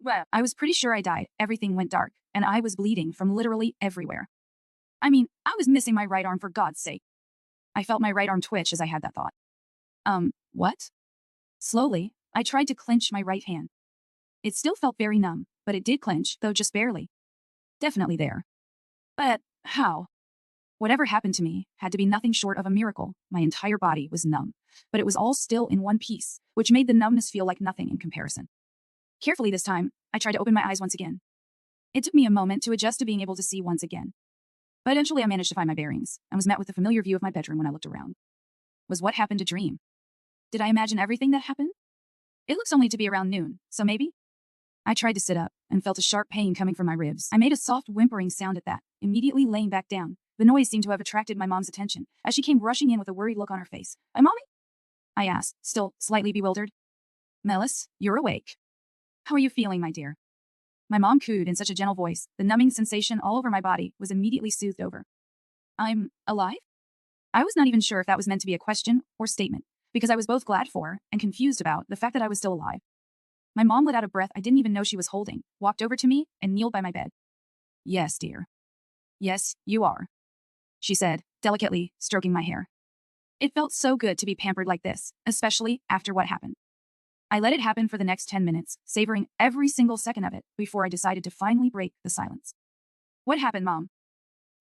Well, I was pretty sure I died. Everything went dark, and I was bleeding from literally everywhere. I mean, I was missing my right arm for God's sake. I felt my right arm twitch as I had that thought. What? Slowly, I tried to clench my right hand. It still felt very numb, but it did clench, though just barely. Definitely there. But how? Whatever happened to me had to be nothing short of a miracle. My entire body was numb, but it was all still in one piece, which made the numbness feel like nothing in comparison. Carefully this time, I tried to open my eyes once again. It took me a moment to adjust to being able to see once again. But eventually I managed to find my bearings, and was met with the familiar view of my bedroom when I looked around. Was what happened a dream? Did I imagine everything that happened? It looks only to be around noon, so maybe? I tried to sit up, and felt a sharp pain coming from my ribs. I made a soft whimpering sound at that, immediately laying back down. The noise seemed to have attracted my mom's attention, as she came rushing in with a worried look on her face. Mommy? I asked, still slightly bewildered. Melas, you're awake. How are you feeling, my dear? My mom cooed in such a gentle voice, the numbing sensation all over my body was immediately soothed over. I'm alive? I was not even sure if that was meant to be a question or statement, because I was both glad for and confused about the fact that I was still alive. My mom let out a breath I didn't even know she was holding, walked over to me, and kneeled by my bed. Yes, dear. Yes, you are, she said, delicately stroking my hair. It felt so good to be pampered like this, especially after what happened. I let it happen for the next 10 minutes, savoring every single second of it before I decided to finally break the silence. What happened, Mom?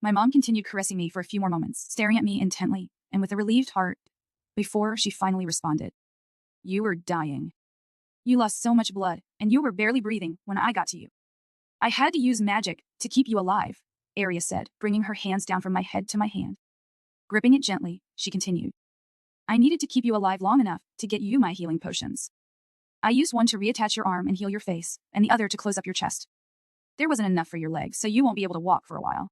My mom continued caressing me for a few more moments, staring at me intently, and with a relieved heart, before she finally responded. You were dying. You lost so much blood, and you were barely breathing when I got to you. I had to use magic to keep you alive, Arya said, bringing her hands down from my head to my hand. Gripping it gently, she continued. I needed to keep you alive long enough to get you my healing potions. I used one to reattach your arm and heal your face, and the other to close up your chest. There wasn't enough for your legs, so you won't be able to walk for a while.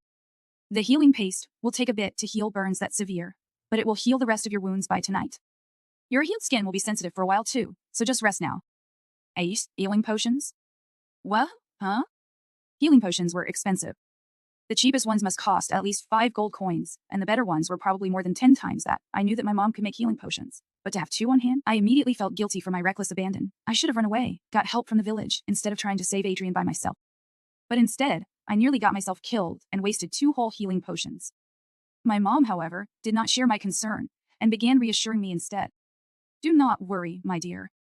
The healing paste will take a bit to heal burns that severe, but it will heal the rest of your wounds by tonight. Your healed skin will be sensitive for a while too, so just rest now. Ace, healing potions? What? Huh? Healing potions were expensive. The cheapest ones must cost at least 5 gold coins, and the better ones were probably more than 10 times that. I knew that my mom could make healing potions, but to have 2 on hand? I immediately felt guilty for my reckless abandon. I should have run away, got help from the village, instead of trying to save Adrian by myself. But instead, I nearly got myself killed and wasted 2 whole healing potions. My mom, however, did not share my concern, and began reassuring me instead. Do not worry, my dear.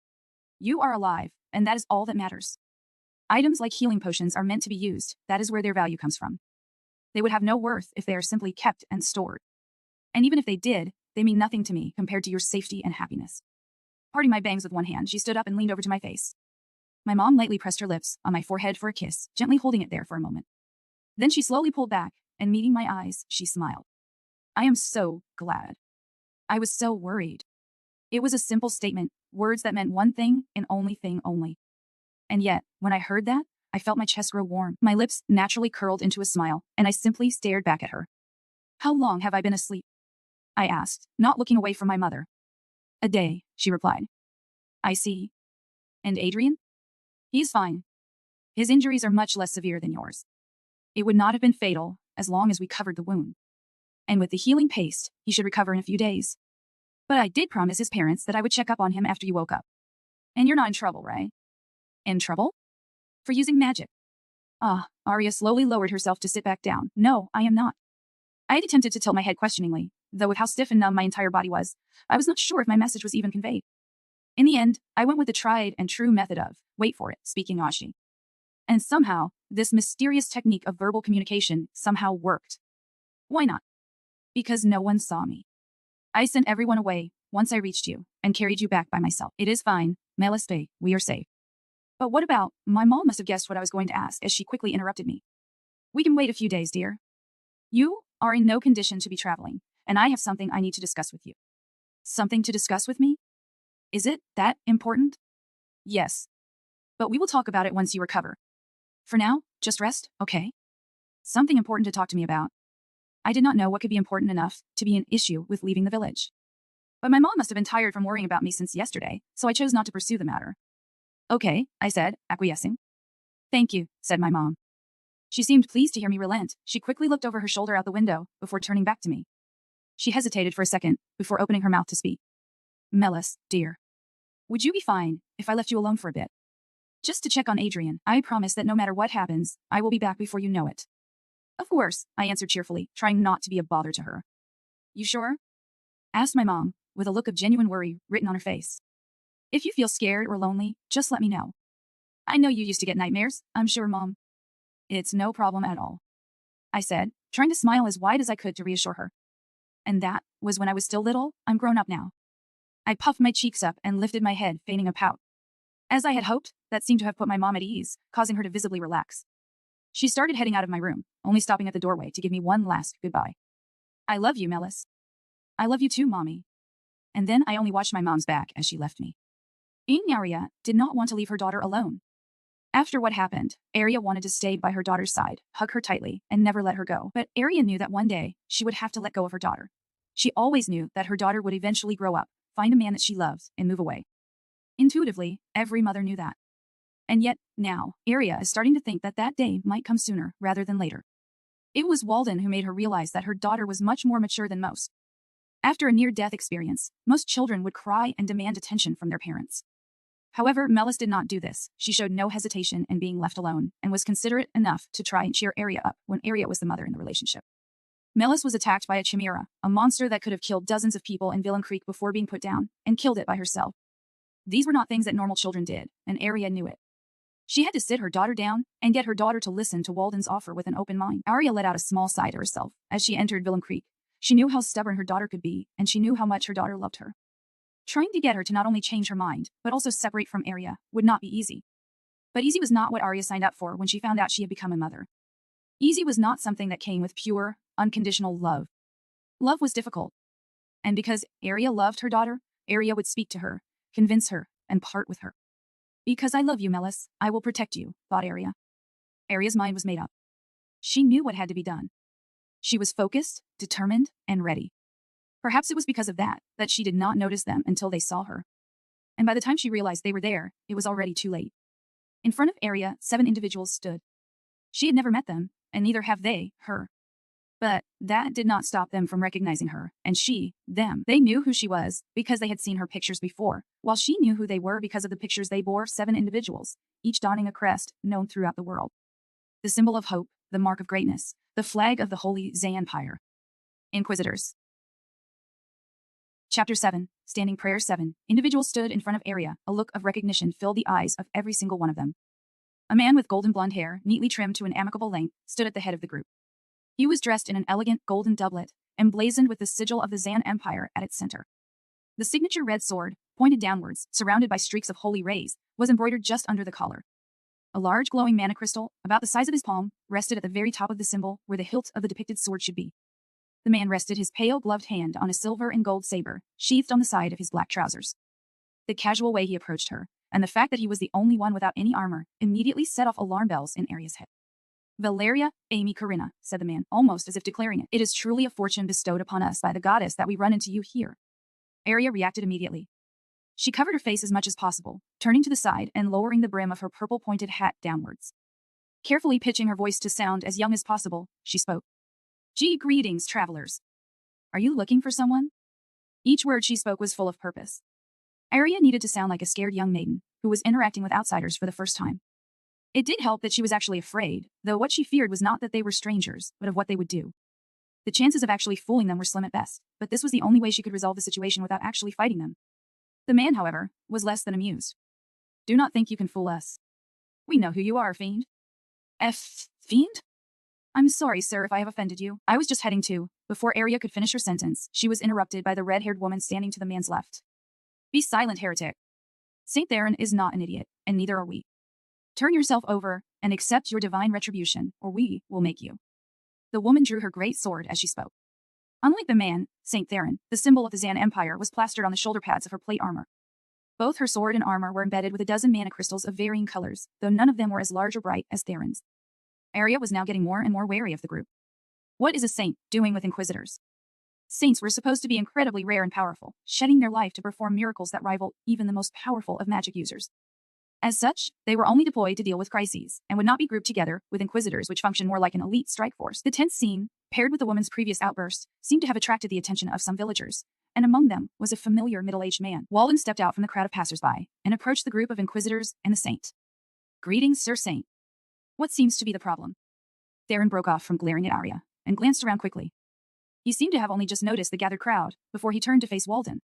You are alive, and that is all that matters. Items like healing potions are meant to be used. That is where their value comes from. They would have no worth if they are simply kept and stored. And even if they did, they mean nothing to me compared to your safety and happiness. Parting my bangs with one hand, she stood up and leaned over to my face. My mom lightly pressed her lips on my forehead for a kiss, gently holding it there for a moment. Then she slowly pulled back, and meeting my eyes, she smiled. I am so glad. I was so worried. It was a simple statement, words that meant one thing and only thing only. And yet, when I heard that, I felt my chest grow warm. My lips naturally curled into a smile, and I simply stared back at her. How long have I been asleep? I asked, not looking away from my mother. A day, she replied. I see. And Adrian? He's fine. His injuries are much less severe than yours. It would not have been fatal as long as we covered the wound. And with the healing paste, he should recover in a few days. But I did promise his parents that I would check up on him after you woke up. And you're not in trouble, right? In trouble? For using magic. Arya slowly lowered herself to sit back down. No, I am not. I had attempted to tilt my head questioningly, though with how stiff and numb my entire body was, I was not sure if my message was even conveyed. In the end, I went with the tried and true method of, wait for it, speaking Ashi. And somehow, this mysterious technique of verbal communication somehow worked. Why not? Because no one saw me. I sent everyone away once I reached you and carried you back by myself. It is fine, Melas Book, we are safe. But what about, my mom must have guessed what I was going to ask as she quickly interrupted me. We can wait a few days, dear. You are in no condition to be traveling, and I have something I need to discuss with you. Something to discuss with me? Is it that important? Yes. But we will talk about it once you recover. For now, just rest, okay? Something important to talk to me about. I did not know what could be important enough to be an issue with leaving the village. But my mom must have been tired from worrying about me since yesterday, so I chose not to pursue the matter. Okay, I said, acquiescing. Thank you, said my mom. She seemed pleased to hear me relent. She quickly looked over her shoulder out the window before turning back to me. She hesitated for a second before opening her mouth to speak. Melas, dear. Would you be fine if I left you alone for a bit? Just to check on Adrian. I promise that no matter what happens, I will be back before you know it. Of course, I answered cheerfully, trying not to be a bother to her. You sure? Asked my mom, with a look of genuine worry written on her face. If you feel scared or lonely, just let me know. I know you used to get nightmares, I'm sure, Mom. It's no problem at all, I said, trying to smile as wide as I could to reassure her. And that was when I was still little. I'm grown up now. I puffed my cheeks up and lifted my head, feigning a pout. As I had hoped, that seemed to have put my mom at ease, causing her to visibly relax. She started heading out of my room, only stopping at the doorway to give me one last goodbye. I love you, Melas. I love you too, Mommy. And then I only watched my mom's back as she left me. Arya did not want to leave her daughter alone. After what happened, Arya wanted to stay by her daughter's side, hug her tightly, and never let her go. But Arya knew that one day, she would have to let go of her daughter. She always knew that her daughter would eventually grow up, find a man that she loves, and move away. Intuitively, every mother knew that. And yet, now, Arya is starting to think that that day might come sooner rather than later. It was Walden who made her realize that her daughter was much more mature than most. After a near-death experience, most children would cry and demand attention from their parents. However, Melas did not do this. She showed no hesitation in being left alone, and was considerate enough to try and cheer Arya up when Arya was the mother in the relationship. Melas was attacked by a chimera, a monster that could have killed dozens of people in Villain Creek before being put down, and killed it by herself. These were not things that normal children did, and Arya knew it. She had to sit her daughter down and get her daughter to listen to Walden's offer with an open mind. Arya let out a small sigh to herself as she entered Villain Creek. She knew how stubborn her daughter could be, and she knew how much her daughter loved her. Trying to get her to not only change her mind, but also separate from Arya, would not be easy. But easy was not what Arya signed up for when she found out she had become a mother. Easy was not something that came with pure, unconditional love. Love was difficult. And because Arya loved her daughter, Arya would speak to her, convince her, and part with her. Because I love you, Melas, I will protect you, thought Arya. Arya's mind was made up. She knew what had to be done. She was focused, determined, and ready. Perhaps it was because of that she did not notice them until they saw her. And by the time she realized they were there, it was already too late. In front of Arya, 7 individuals stood. She had never met them, and neither have they, her. But that did not stop them from recognizing her, and she, them. They knew who she was because they had seen her pictures before, while she knew who they were because of the pictures they bore, 7 individuals, each donning a crest known throughout the world. The symbol of hope, the mark of greatness, the flag of the Holy Zay Empire. Inquisitors. Chapter 7, Standing Prayer 7. Individuals stood in front of Arya. A look of recognition filled the eyes of every single one of them. A man with golden blonde hair, neatly trimmed to an amicable length, stood at the head of the group. He was dressed in an elegant golden doublet, emblazoned with the sigil of the Zan Empire at its center. The signature red sword, pointed downwards, surrounded by streaks of holy rays, was embroidered just under the collar. A large glowing mana crystal, about the size of his palm, rested at the very top of the symbol, where the hilt of the depicted sword should be. The man rested his pale gloved hand on a silver and gold saber, sheathed on the side of his black trousers. The casual way he approached her, and the fact that he was the only one without any armor, immediately set off alarm bells in Arya's head. Valeria, Amy Corinna, said the man, almost as if declaring it. It is truly a fortune bestowed upon us by the goddess that we run into you here. Arya reacted immediately. She covered her face as much as possible, turning to the side and lowering the brim of her purple-pointed hat downwards. Carefully pitching her voice to sound as young as possible, she spoke. Greetings, travelers. Are you looking for someone? Each word she spoke was full of purpose. Arya needed to sound like a scared young maiden, who was interacting with outsiders for the first time. It did help that she was actually afraid, though what she feared was not that they were strangers, but of what they would do. The chances of actually fooling them were slim at best, but this was the only way she could resolve the situation without actually fighting them. The man, however, was less than amused. Do not think you can fool us. We know who you are, fiend. Fiend? I'm sorry, sir, if I have offended you. I was just heading to. Before Arya could finish her sentence, she was interrupted by the red-haired woman standing to the man's left. Be silent, heretic. Saint Theron is not an idiot, and neither are we. Turn yourself over and accept your divine retribution, or we will make you. The woman drew her great sword as she spoke. Unlike the man, Saint Theron, the symbol of the Zan Empire was plastered on the shoulder pads of her plate armor. Both her sword and armor were embedded with a dozen mana crystals of varying colors, though none of them were as large or bright as Theron's. Arya was now getting more and more wary of the group. What is a saint doing with inquisitors? Saints were supposed to be incredibly rare and powerful, shedding their life to perform miracles that rival even the most powerful of magic users. As such, they were only deployed to deal with crises, and would not be grouped together with inquisitors, which function more like an elite strike force. The tense scene, paired with the woman's previous outburst, seemed to have attracted the attention of some villagers, and among them was a familiar middle-aged man. Walden stepped out from the crowd of passers-by and approached the group of inquisitors and the saint. Greetings, Sir Saint. What seems to be the problem? Theron broke off from glaring at Arya and glanced around quickly. He seemed to have only just noticed the gathered crowd before he turned to face Walden.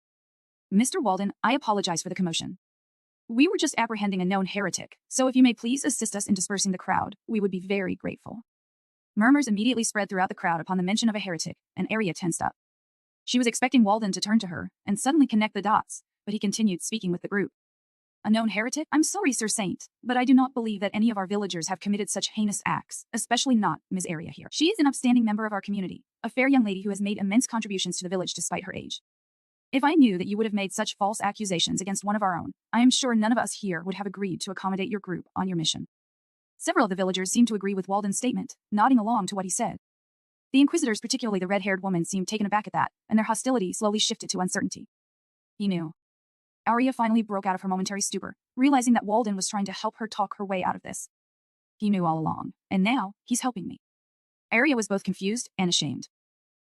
Mr. Walden, I apologize for the commotion. We were just apprehending a known heretic, so if you may please assist us in dispersing the crowd, we would be very grateful. Murmurs immediately spread throughout the crowd upon the mention of a heretic, and Arya tensed up. She was expecting Walden to turn to her and suddenly connect the dots, but he continued speaking with the group. A known heretic? I'm sorry, Sir Saint, but I do not believe that any of our villagers have committed such heinous acts, especially not Ms. Arya here. She is an upstanding member of our community, a fair young lady who has made immense contributions to the village despite her age. If I knew that you would have made such false accusations against one of our own, I am sure none of us here would have agreed to accommodate your group on your mission. Several of the villagers seemed to agree with Walden's statement, nodding along to what he said. The inquisitors, particularly the red-haired woman, seemed taken aback at that, and their hostility slowly shifted to uncertainty. He knew. Arya finally broke out of her momentary stupor, realizing that Walden was trying to help her talk her way out of this. He knew all along, and now he's helping me. Arya was both confused and ashamed.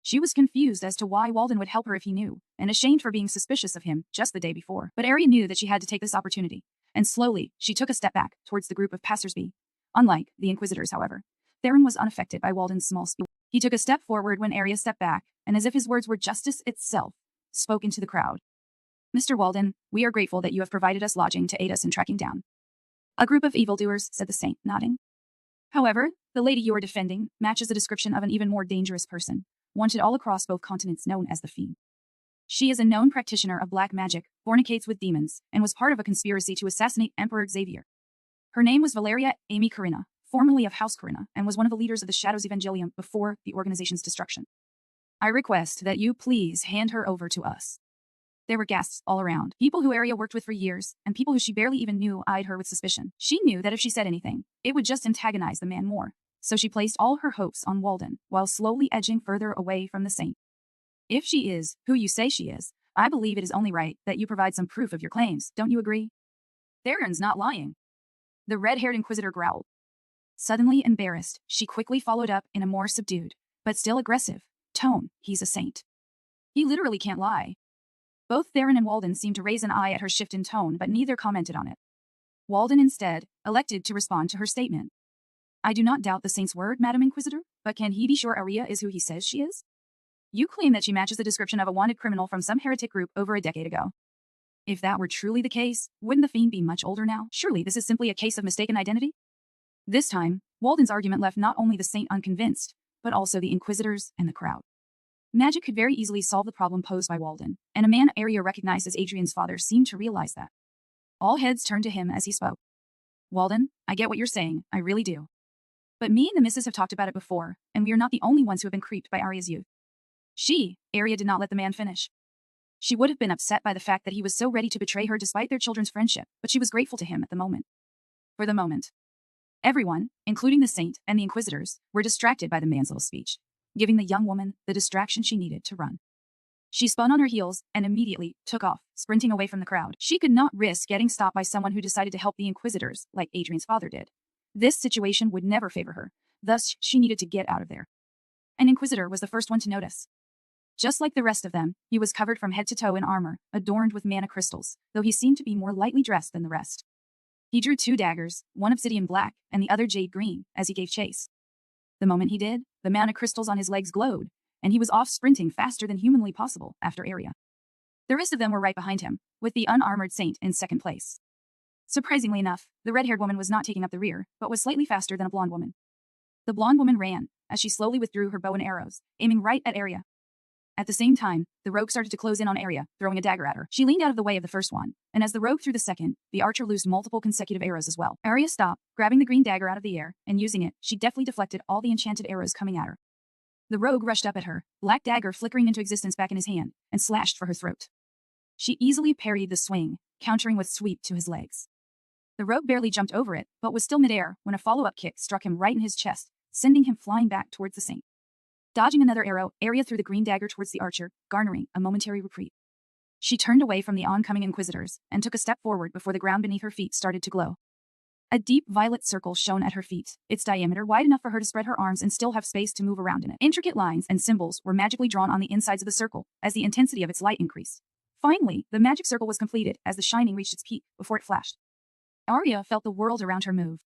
She was confused as to why Walden would help her if he knew, and ashamed for being suspicious of him just the day before. But Arya knew that she had to take this opportunity, and slowly she took a step back towards the group of passersby. Unlike the inquisitors, however, Theron was unaffected by Walden's small speech. He took a step forward when Arya stepped back, and as if his words were justice itself, spoke into the crowd. Mr. Walden, we are grateful that you have provided us lodging to aid us in tracking down a group of evildoers, said the saint, nodding. However, the lady you are defending matches the description of an even more dangerous person, wanted all across both continents, known as the Fiend. She is a known practitioner of black magic, fornicates with demons, and was part of a conspiracy to assassinate Emperor Xavier. Her name was Valeria Amy Corinna, formerly of House Corinna, and was one of the leaders of the Shadows Evangelium before the organization's destruction. I request that you please hand her over to us. There were guests all around, people who Arya worked with for years, and people who she barely even knew eyed her with suspicion. She knew that if she said anything, it would just antagonize the man more, so she placed all her hopes on Walden, while slowly edging further away from the saint. If she is who you say she is, I believe it is only right that you provide some proof of your claims, don't you agree? Theron's not lying. The red-haired inquisitor growled. Suddenly embarrassed, she quickly followed up in a more subdued, but still aggressive, tone. He's a saint. He literally can't lie. Both Theron and Walden seemed to raise an eye at her shift in tone, but neither commented on it. Walden instead elected to respond to her statement. I do not doubt the saint's word, Madam Inquisitor, but can he be sure Arya is who he says she is? You claim that she matches the description of a wanted criminal from some heretic group over a decade ago. If that were truly the case, wouldn't the Fiend be much older now? Surely this is simply a case of mistaken identity? This time, Walden's argument left not only the saint unconvinced, but also the inquisitors and the crowd. Magic could very easily solve the problem posed by Walden, and a man Arya recognized as Adrian's father seemed to realize that. All heads turned to him as he spoke. Walden, I get what you're saying, I really do. But me and the missus have talked about it before, and we are not the only ones who have been creeped by Arya's youth. Arya did not let the man finish. She would have been upset by the fact that he was so ready to betray her despite their children's friendship, but she was grateful to him at the moment. For the moment. Everyone, including the saint and the inquisitors, were distracted by the man's little speech, giving the young woman the distraction she needed to run. She spun on her heels and immediately took off, sprinting away from the crowd. She could not risk getting stopped by someone who decided to help the inquisitors, like Adrian's father did. This situation would never favor her, thus she needed to get out of there. An inquisitor was the first one to notice. Just like the rest of them, he was covered from head to toe in armor, adorned with mana crystals, though he seemed to be more lightly dressed than the rest. He drew 2 daggers, one obsidian black and the other jade green, as he gave chase. The moment he did, the mana crystals on his legs glowed, and he was off sprinting faster than humanly possible after Arya. The rest of them were right behind him, with the unarmored saint in second place. Surprisingly enough, the red-haired woman was not taking up the rear, but was slightly faster than a blonde woman. The blonde woman ran, as she slowly withdrew her bow and arrows, aiming right at Arya. At the same time, the rogue started to close in on Arya, throwing a dagger at her. She leaned out of the way of the first one, and as the rogue threw the second, the archer loosed multiple consecutive arrows as well. Arya stopped, grabbing the green dagger out of the air, and using it, she deftly deflected all the enchanted arrows coming at her. The rogue rushed up at her, black dagger flickering into existence back in his hand, and slashed for her throat. She easily parried the swing, countering with sweep to his legs. The rogue barely jumped over it, but was still midair when a follow-up kick struck him right in his chest, sending him flying back towards the saint. Dodging another arrow, Arya threw the green dagger towards the archer, garnering a momentary reprieve. She turned away from the oncoming inquisitors and took a step forward before the ground beneath her feet started to glow. A deep violet circle shone at her feet, its diameter wide enough for her to spread her arms and still have space to move around in it. Intricate lines and symbols were magically drawn on the insides of the circle as the intensity of its light increased. Finally, the magic circle was completed as the shining reached its peak before it flashed. Arya felt the world around her move.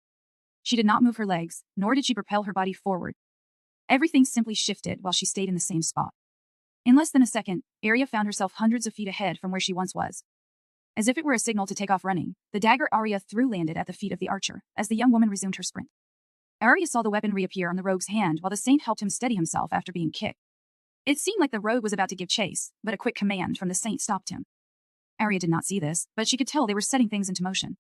She did not move her legs, nor did she propel her body forward. Everything simply shifted while she stayed in the same spot. In less than a second, Arya found herself hundreds of feet ahead from where she once was. As if it were a signal to take off running, the dagger Arya threw landed at the feet of the archer, as the young woman resumed her sprint. Arya saw the weapon reappear on the rogue's hand while the saint helped him steady himself after being kicked. It seemed like the rogue was about to give chase, but a quick command from the saint stopped him. Arya did not see this, but she could tell they were setting things into motion.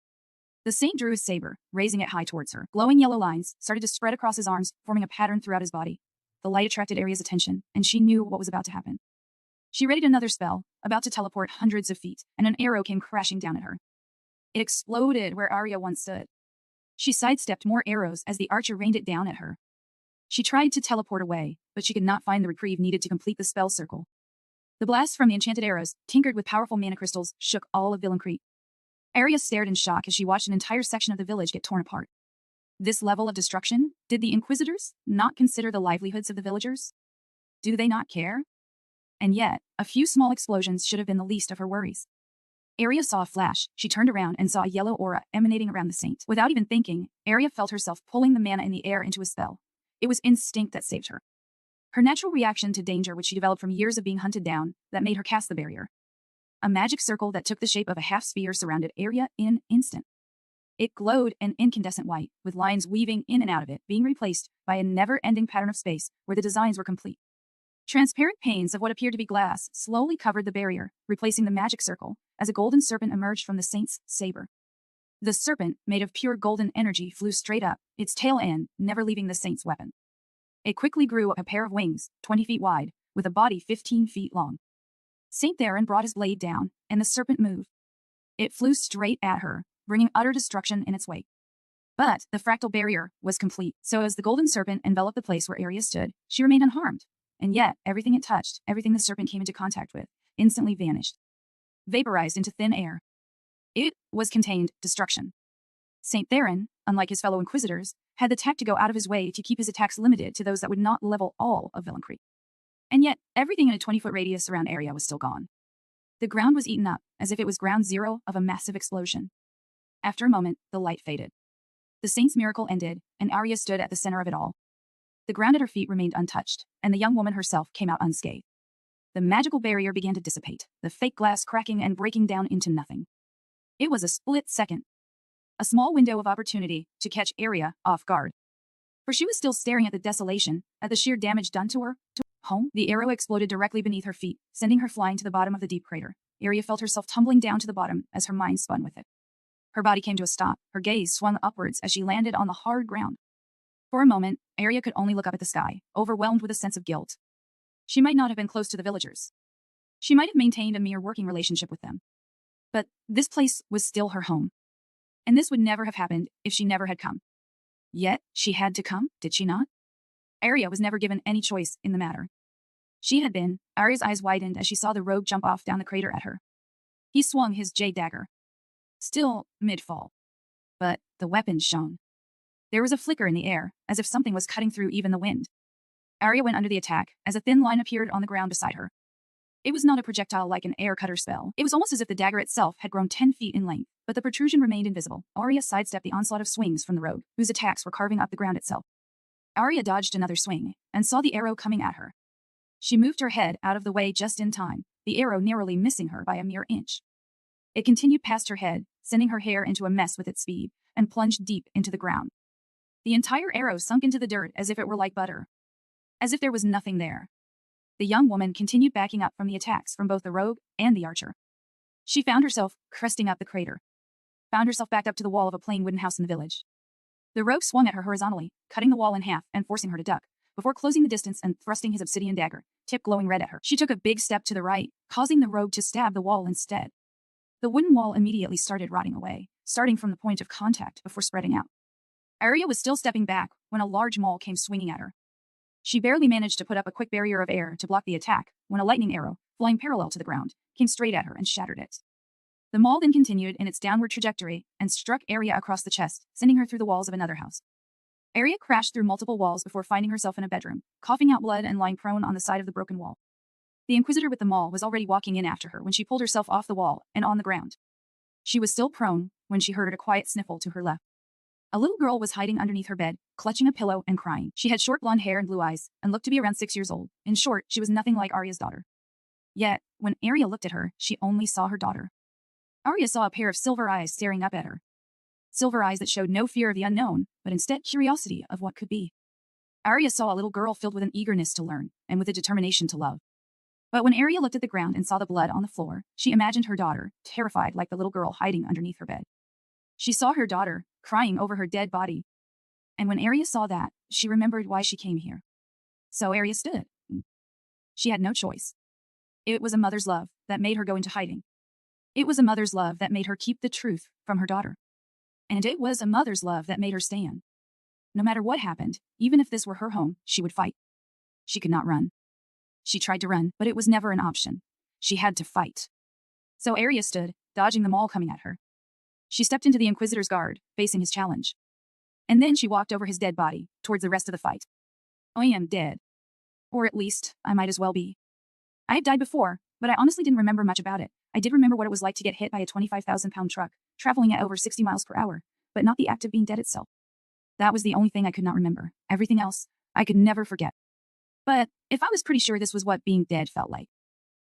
The saint drew his saber, raising it high towards her. Glowing yellow lines started to spread across his arms, forming a pattern throughout his body. The light attracted Arya's attention, and she knew what was about to happen. She readied another spell, about to teleport hundreds of feet, and an arrow came crashing down at her. It exploded where Arya once stood. She sidestepped more arrows as the archer rained it down at her. She tried to teleport away, but she could not find the reprieve needed to complete the spell circle. The blast from the enchanted arrows, tinkered with powerful mana crystals, shook all of Villancrete. Arya stared in shock as she watched an entire section of the village get torn apart. This level of destruction? Did the Inquisitors not consider the livelihoods of the villagers? Do they not care? And yet, a few small explosions should have been the least of her worries. Arya saw a flash. She turned around and saw a yellow aura emanating around the saint. Without even thinking, Arya felt herself pulling the mana in the air into a spell. It was instinct that saved her. Her natural reaction to danger which she developed from years of being hunted down, that made her cast the barrier. A magic circle that took the shape of a half-sphere surrounded Arya in an instant. It glowed an incandescent white, with lines weaving in and out of it, being replaced by a never-ending pattern of space where the designs were complete. Transparent panes of what appeared to be glass slowly covered the barrier, replacing the magic circle, as a golden serpent emerged from the saint's saber. The serpent, made of pure golden energy, flew straight up, its tail end never leaving the saint's weapon. It quickly grew a pair of wings, 20 feet wide, with a body 15 feet long. Saint Theron brought his blade down, and the serpent moved. It flew straight at her, bringing utter destruction in its wake. But the fractal barrier was complete, so as the golden serpent enveloped the place where Arya stood, she remained unharmed. And yet, everything it touched, everything the serpent came into contact with, instantly vanished. Vaporized into thin air. It was contained destruction. Saint Theron, unlike his fellow Inquisitors, had the tact to go out of his way to keep his attacks limited to those that would not level all of Villancrete. And yet, everything in a 20-foot radius around Arya was still gone. The ground was eaten up, as if it was ground zero of a massive explosion. After a moment, the light faded. The saint's miracle ended, and Arya stood at the center of it all. The ground at her feet remained untouched, and the young woman herself came out unscathed. The magical barrier began to dissipate, the fake glass cracking and breaking down into nothing. It was a split second. A small window of opportunity to catch Arya off guard. For she was still staring at the desolation, at the sheer damage done to her. Home, the arrow exploded directly beneath her feet, sending her flying to the bottom of the deep crater. Arya felt herself tumbling down to the bottom as her mind spun with it. Her body came to a stop, her gaze swung upwards as she landed on the hard ground. For a moment, Arya could only look up at the sky, overwhelmed with a sense of guilt. She might not have been close to the villagers. She might have maintained a mere working relationship with them. But this place was still her home. And this would never have happened if she never had come. Yet, she had to come, did she not? Arya was never given any choice in the matter. She had been. Arya's eyes widened as she saw the rogue jump off down the crater at her. He swung his jade dagger. Still mid-fall. But the weapon shone. There was a flicker in the air, as if something was cutting through even the wind. Arya went under the attack, as a thin line appeared on the ground beside her. It was not a projectile like an air cutter spell. It was almost as if the dagger itself had grown 10 feet in length, but the protrusion remained invisible. Arya sidestepped the onslaught of swings from the rogue, whose attacks were carving up the ground itself. Arya dodged another swing, and saw the arrow coming at her. She moved her head out of the way just in time, the arrow narrowly missing her by a mere inch. It continued past her head, sending her hair into a mess with its speed, and plunged deep into the ground. The entire arrow sunk into the dirt as if it were like butter. as if there was nothing there. The young woman continued backing up from the attacks from both the rogue and the archer. She found herself cresting up the crater. Found herself backed up to the wall of a plain wooden house in the village. The rogue swung at her horizontally, cutting the wall in half and forcing her to duck, before closing the distance and thrusting his obsidian dagger, tip glowing red at her. She took a big step to the right, causing the rogue to stab the wall instead. The wooden wall immediately started rotting away, starting from the point of contact before spreading out. Arya was still stepping back when a large maul came swinging at her. She barely managed to put up a quick barrier of air to block the attack when a lightning arrow, flying parallel to the ground, came straight at her and shattered it. The maul then continued in its downward trajectory and struck Arya across the chest, sending her through the walls of another house. Arya crashed through multiple walls before finding herself in a bedroom, coughing out blood and lying prone on the side of the broken wall. The Inquisitor with the maul was already walking in after her when she pulled herself off the wall and on the ground. She was still prone when she heard a quiet sniffle to her left. A little girl was hiding underneath her bed, clutching a pillow and crying. She had short blonde hair and blue eyes, and looked to be around 6 years old. In short, she was nothing like Arya's daughter. Yet, when Arya looked at her, she only saw her daughter. Arya saw a pair of silver eyes staring up at her. Silver eyes that showed no fear of the unknown, but instead curiosity of what could be. Arya saw a little girl filled with an eagerness to learn, and with a determination to love. But when Arya looked at the ground and saw the blood on the floor, she imagined her daughter, terrified like the little girl hiding underneath her bed. She saw her daughter, crying over her dead body. And when Arya saw that, she remembered why she came here. So Arya stood. She had no choice. It was a mother's love that made her go into hiding. It was a mother's love that made her keep the truth from her daughter. And it was a mother's love that made her stand. No matter what happened, even if this were her home, she would fight. She could not run. She tried to run, but it was never an option. She had to fight. So Arya stood, dodging the maul coming at her. She stepped into the Inquisitor's guard, facing his challenge. And then she walked over his dead body, towards the rest of the fight. I am dead. Or at least, I might as well be. I had died before, but I honestly didn't remember much about it. I did remember what it was like to get hit by a 25,000-pound truck, traveling at over 60 miles per hour, but not the act of being dead itself. That was the only thing I could not remember. Everything else, I could never forget. But if I was pretty sure this was what being dead felt like.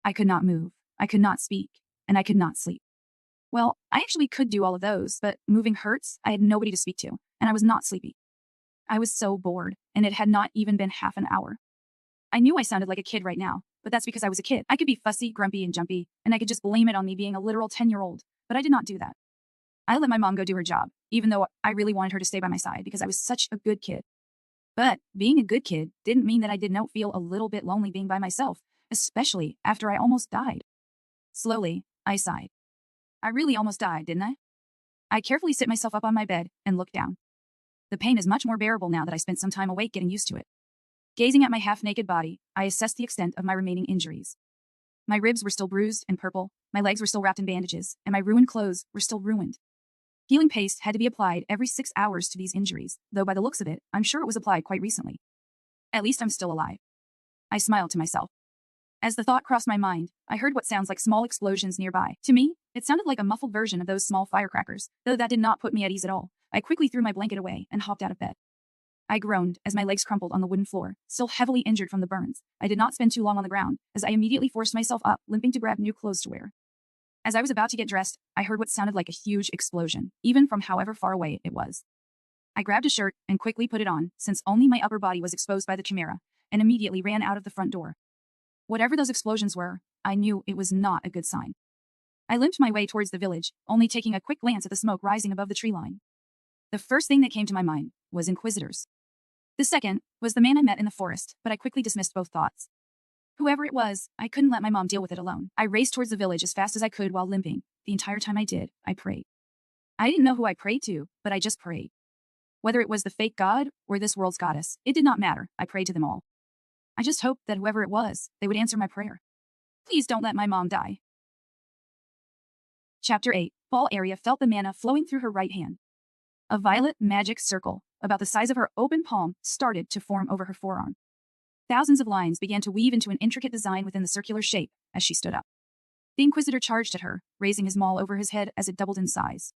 I could not move, I could not speak, and I could not sleep. Well, I actually could do all of those, but moving hurts, I had nobody to speak to, and I was not sleepy. I was so bored, and it had not even been half an hour. I knew I sounded like a kid right now, but that's because I was a kid. I could be fussy, grumpy, and jumpy, and I could just blame it on me being a literal 10-year-old, but I did not do that. I let my mom go do her job, even though I really wanted her to stay by my side because I was such a good kid. But being a good kid didn't mean that I did not feel a little bit lonely being by myself, especially after I almost died. Slowly, I sighed. I really almost died, didn't I? I carefully sit myself up on my bed and look down. The pain is much more bearable now that I spent some time awake getting used to it. Gazing at my half-naked body, I assessed the extent of my remaining injuries. My ribs were still bruised and purple, my legs were still wrapped in bandages, and my ruined clothes were still ruined. Healing paste had to be applied every 6 hours to these injuries, though by the looks of it, I'm sure it was applied quite recently. At least I'm still alive. I smiled to myself. As the thought crossed my mind, I heard what sounds like small explosions nearby. To me, it sounded like a muffled version of those small firecrackers, though that did not put me at ease at all. I quickly threw my blanket away and hopped out of bed. I groaned as my legs crumpled on the wooden floor, still heavily injured from the burns. I did not spend too long on the ground, as I immediately forced myself up, limping to grab new clothes to wear. As I was about to get dressed, I heard what sounded like a huge explosion, even from however far away it was. I grabbed a shirt and quickly put it on, since only my upper body was exposed by the chimera, and immediately ran out of the front door. Whatever those explosions were, I knew it was not a good sign. I limped my way towards the village, only taking a quick glance at the smoke rising above the tree line. The first thing that came to my mind was Inquisitors. The second was the man I met in the forest, but I quickly dismissed both thoughts. Whoever it was, I couldn't let my mom deal with it alone. I raced towards the village as fast as I could while limping. The entire time I did, I prayed. I didn't know who I prayed to, but I just prayed. Whether it was the fake god or this world's goddess, it did not matter. I prayed to them all. I just hoped that whoever it was, they would answer my prayer. Please don't let my mom die. Chapter 8. Ball Arya felt the mana flowing through her right hand. A violet magic circle, about the size of her open palm, started to form over her forearm. Thousands of lines began to weave into an intricate design within the circular shape as she stood up. The Inquisitor charged at her, raising his maul over his head as it doubled in size.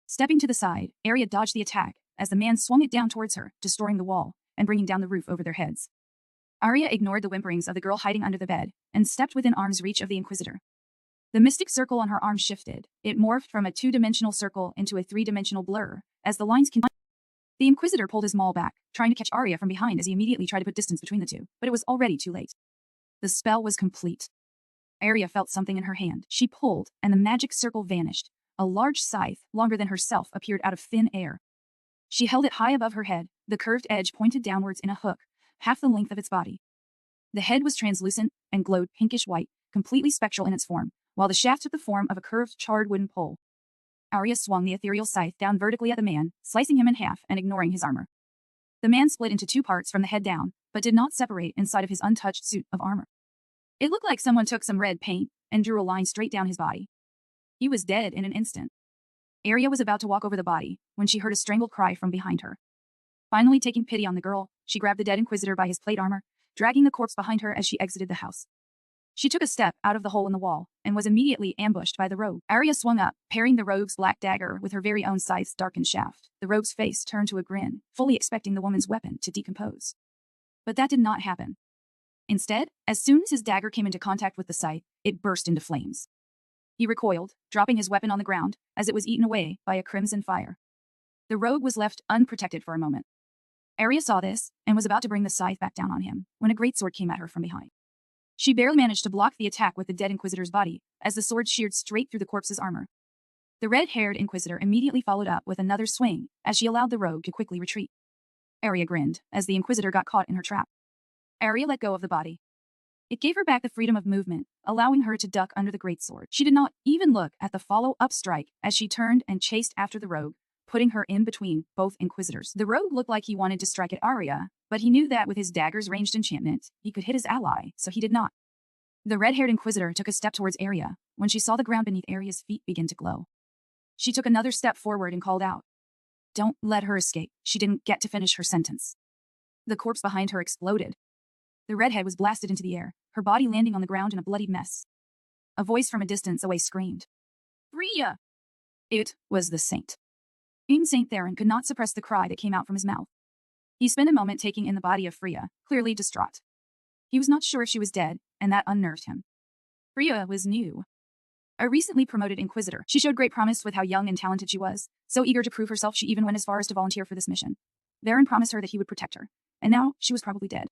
Stepping to the side, Arya dodged the attack as the man swung it down towards her, destroying the wall and bringing down the roof over their heads. Arya ignored the whimperings of the girl hiding under the bed and stepped within arm's reach of the Inquisitor. The mystic circle on her arm shifted. It morphed from a 2-dimensional circle into a 3-dimensional blur as the lines continued. The Inquisitor pulled his maul back, trying to catch Arya from behind as he immediately tried to put distance between the two, but it was already too late. The spell was complete. Arya felt something in her hand. She pulled, and the magic circle vanished. A large scythe, longer than herself, appeared out of thin air. She held it high above her head, the curved edge pointed downwards in a hook, half the length of its body. The head was translucent and glowed pinkish-white, completely spectral in its form, while the shaft took the form of a curved charred wooden pole. Arya swung the ethereal scythe down vertically at the man, slicing him in half and ignoring his armor. The man split into two parts from the head down, but did not separate inside of his untouched suit of armor. It looked like someone took some red paint and drew a line straight down his body. He was dead in an instant. Arya was about to walk over the body when she heard a strangled cry from behind her. Finally taking pity on the girl, she grabbed the dead Inquisitor by his plate armor, dragging the corpse behind her as she exited the house. She took a step out of the hole in the wall and was immediately ambushed by the rogue. Arya swung up, parrying the rogue's black dagger with her very own scythe's darkened shaft. The rogue's face turned to a grin, fully expecting the woman's weapon to decompose. But that did not happen. Instead, as soon as his dagger came into contact with the scythe, it burst into flames. He recoiled, dropping his weapon on the ground as it was eaten away by a crimson fire. The rogue was left unprotected for a moment. Arya saw this and was about to bring the scythe back down on him when a greatsword came at her from behind. She barely managed to block the attack with the dead Inquisitor's body as the sword sheared straight through the corpse's armor. The red-haired Inquisitor immediately followed up with another swing as she allowed the rogue to quickly retreat. Arya grinned as the Inquisitor got caught in her trap. Arya let go of the body. It gave her back the freedom of movement, allowing her to duck under the greatsword. She did not even look at the follow-up strike as she turned and chased after the rogue, putting her in between both Inquisitors. The rogue looked like he wanted to strike at Arya, but he knew that with his dagger's ranged enchantment, he could hit his ally, so he did not. The red-haired Inquisitor took a step towards Arya when she saw the ground beneath Arya's feet begin to glow. She took another step forward and called out, "Don't let her escape. She didn't get to finish her sentence." The corpse behind her exploded. The redhead was blasted into the air, her body landing on the ground in a bloody mess. A voice from a distance away screamed, "Freya!" It was the saint. Even Saint Theron could not suppress the cry that came out from his mouth. He spent a moment taking in the body of Freya, clearly distraught. He was not sure if she was dead, and that unnerved him. Freya was new. A recently promoted Inquisitor, she showed great promise with how young and talented she was, so eager to prove herself she even went as far as to volunteer for this mission. Theron promised her that he would protect her, and now she was probably dead.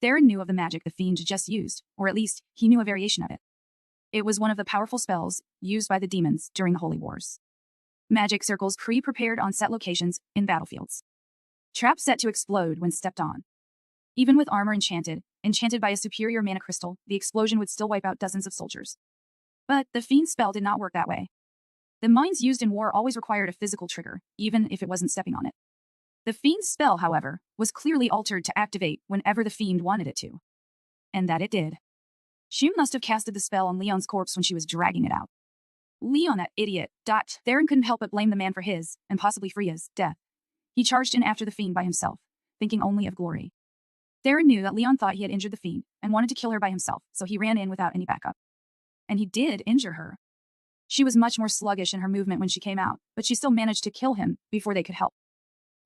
Theron knew of the magic the fiend just used, or at least, he knew a variation of it. It was one of the powerful spells used by the demons during the Holy Wars. Magic circles pre-prepared on set locations in battlefields. Traps set to explode when stepped on. Even with armor enchanted by a superior mana crystal, the explosion would still wipe out dozens of soldiers. But the fiend's spell did not work that way. The mines used in war always required a physical trigger, even if it wasn't stepping on it. The fiend's spell, however, was clearly altered to activate whenever the fiend wanted it to. And that it did. She must have casted the spell on Leon's corpse when she was dragging it out. Leon, that idiot. Theron couldn't help but blame the man for his, and possibly Freya's, death. He charged in after the fiend by himself, thinking only of glory. Theron knew that Leon thought he had injured the fiend and wanted to kill her by himself, so he ran in without any backup. And he did injure her. She was much more sluggish in her movement when she came out, but she still managed to kill him before they could help.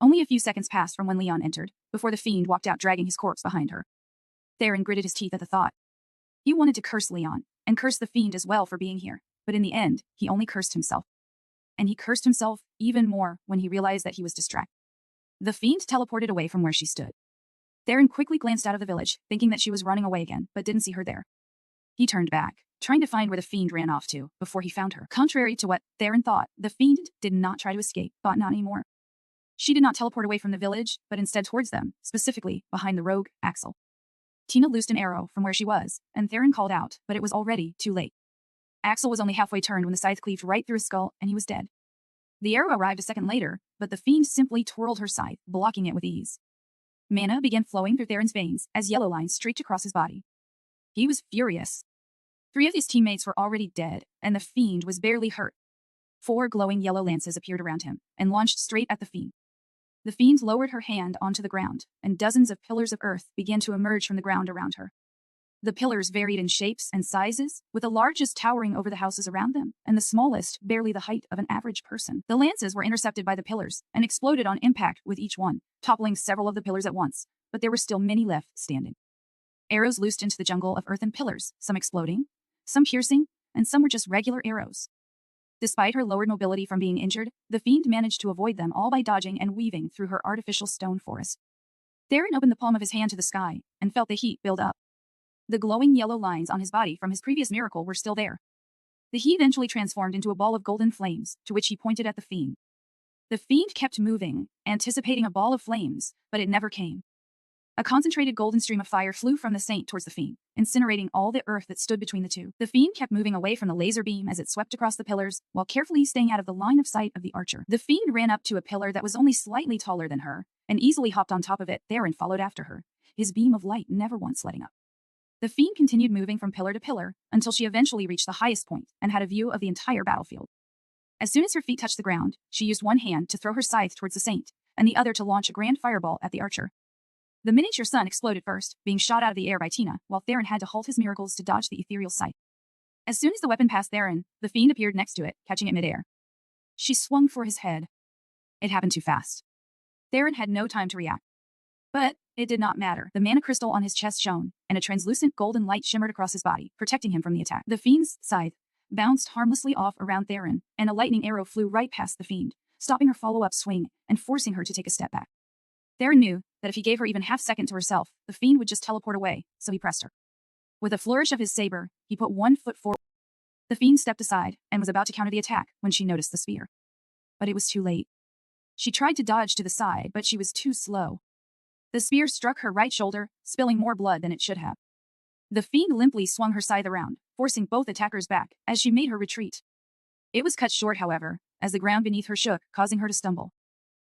Only a few seconds passed from when Leon entered, before the fiend walked out dragging his corpse behind her. Theron gritted his teeth at the thought. He wanted to curse Leon, and curse the fiend as well for being here, but in the end, he only cursed himself. And he cursed himself even more when he realized that he was distracted. The fiend teleported away from where she stood. Theron quickly glanced out of the village, thinking that she was running away again, but didn't see her there. He turned back, trying to find where the fiend ran off to, before he found her. Contrary to what Theron thought, the fiend did not try to escape, but not anymore. She did not teleport away from the village, but instead towards them, specifically behind the rogue, Axel. Tina loosed an arrow from where she was, and Theron called out, but it was already too late. Axel was only halfway turned when the scythe cleaved right through his skull, and he was dead. The arrow arrived a second later, but the fiend simply twirled her scythe, blocking it with ease. Mana began flowing through Theron's veins as yellow lines streaked across his body. He was furious. 3 of his teammates were already dead, and the fiend was barely hurt. 4 glowing yellow lances appeared around him, and launched straight at the fiend. The fiend lowered her hand onto the ground, and dozens of pillars of earth began to emerge from the ground around her. The pillars varied in shapes and sizes, with the largest towering over the houses around them, and the smallest barely the height of an average person. The lances were intercepted by the pillars, and exploded on impact with each one, toppling several of the pillars at once, but there were still many left standing. Arrows loosed into the jungle of earthen pillars, some exploding, some piercing, and some were just regular arrows. Despite her lowered mobility from being injured, the fiend managed to avoid them all by dodging and weaving through her artificial stone forest. Theron opened the palm of his hand to the sky and felt the heat build up. The glowing yellow lines on his body from his previous miracle were still there. The heat eventually transformed into a ball of golden flames, to which he pointed at the fiend. The fiend kept moving, anticipating a ball of flames, but it never came. A concentrated golden stream of fire flew from the saint towards the fiend, incinerating all the earth that stood between the two. The fiend kept moving away from the laser beam as it swept across the pillars, while carefully staying out of the line of sight of the archer. The fiend ran up to a pillar that was only slightly taller than her, and easily hopped on top of it. Theron followed after her, his beam of light never once letting up. The fiend continued moving from pillar to pillar, until she eventually reached the highest point, and had a view of the entire battlefield. As soon as her feet touched the ground, she used one hand to throw her scythe towards the saint, and the other to launch a grand fireball at the archer. The miniature sun exploded first, being shot out of the air by Tina, while Theron had to halt his miracles to dodge the ethereal scythe. As soon as the weapon passed Theron, the fiend appeared next to it, catching it midair. She swung for his head. It happened too fast. Theron had no time to react. But it did not matter. The mana crystal on his chest shone, and a translucent golden light shimmered across his body, protecting him from the attack. The fiend's scythe bounced harmlessly off around Theron, and a lightning arrow flew right past the fiend, stopping her follow-up swing and forcing her to take a step back. Theron knew that if he gave her even half-second to herself, the fiend would just teleport away, so he pressed her. With a flourish of his saber, he put one foot forward. The fiend stepped aside and was about to counter the attack when she noticed the spear. But it was too late. She tried to dodge to the side, but she was too slow. The spear struck her right shoulder, spilling more blood than it should have. The fiend limply swung her scythe around, forcing both attackers back as she made her retreat. It was cut short, however, as the ground beneath her shook, causing her to stumble.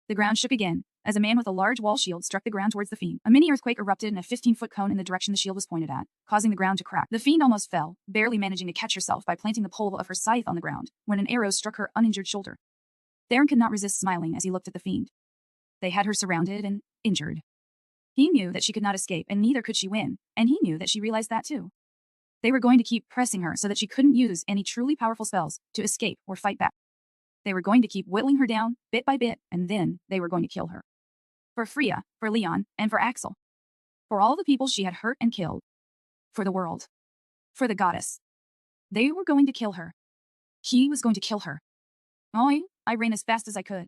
The ground shook again, as a man with a large wall shield struck the ground towards the fiend. A mini earthquake erupted in a 15-foot cone in the direction the shield was pointed at, causing the ground to crack. The fiend almost fell, barely managing to catch herself by planting the pole of her scythe on the ground, when an arrow struck her uninjured shoulder. Theron could not resist smiling as he looked at the fiend. They had her surrounded and injured. He knew that she could not escape, and neither could she win, and he knew that she realized that too. They were going to keep pressing her so that she couldn't use any truly powerful spells to escape or fight back. They were going to keep whittling her down, bit by bit, and then they were going to kill her. For Freya, for Leon, and for Axel. For all the people she had hurt and killed. For the world. For the goddess. They were going to kill her. He was going to kill her. I ran as fast as I could.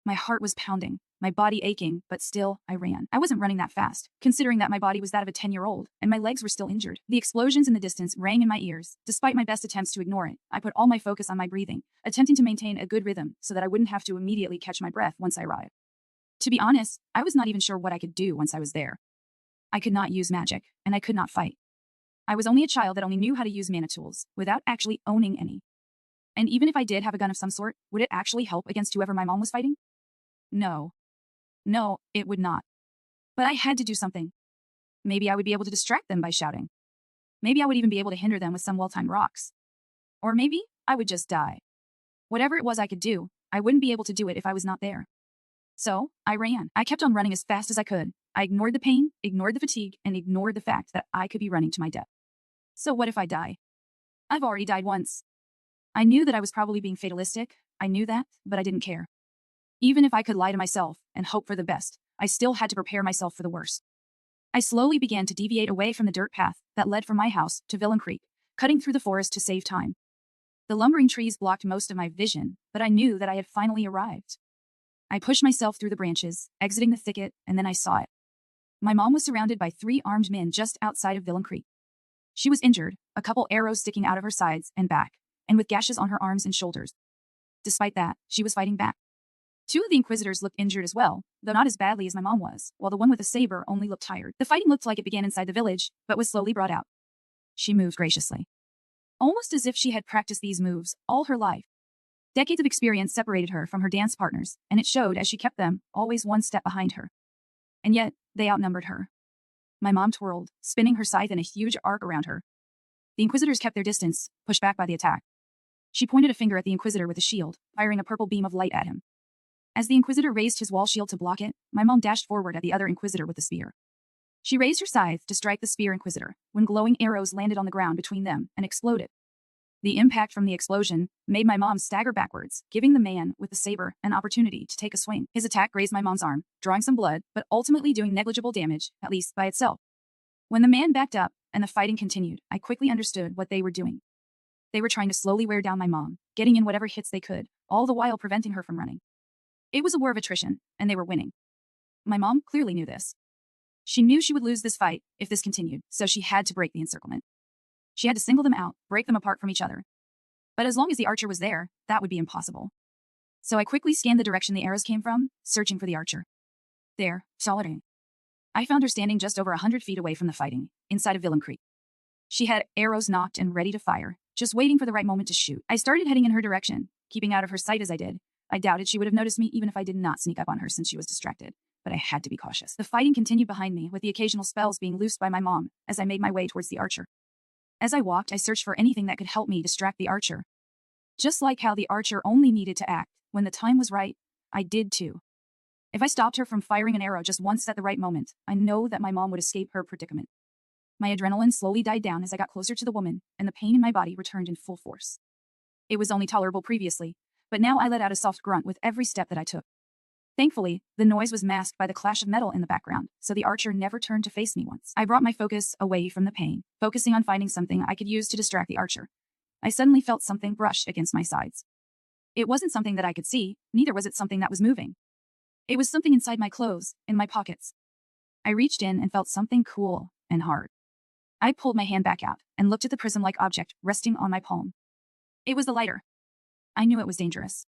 My heart was pounding, my body aching, but still, I ran. I wasn't running that fast, considering that my body was that of a 10-year-old, and my legs were still injured. The explosions in the distance rang in my ears. Despite my best attempts to ignore it, I put all my focus on my breathing, attempting to maintain a good rhythm so that I wouldn't have to immediately catch my breath once I arrived. To be honest, I was not even sure what I could do once I was there. I could not use magic, and I could not fight. I was only a child that only knew how to use mana tools, without actually owning any. And even if I did have a gun of some sort, would it actually help against whoever my mom was fighting? No. No, it would not. But I had to do something. Maybe I would be able to distract them by shouting. Maybe I would even be able to hinder them with some well-timed rocks. Or maybe I would just die. Whatever it was I could do, I wouldn't be able to do it if I was not there. So, I ran. I kept on running as fast as I could. I ignored the pain, ignored the fatigue, and ignored the fact that I could be running to my death. So what if I die? I've already died once. I knew that I was probably being fatalistic. I knew that, but I didn't care. Even if I could lie to myself and hope for the best, I still had to prepare myself for the worst. I slowly began to deviate away from the dirt path that led from my house to Villain Creek, cutting through the forest to save time. The lumbering trees blocked most of my vision, but I knew that I had finally arrived. I pushed myself through the branches, exiting the thicket, and then I saw it. My mom was surrounded by 3 armed men just outside of Villain Creek. She was injured, a couple arrows sticking out of her sides and back, and with gashes on her arms and shoulders. Despite that, she was fighting back. 2 of the Inquisitors looked injured as well, though not as badly as my mom was, while the one with the saber only looked tired. The fighting looked like it began inside the village, but was slowly brought out. She moved graciously. Almost as if she had practiced these moves all her life. Decades of experience separated her from her dance partners, and it showed as she kept them always one step behind her. And yet, they outnumbered her. My mom twirled, spinning her scythe in a huge arc around her. The Inquisitors kept their distance, pushed back by the attack. She pointed a finger at the Inquisitor with a shield, firing a purple beam of light at him. As the Inquisitor raised his wall shield to block it, my mom dashed forward at the other Inquisitor with the spear. She raised her scythe to strike the spear Inquisitor, when glowing arrows landed on the ground between them and exploded. The impact from the explosion made my mom stagger backwards, giving the man with the saber an opportunity to take a swing. His attack grazed my mom's arm, drawing some blood, but ultimately doing negligible damage, at least by itself. When the man backed up and the fighting continued, I quickly understood what they were doing. They were trying to slowly wear down my mom, getting in whatever hits they could, all the while preventing her from running. It was a war of attrition, and they were winning. My mom clearly knew this. She knew she would lose this fight if this continued, so she had to break the encirclement. She had to single them out, break them apart from each other. But as long as the archer was there, that would be impossible. So I quickly scanned the direction the arrows came from, searching for the archer. There, Salem. I found her standing just over 100 feet away from the fighting, inside of Willem Creek. She had arrows nocked and ready to fire, just waiting for the right moment to shoot. I started heading in her direction, keeping out of her sight as I did. I doubted she would have noticed me even if I did not sneak up on her since she was distracted. But I had to be cautious. The fighting continued behind me, with the occasional spells being loosed by my mom, as I made my way towards the archer. As I walked, I searched for anything that could help me distract the archer. Just like how the archer only needed to act when the time was right, I did too. If I stopped her from firing an arrow just once at the right moment, I know that my mom would escape her predicament. My adrenaline slowly died down as I got closer to the woman, and the pain in my body returned in full force. It was only tolerable previously, but now I let out a soft grunt with every step that I took. Thankfully, the noise was masked by the clash of metal in the background, so the archer never turned to face me once. I brought my focus away from the pain, focusing on finding something I could use to distract the archer. I suddenly felt something brush against my sides. It wasn't something that I could see, neither was it something that was moving. It was something inside my clothes, in my pockets. I reached in and felt something cool and hard. I pulled my hand back out and looked at the prism-like object resting on my palm. It was the lighter. I knew it was dangerous.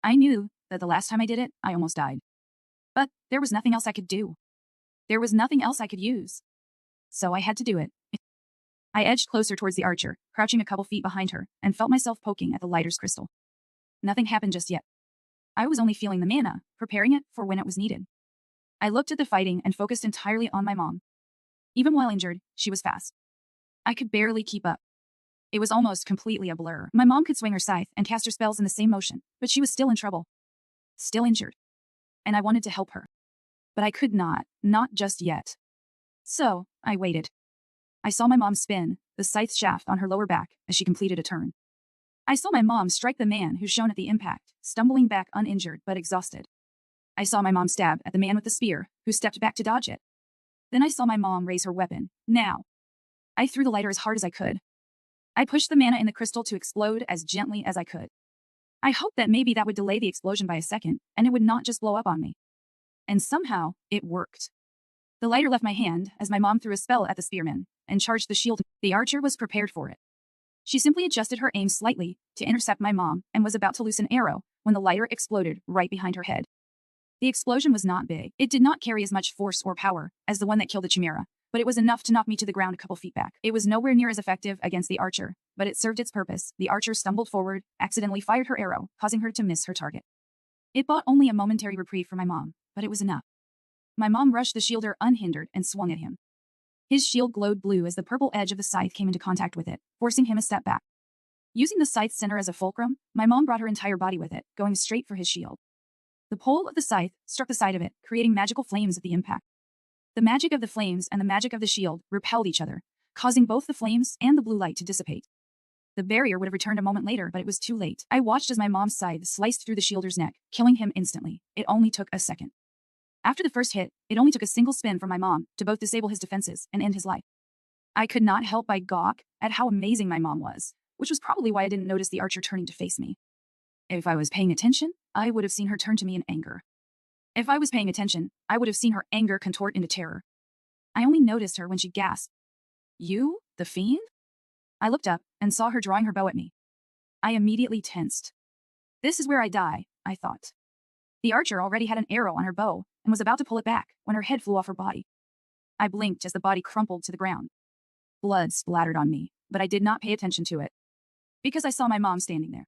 I knew that the last time I did it, I almost died. But there was nothing else I could do. There was nothing else I could use. So I had to do it. I edged closer towards the archer, crouching a couple feet behind her, and felt myself poking at the lighter's crystal. Nothing happened just yet. I was only feeling the mana, preparing it for when it was needed. I looked at the fighting and focused entirely on my mom. Even while injured, she was fast. I could barely keep up. It was almost completely a blur. My mom could swing her scythe and cast her spells in the same motion, but she was still in trouble. Still injured. And I wanted to help her. But I could not just yet. So, I waited. I saw my mom spin, the scythe shaft on her lower back, as she completed a turn. I saw my mom strike the man who shone at the impact, stumbling back uninjured but exhausted. I saw my mom stab at the man with the spear, who stepped back to dodge it. Then I saw my mom raise her weapon. Now. I threw the lighter as hard as I could. I pushed the mana in the crystal to explode as gently as I could. I hoped that maybe that would delay the explosion by a second, and it would not just blow up on me. And somehow, it worked. The lighter left my hand as my mom threw a spell at the spearman and charged the shield. The archer was prepared for it. She simply adjusted her aim slightly to intercept my mom and was about to loose an arrow when the lighter exploded right behind her head. The explosion was not big. It did not carry as much force or power as the one that killed the chimera, but it was enough to knock me to the ground a couple feet back. It was nowhere near as effective against the archer, but it served its purpose. The archer stumbled forward, accidentally fired her arrow, causing her to miss her target. It bought only a momentary reprieve for my mom, but it was enough. My mom rushed the shielder unhindered and swung at him. His shield glowed blue as the purple edge of the scythe came into contact with it, forcing him a step back. Using the scythe's center as a fulcrum, my mom brought her entire body with it, going straight for his shield. The pole of the scythe struck the side of it, creating magical flames at the impact. The magic of the flames and the magic of the shield repelled each other, causing both the flames and the blue light to dissipate. The barrier would have returned a moment later, but it was too late. I watched as my mom's scythe sliced through the shielder's neck, killing him instantly. It only took a second. After the first hit, it only took a single spin from my mom to both disable his defenses and end his life. I could not help but gawk at how amazing my mom was, which was probably why I didn't notice the archer turning to face me. If I was paying attention, I would have seen her turn to me in anger. If I was paying attention, I would have seen her anger contort into terror. I only noticed her when she gasped. "You? The fiend?" I looked up and saw her drawing her bow at me. I immediately tensed. This is where I die, I thought. The archer already had an arrow on her bow and was about to pull it back when her head flew off her body. I blinked as the body crumpled to the ground. Blood splattered on me, but I did not pay attention to it, because I saw my mom standing there.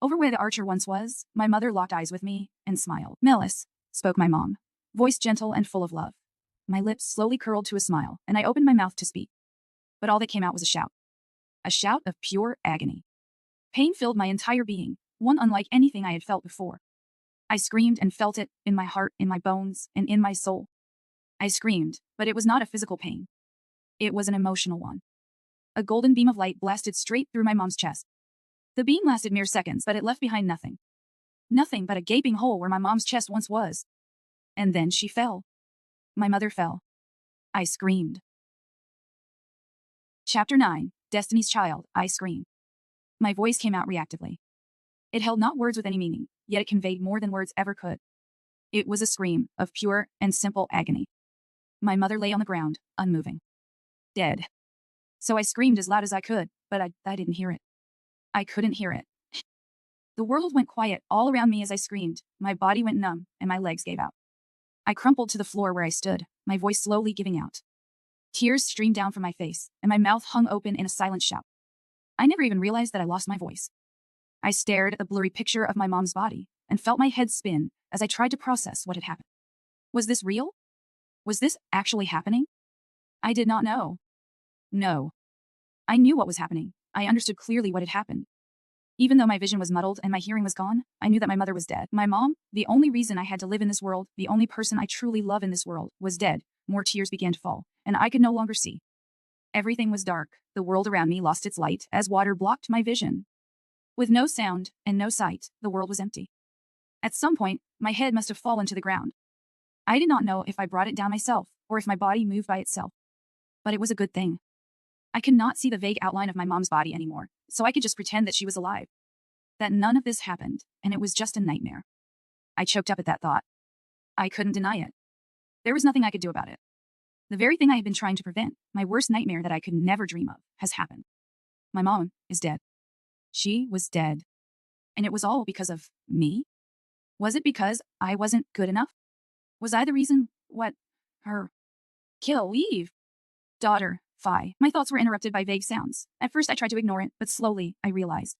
Over where the archer once was, my mother locked eyes with me and smiled. "Melas," spoke my mom, voice gentle and full of love. My lips slowly curled to a smile, and I opened my mouth to speak. But all that came out was a shout. A shout of pure agony. Pain filled my entire being, one unlike anything I had felt before. I screamed and felt it in my heart, in my bones, and in my soul. I screamed, but it was not a physical pain. It was an emotional one. A golden beam of light blasted straight through my mom's chest. The beam lasted mere seconds, but it left behind nothing. Nothing but a gaping hole where my mom's chest once was. And then she fell. My mother fell. I screamed. Chapter 9, Destiny's Child, I Scream. My voice came out reactively. It held not words with any meaning, yet it conveyed more than words ever could. It was a scream of pure and simple agony. My mother lay on the ground, unmoving. Dead. So I screamed as loud as I could, but I didn't hear it. I couldn't hear it. The world went quiet all around me as I screamed. My body went numb, and my legs gave out. I crumpled to the floor where I stood, my voice slowly giving out. Tears streamed down from my face, and my mouth hung open in a silent shout. I never even realized that I lost my voice. I stared at the blurry picture of my mom's body, and felt my head spin as I tried to process what had happened. Was this real? Was this actually happening? I did not know. No. I knew what was happening. I understood clearly what had happened. Even though my vision was muddled and my hearing was gone, I knew that my mother was dead. My mom, the only reason I had to live in this world, the only person I truly love in this world, was dead. More tears began to fall, and I could no longer see. Everything was dark. The world around me lost its light as water blocked my vision. With no sound and no sight, the world was empty. At some point, my head must have fallen to the ground. I did not know if I brought it down myself or if my body moved by itself. But it was a good thing. I could not see the vague outline of my mom's body anymore, so I could just pretend that she was alive. That none of this happened, and it was just a nightmare. I choked up at that thought. I couldn't deny it. There was nothing I could do about it. The very thing I had been trying to prevent, my worst nightmare that I could never dream of, has happened. My mom is dead. She was dead. And it was all because of me? Was it because I wasn't good enough? Was I the reason? What? Her? Kill, leave. Daughter, Phi. My thoughts were interrupted by vague sounds. At first I tried to ignore it, but slowly I realized.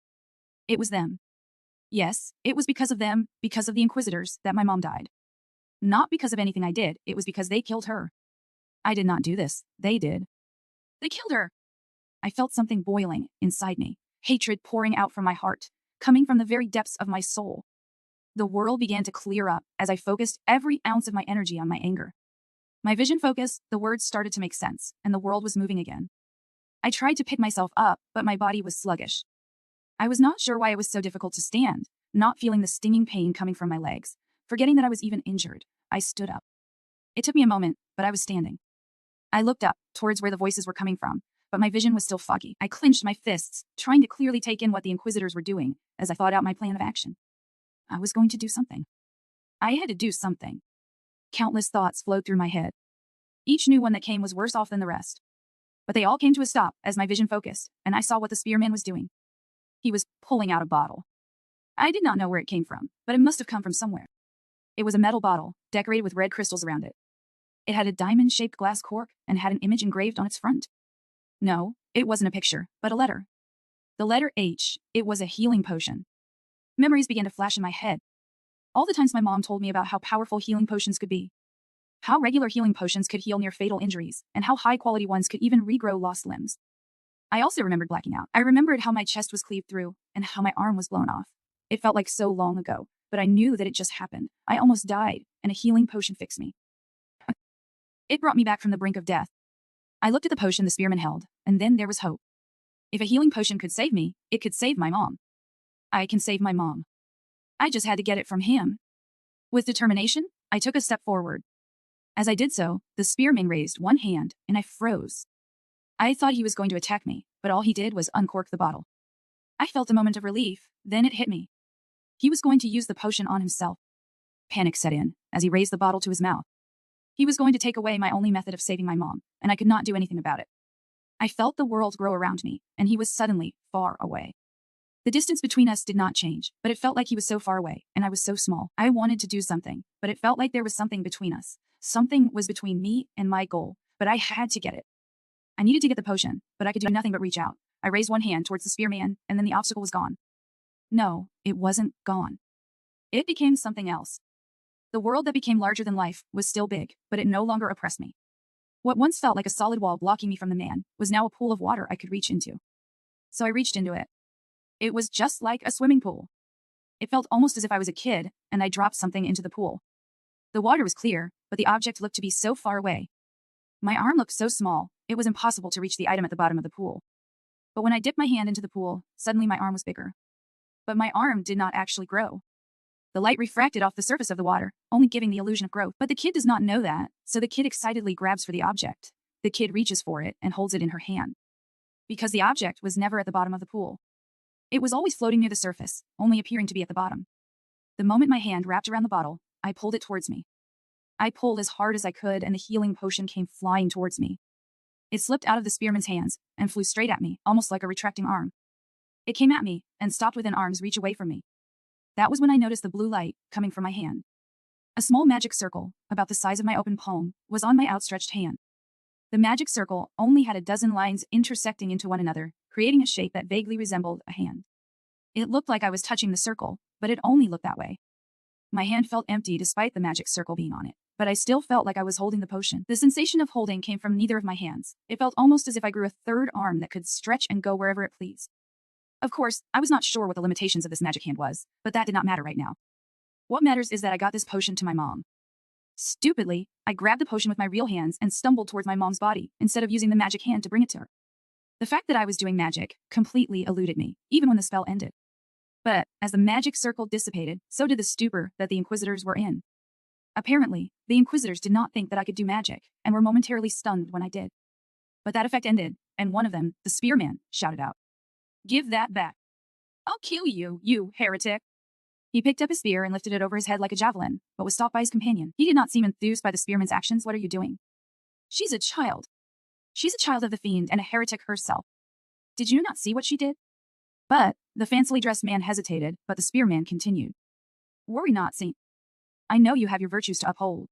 It was them. Yes, it was because of them, because of the Inquisitors, that my mom died. Not because of anything I did, it was because they killed her. I did not do this. They did. They killed her. I felt something boiling inside me, hatred pouring out from my heart, coming from the very depths of my soul. The world began to clear up as I focused every ounce of my energy on my anger. My vision focused, the words started to make sense, and the world was moving again. I tried to pick myself up, but my body was sluggish. I was not sure why it was so difficult to stand, not feeling the stinging pain coming from my legs. Forgetting that I was even injured, I stood up. It took me a moment, but I was standing. I looked up, towards where the voices were coming from, but my vision was still foggy. I clenched my fists, trying to clearly take in what the Inquisitors were doing, as I thought out my plan of action. I was going to do something. I had to do something. Countless thoughts flowed through my head. Each new one that came was worse off than the rest. But they all came to a stop as my vision focused, and I saw what the spearman was doing. He was pulling out a bottle. I did not know where it came from, but it must have come from somewhere. It was a metal bottle, decorated with red crystals around it. It had a diamond-shaped glass cork and had an image engraved on its front. No, it wasn't a picture, but a letter. The letter H. It was a healing potion. Memories began to flash in my head. All the times my mom told me about how powerful healing potions could be. How regular healing potions could heal near-fatal injuries, and how high-quality ones could even regrow lost limbs. I also remembered blacking out. I remembered how my chest was cleaved through, and how my arm was blown off. It felt like so long ago, but I knew that it just happened. I almost died, and a healing potion fixed me. It brought me back from the brink of death. I looked at the potion the spearman held, and then there was hope. If a healing potion could save me, it could save my mom. I can save my mom. I just had to get it from him. With determination, I took a step forward. As I did so, the spearman raised one hand, and I froze. I thought he was going to attack me, but all he did was uncork the bottle. I felt a moment of relief, then it hit me. He was going to use the potion on himself. Panic set in, as he raised the bottle to his mouth. He was going to take away my only method of saving my mom, and I could not do anything about it. I felt the world grow around me, and he was suddenly far away. The distance between us did not change, but it felt like he was so far away, and I was so small. I wanted to do something, but it felt like there was something between us. Something was between me and my goal, but I had to get it. I needed to get the potion, but I could do nothing but reach out. I raised one hand towards the spearman, and then the obstacle was gone. No, it wasn't gone. It became something else. The world that became larger than life was still big, but it no longer oppressed me. What once felt like a solid wall blocking me from the man was now a pool of water I could reach into. So I reached into it. It was just like a swimming pool. It felt almost as if I was a kid, and I dropped something into the pool. The water was clear, but the object looked to be so far away. My arm looked so small, it was impossible to reach the item at the bottom of the pool. But when I dipped my hand into the pool, suddenly my arm was bigger. But my arm did not actually grow. The light refracted off the surface of the water, only giving the illusion of growth. But the kid does not know that, so the kid excitedly grabs for the object. The kid reaches for it and holds it in her hand. Because the object was never at the bottom of the pool. It was always floating near the surface, only appearing to be at the bottom. The moment my hand wrapped around the bottle, I pulled it towards me. I pulled as hard as I could, and the healing potion came flying towards me. It slipped out of the spearman's hands and flew straight at me, almost like a retracting arm. It came at me and stopped within arm's reach away from me. That was when I noticed the blue light coming from my hand. A small magic circle, about the size of my open palm, was on my outstretched hand. The magic circle only had a dozen lines intersecting into one another, creating a shape that vaguely resembled a hand. It looked like I was touching the circle, but it only looked that way. My hand felt empty despite the magic circle being on it, but I still felt like I was holding the potion. The sensation of holding came from neither of my hands. It felt almost as if I grew a third arm that could stretch and go wherever it pleased. Of course, I was not sure what the limitations of this magic hand was, but that did not matter right now. What matters is that I got this potion to my mom. Stupidly, I grabbed the potion with my real hands and stumbled towards my mom's body, instead of using the magic hand to bring it to her. The fact that I was doing magic completely eluded me, even when the spell ended. But as the magic circle dissipated, so did the stupor that the Inquisitors were in. Apparently, the Inquisitors did not think that I could do magic, and were momentarily stunned when I did. But that effect ended, and one of them, the spearman, shouted out, "Give that back. I'll kill you, you heretic." He picked up his spear and lifted it over his head like a javelin, but was stopped by his companion. He did not seem enthused by the spearman's actions. "What are you doing?" "She's a child. She's a child of the fiend and a heretic herself. Did you not see what she did?" But the fancily dressed man hesitated, but the spearman continued. "Worry not, Saint. I know you have your virtues to uphold.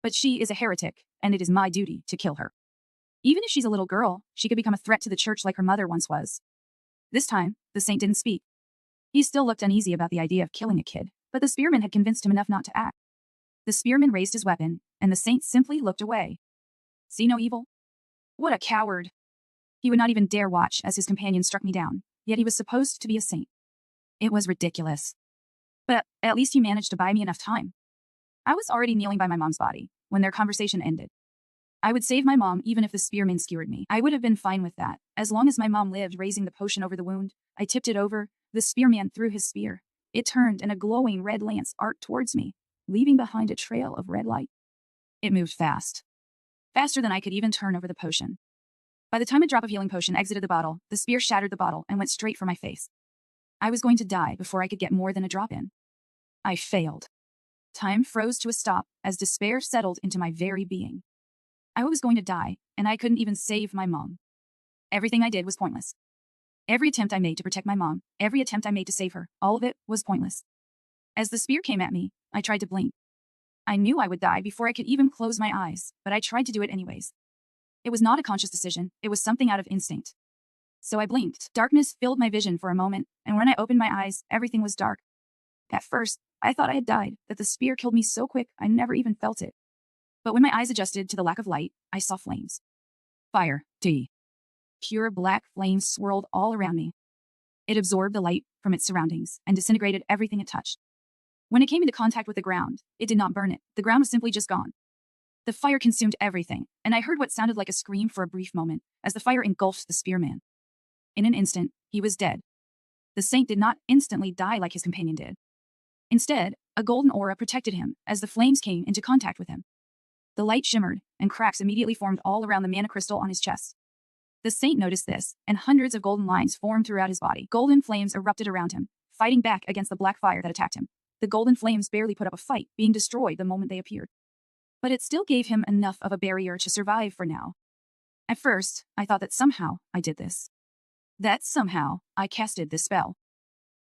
But she is a heretic, and it is my duty to kill her. Even if she's a little girl, she could become a threat to the church like her mother once was." This time, the saint didn't speak. He still looked uneasy about the idea of killing a kid, but the spearman had convinced him enough not to act. The spearman raised his weapon, and the saint simply looked away. See no evil? What a coward! He would not even dare watch as his companion struck me down, yet he was supposed to be a saint. It was ridiculous. But at least he managed to buy me enough time. I was already kneeling by my mom's body when their conversation ended. I would save my mom even if the spearman skewered me. I would have been fine with that, as long as my mom lived. Raising the potion over the wound, I tipped it over. The spearman threw his spear. It turned, and a glowing red lance arced towards me, leaving behind a trail of red light. It moved fast. Faster than I could even turn over the potion. By the time a drop of healing potion exited the bottle, the spear shattered the bottle and went straight for my face. I was going to die before I could get more than a drop in. I failed. Time froze to a stop as despair settled into my very being. I was going to die, and I couldn't even save my mom. Everything I did was pointless. Every attempt I made to protect my mom, every attempt I made to save her, all of it was pointless. As the spear came at me, I tried to blink. I knew I would die before I could even close my eyes, but I tried to do it anyways. It was not a conscious decision, it was something out of instinct. So I blinked. Darkness filled my vision for a moment, and when I opened my eyes, everything was dark. At first, I thought I had died, that the spear killed me so quick I never even felt it. But when my eyes adjusted to the lack of light, I saw flames. Fire, pure black flames swirled all around me. It absorbed the light from its surroundings and disintegrated everything it touched. When it came into contact with the ground, it did not burn it. The ground was simply just gone. The fire consumed everything, and I heard what sounded like a scream for a brief moment as the fire engulfed the spearman. In an instant, he was dead. The saint did not instantly die like his companion did. Instead, a golden aura protected him as the flames came into contact with him. The light shimmered, and cracks immediately formed all around the mana crystal on his chest. The saint noticed this, and hundreds of golden lines formed throughout his body. Golden flames erupted around him, fighting back against the black fire that attacked him. The golden flames barely put up a fight, being destroyed the moment they appeared. But it still gave him enough of a barrier to survive for now. At first, I thought that somehow I did this. That somehow I casted this spell.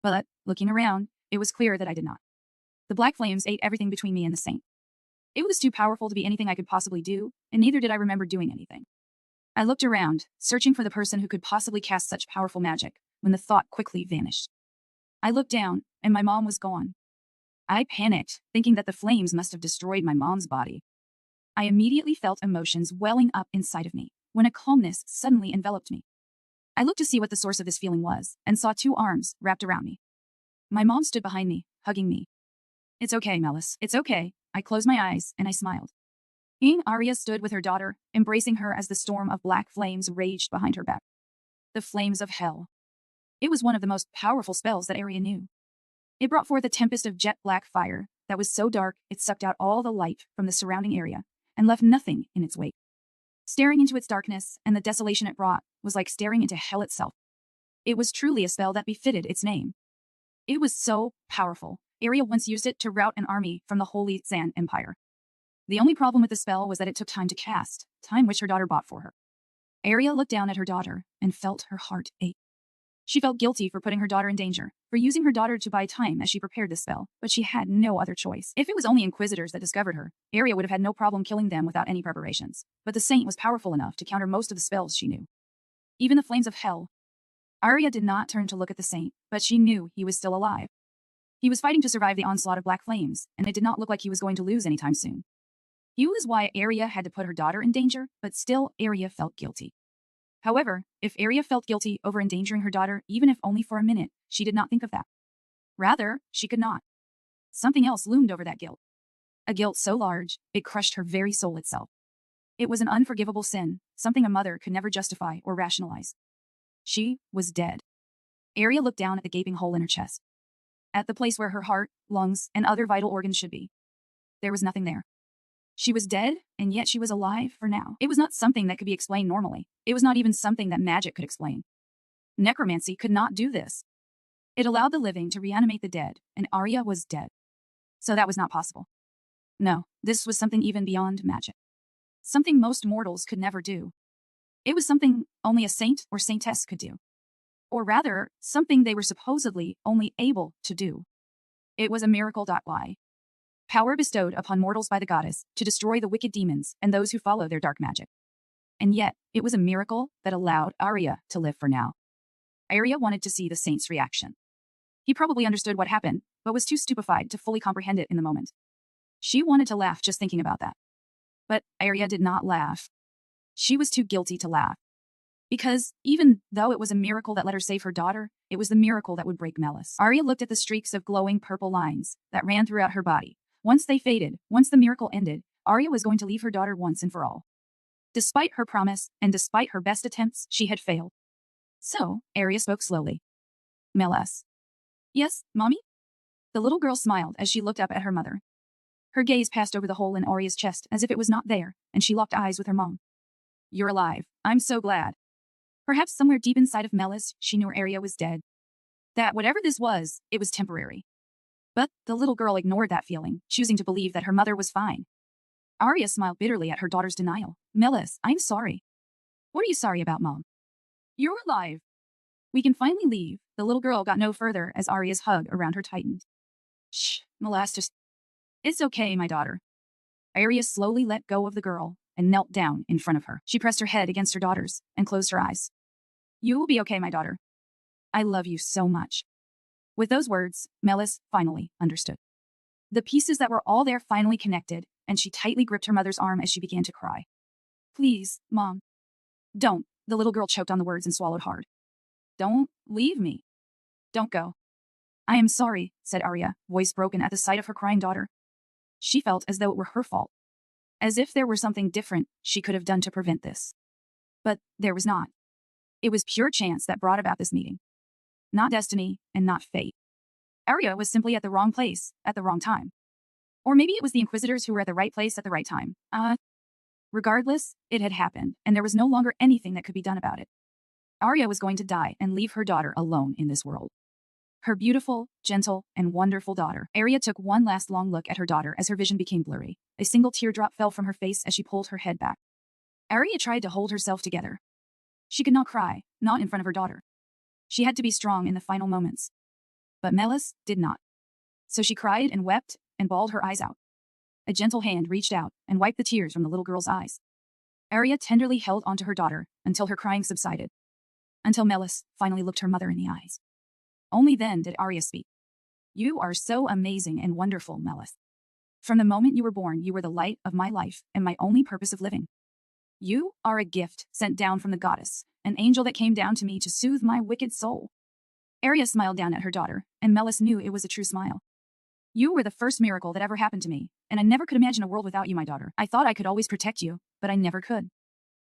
But, looking around, it was clear that I did not. The black flames ate everything between me and the saint. It was too powerful to be anything I could possibly do, and neither did I remember doing anything. I looked around, searching for the person who could possibly cast such powerful magic, when the thought quickly vanished. I looked down, and my mom was gone. I panicked, thinking that the flames must have destroyed my mom's body. I immediately felt emotions welling up inside of me, when a calmness suddenly enveloped me. I looked to see what the source of this feeling was, and saw two arms wrapped around me. My mom stood behind me, hugging me. "It's okay, Melas. It's okay." I closed my eyes, and I smiled. King Arya stood with her daughter, embracing her as the storm of black flames raged behind her back. The flames of hell. It was one of the most powerful spells that Arya knew. It brought forth a tempest of jet black fire that was so dark it sucked out all the light from the surrounding area and left nothing in its wake. Staring into its darkness and the desolation it brought was like staring into hell itself. It was truly a spell that befitted its name. It was so powerful. Arya once used it to rout an army from the Holy Sand Empire. The only problem with the spell was that it took time to cast, time which her daughter bought for her. Arya looked down at her daughter and felt her heart ache. She felt guilty for putting her daughter in danger, for using her daughter to buy time as she prepared the spell, but she had no other choice. If it was only Inquisitors that discovered her, Arya would have had no problem killing them without any preparations, but the saint was powerful enough to counter most of the spells she knew. Even the flames of hell. Arya did not turn to look at the saint, but she knew he was still alive. He was fighting to survive the onslaught of black flames, and it did not look like he was going to lose anytime soon. He was why Arya had to put her daughter in danger, but still Arya felt guilty. However, if Arya felt guilty over endangering her daughter, even if only for a minute, she did not think of that. Rather, she could not. Something else loomed over that guilt. A guilt so large, it crushed her very soul itself. It was an unforgivable sin, something a mother could never justify or rationalize. She was dead. Arya looked down at the gaping hole in her chest. At the place where her heart, lungs, and other vital organs should be. There was nothing there. She was dead, and yet she was alive for now. It was not something that could be explained normally. It was not even something that magic could explain. Necromancy could not do this. It allowed the living to reanimate the dead, and Arya was dead. So that was not possible. No, this was something even beyond magic. Something most mortals could never do. It was something only a saint or saintess could do. Or rather, something they were supposedly only able to do. It was a miracle. Why? Power bestowed upon mortals by the goddess to destroy the wicked demons and those who follow their dark magic. And yet, it was a miracle that allowed Arya to live for now. Arya wanted to see the saint's reaction. He probably understood what happened, but was too stupefied to fully comprehend it in the moment. She wanted to laugh just thinking about that. But Arya did not laugh. She was too guilty to laugh. Because, even though it was a miracle that let her save her daughter, it was the miracle that would break Melas. Arya looked at the streaks of glowing purple lines that ran throughout her body. Once they faded, once the miracle ended, Arya was going to leave her daughter once and for all. Despite her promise, and despite her best attempts, she had failed. So, Arya spoke slowly. Melas. Yes, Mommy? The little girl smiled as she looked up at her mother. Her gaze passed over the hole in Arya's chest as if it was not there, and she locked eyes with her mom. You're alive. I'm so glad. Perhaps somewhere deep inside of Melas, she knew Arya was dead. That whatever this was, it was temporary. But the little girl ignored that feeling, choosing to believe that her mother was fine. Arya smiled bitterly at her daughter's denial. Melas, I'm sorry. What are you sorry about, Mom? You're alive. We can finally leave. The little girl got no further as Arya's hug around her tightened. Shh, Melas, just... It's okay, my daughter. Arya slowly let go of the girl and knelt down in front of her. She pressed her head against her daughter's and closed her eyes. You will be okay, my daughter. I love you so much. With those words, Melas finally understood. The pieces that were all there finally connected, and she tightly gripped her mother's arm as she began to cry. Please, Mom. Don't. The little girl choked on the words and swallowed hard. Don't leave me. Don't go. I am sorry, said Arya, voice broken at the sight of her crying daughter. She felt as though it were her fault. As if there were something different she could have done to prevent this. But there was not. It was pure chance that brought about this meeting. Not destiny, and not fate. Arya was simply at the wrong place, at the wrong time. Or maybe it was the Inquisitors who were at the right place at the right time. Regardless, it had happened, and there was no longer anything that could be done about it. Arya was going to die and leave her daughter alone in this world. Her beautiful, gentle, and wonderful daughter. Arya took one last long look at her daughter as her vision became blurry. A single teardrop fell from her face as she pulled her head back. Arya tried to hold herself together. She could not cry, not in front of her daughter. She had to be strong in the final moments. But Melas did not. So she cried and wept and bawled her eyes out. A gentle hand reached out and wiped the tears from the little girl's eyes. Arya tenderly held onto her daughter until her crying subsided. Until Melas finally looked her mother in the eyes. Only then did Arya speak. You are so amazing and wonderful, Melas. From the moment you were born, you were the light of my life and my only purpose of living. You are a gift sent down from the goddess, an angel that came down to me to soothe my wicked soul. Arya smiled down at her daughter, and Melas knew it was a true smile. You were the first miracle that ever happened to me, and I never could imagine a world without you, my daughter. I thought I could always protect you, but I never could.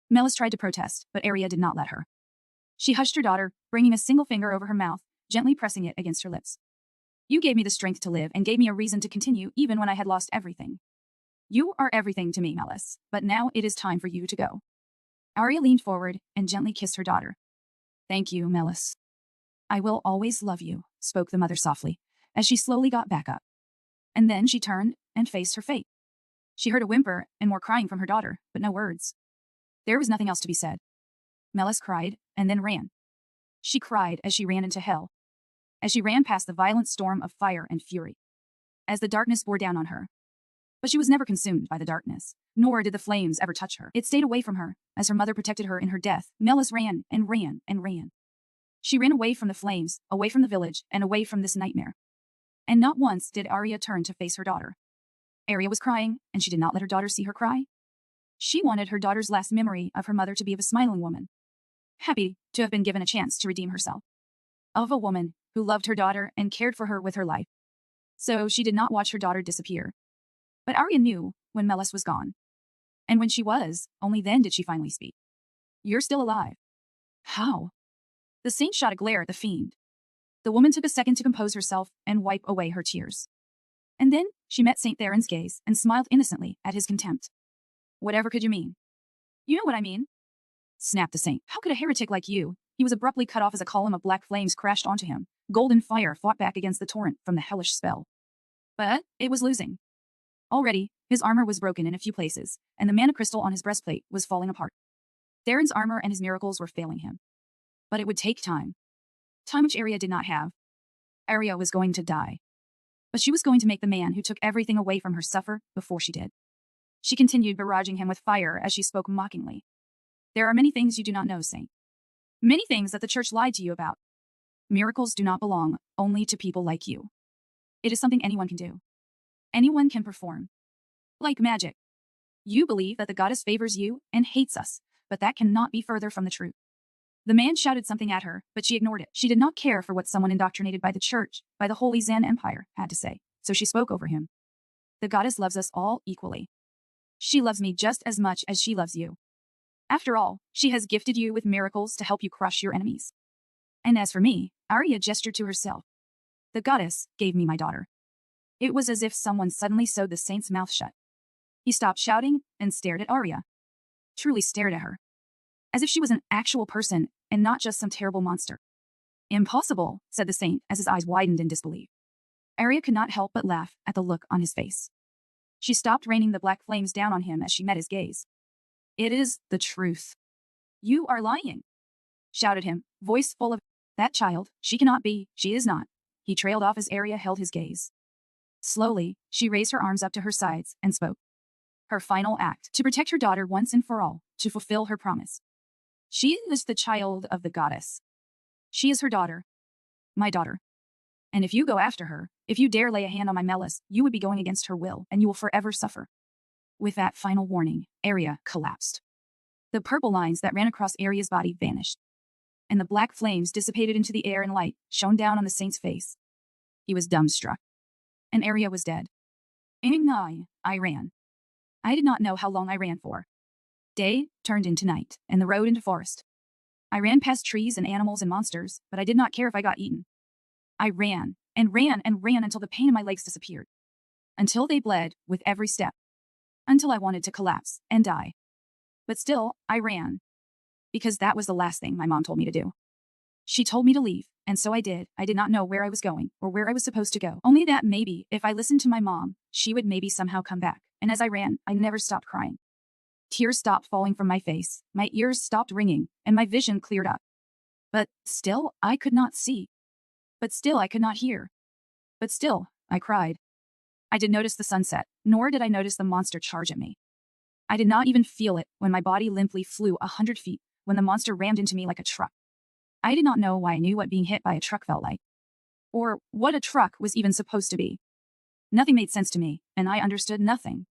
Melas tried to protest, but Arya did not let her. She hushed her daughter, bringing a single finger over her mouth, gently pressing it against her lips. You gave me the strength to live and gave me a reason to continue even when I had lost everything. You are everything to me, Melas, but now it is time for you to go. Arya leaned forward and gently kissed her daughter. Thank you, Melas. I will always love you, spoke the mother softly, as she slowly got back up. And then she turned and faced her fate. She heard a whimper and more crying from her daughter, but no words. There was nothing else to be said. Melas cried, and then ran. She cried as she ran into hell. As she ran past the violent storm of fire and fury. As the darkness bore down on her. But she was never consumed by the darkness, nor did the flames ever touch her. It stayed away from her, as her mother protected her in her death. Melas ran, and ran, and ran. She ran away from the flames, away from the village, and away from this nightmare. And not once did Arya turn to face her daughter. Arya was crying, and she did not let her daughter see her cry. She wanted her daughter's last memory of her mother to be of a smiling woman. Happy to have been given a chance to redeem herself. Of a woman who loved her daughter and cared for her with her life. So she did not watch her daughter disappear. But Arya knew when Melas was gone. And when she was, only then did she finally speak. You're still alive. How? The saint shot a glare at the fiend. The woman took a second to compose herself and wipe away her tears. And then she met Saint Theron's gaze and smiled innocently at his contempt. Whatever could you mean? You know what I mean, snapped the saint. How could a heretic like you? He was abruptly cut off as a column of black flames crashed onto him. Golden fire fought back against the torrent from the hellish spell. But it was losing. Already, his armor was broken in a few places, and the mana crystal on his breastplate was falling apart. Theron's armor and his miracles were failing him. But it would take time. Time which Arya did not have. Arya was going to die. But she was going to make the man who took everything away from her suffer before she did. She continued barraging him with fire as she spoke mockingly. There are many things you do not know, Saint. Many things that the church lied to you about. Miracles do not belong only to people like you. It is something anyone can do. Anyone can perform. Like magic. You believe that the goddess favors you and hates us, but that cannot be further from the truth. The man shouted something at her, but she ignored it. She did not care for what someone indoctrinated by the church, by the Holy Zan Empire, had to say, so she spoke over him. The goddess loves us all equally. She loves me just as much as she loves you. After all, she has gifted you with miracles to help you crush your enemies. And as for me, Arya gestured to herself. The goddess gave me my daughter. It was as if someone suddenly sewed the saint's mouth shut. He stopped shouting and stared at Arya. Truly stared at her. As if she was an actual person and not just some terrible monster. Impossible, said the saint as his eyes widened in disbelief. Arya could not help but laugh at the look on his face. She stopped raining the black flames down on him as she met his gaze. It is the truth. You are lying, shouted him, voice full of, that child, she cannot be, she is not. He trailed off as Arya held his gaze. Slowly, she raised her arms up to her sides and spoke. Her final act, to protect her daughter once and for all, to fulfill her promise. She is the child of the goddess. She is her daughter. My daughter. And if you go after her, if you dare lay a hand on my Melas, you would be going against her will, and you will forever suffer. With that final warning, Arya collapsed. The purple lines that ran across Arya's body vanished. And the black flames dissipated into the air and light shone down on the saint's face. He was dumbstruck. And Arya was dead. I ran. I did not know how long I ran for. Day turned into night, and the road into forest. I ran past trees and animals and monsters, but I did not care if I got eaten. I ran, and ran, and ran until the pain in my legs disappeared. Until they bled with every step. Until I wanted to collapse and die. But still, I ran. Because that was the last thing my mom told me to do. She told me to leave, and so I did. I did not know where I was going, or where I was supposed to go. Only that maybe, if I listened to my mom, she would maybe somehow come back. And as I ran, I never stopped crying. Tears stopped falling from my face, my ears stopped ringing, and my vision cleared up. But still, I could not see. But still, I could not hear. But still, I cried. I did notice the sunset, nor did I notice the monster charge at me. I did not even feel it when my body limply flew 100 feet, when the monster rammed into me like a truck. I did not know why I knew what being hit by a truck felt like. Or what a truck was even supposed to be. Nothing made sense to me, and I understood nothing.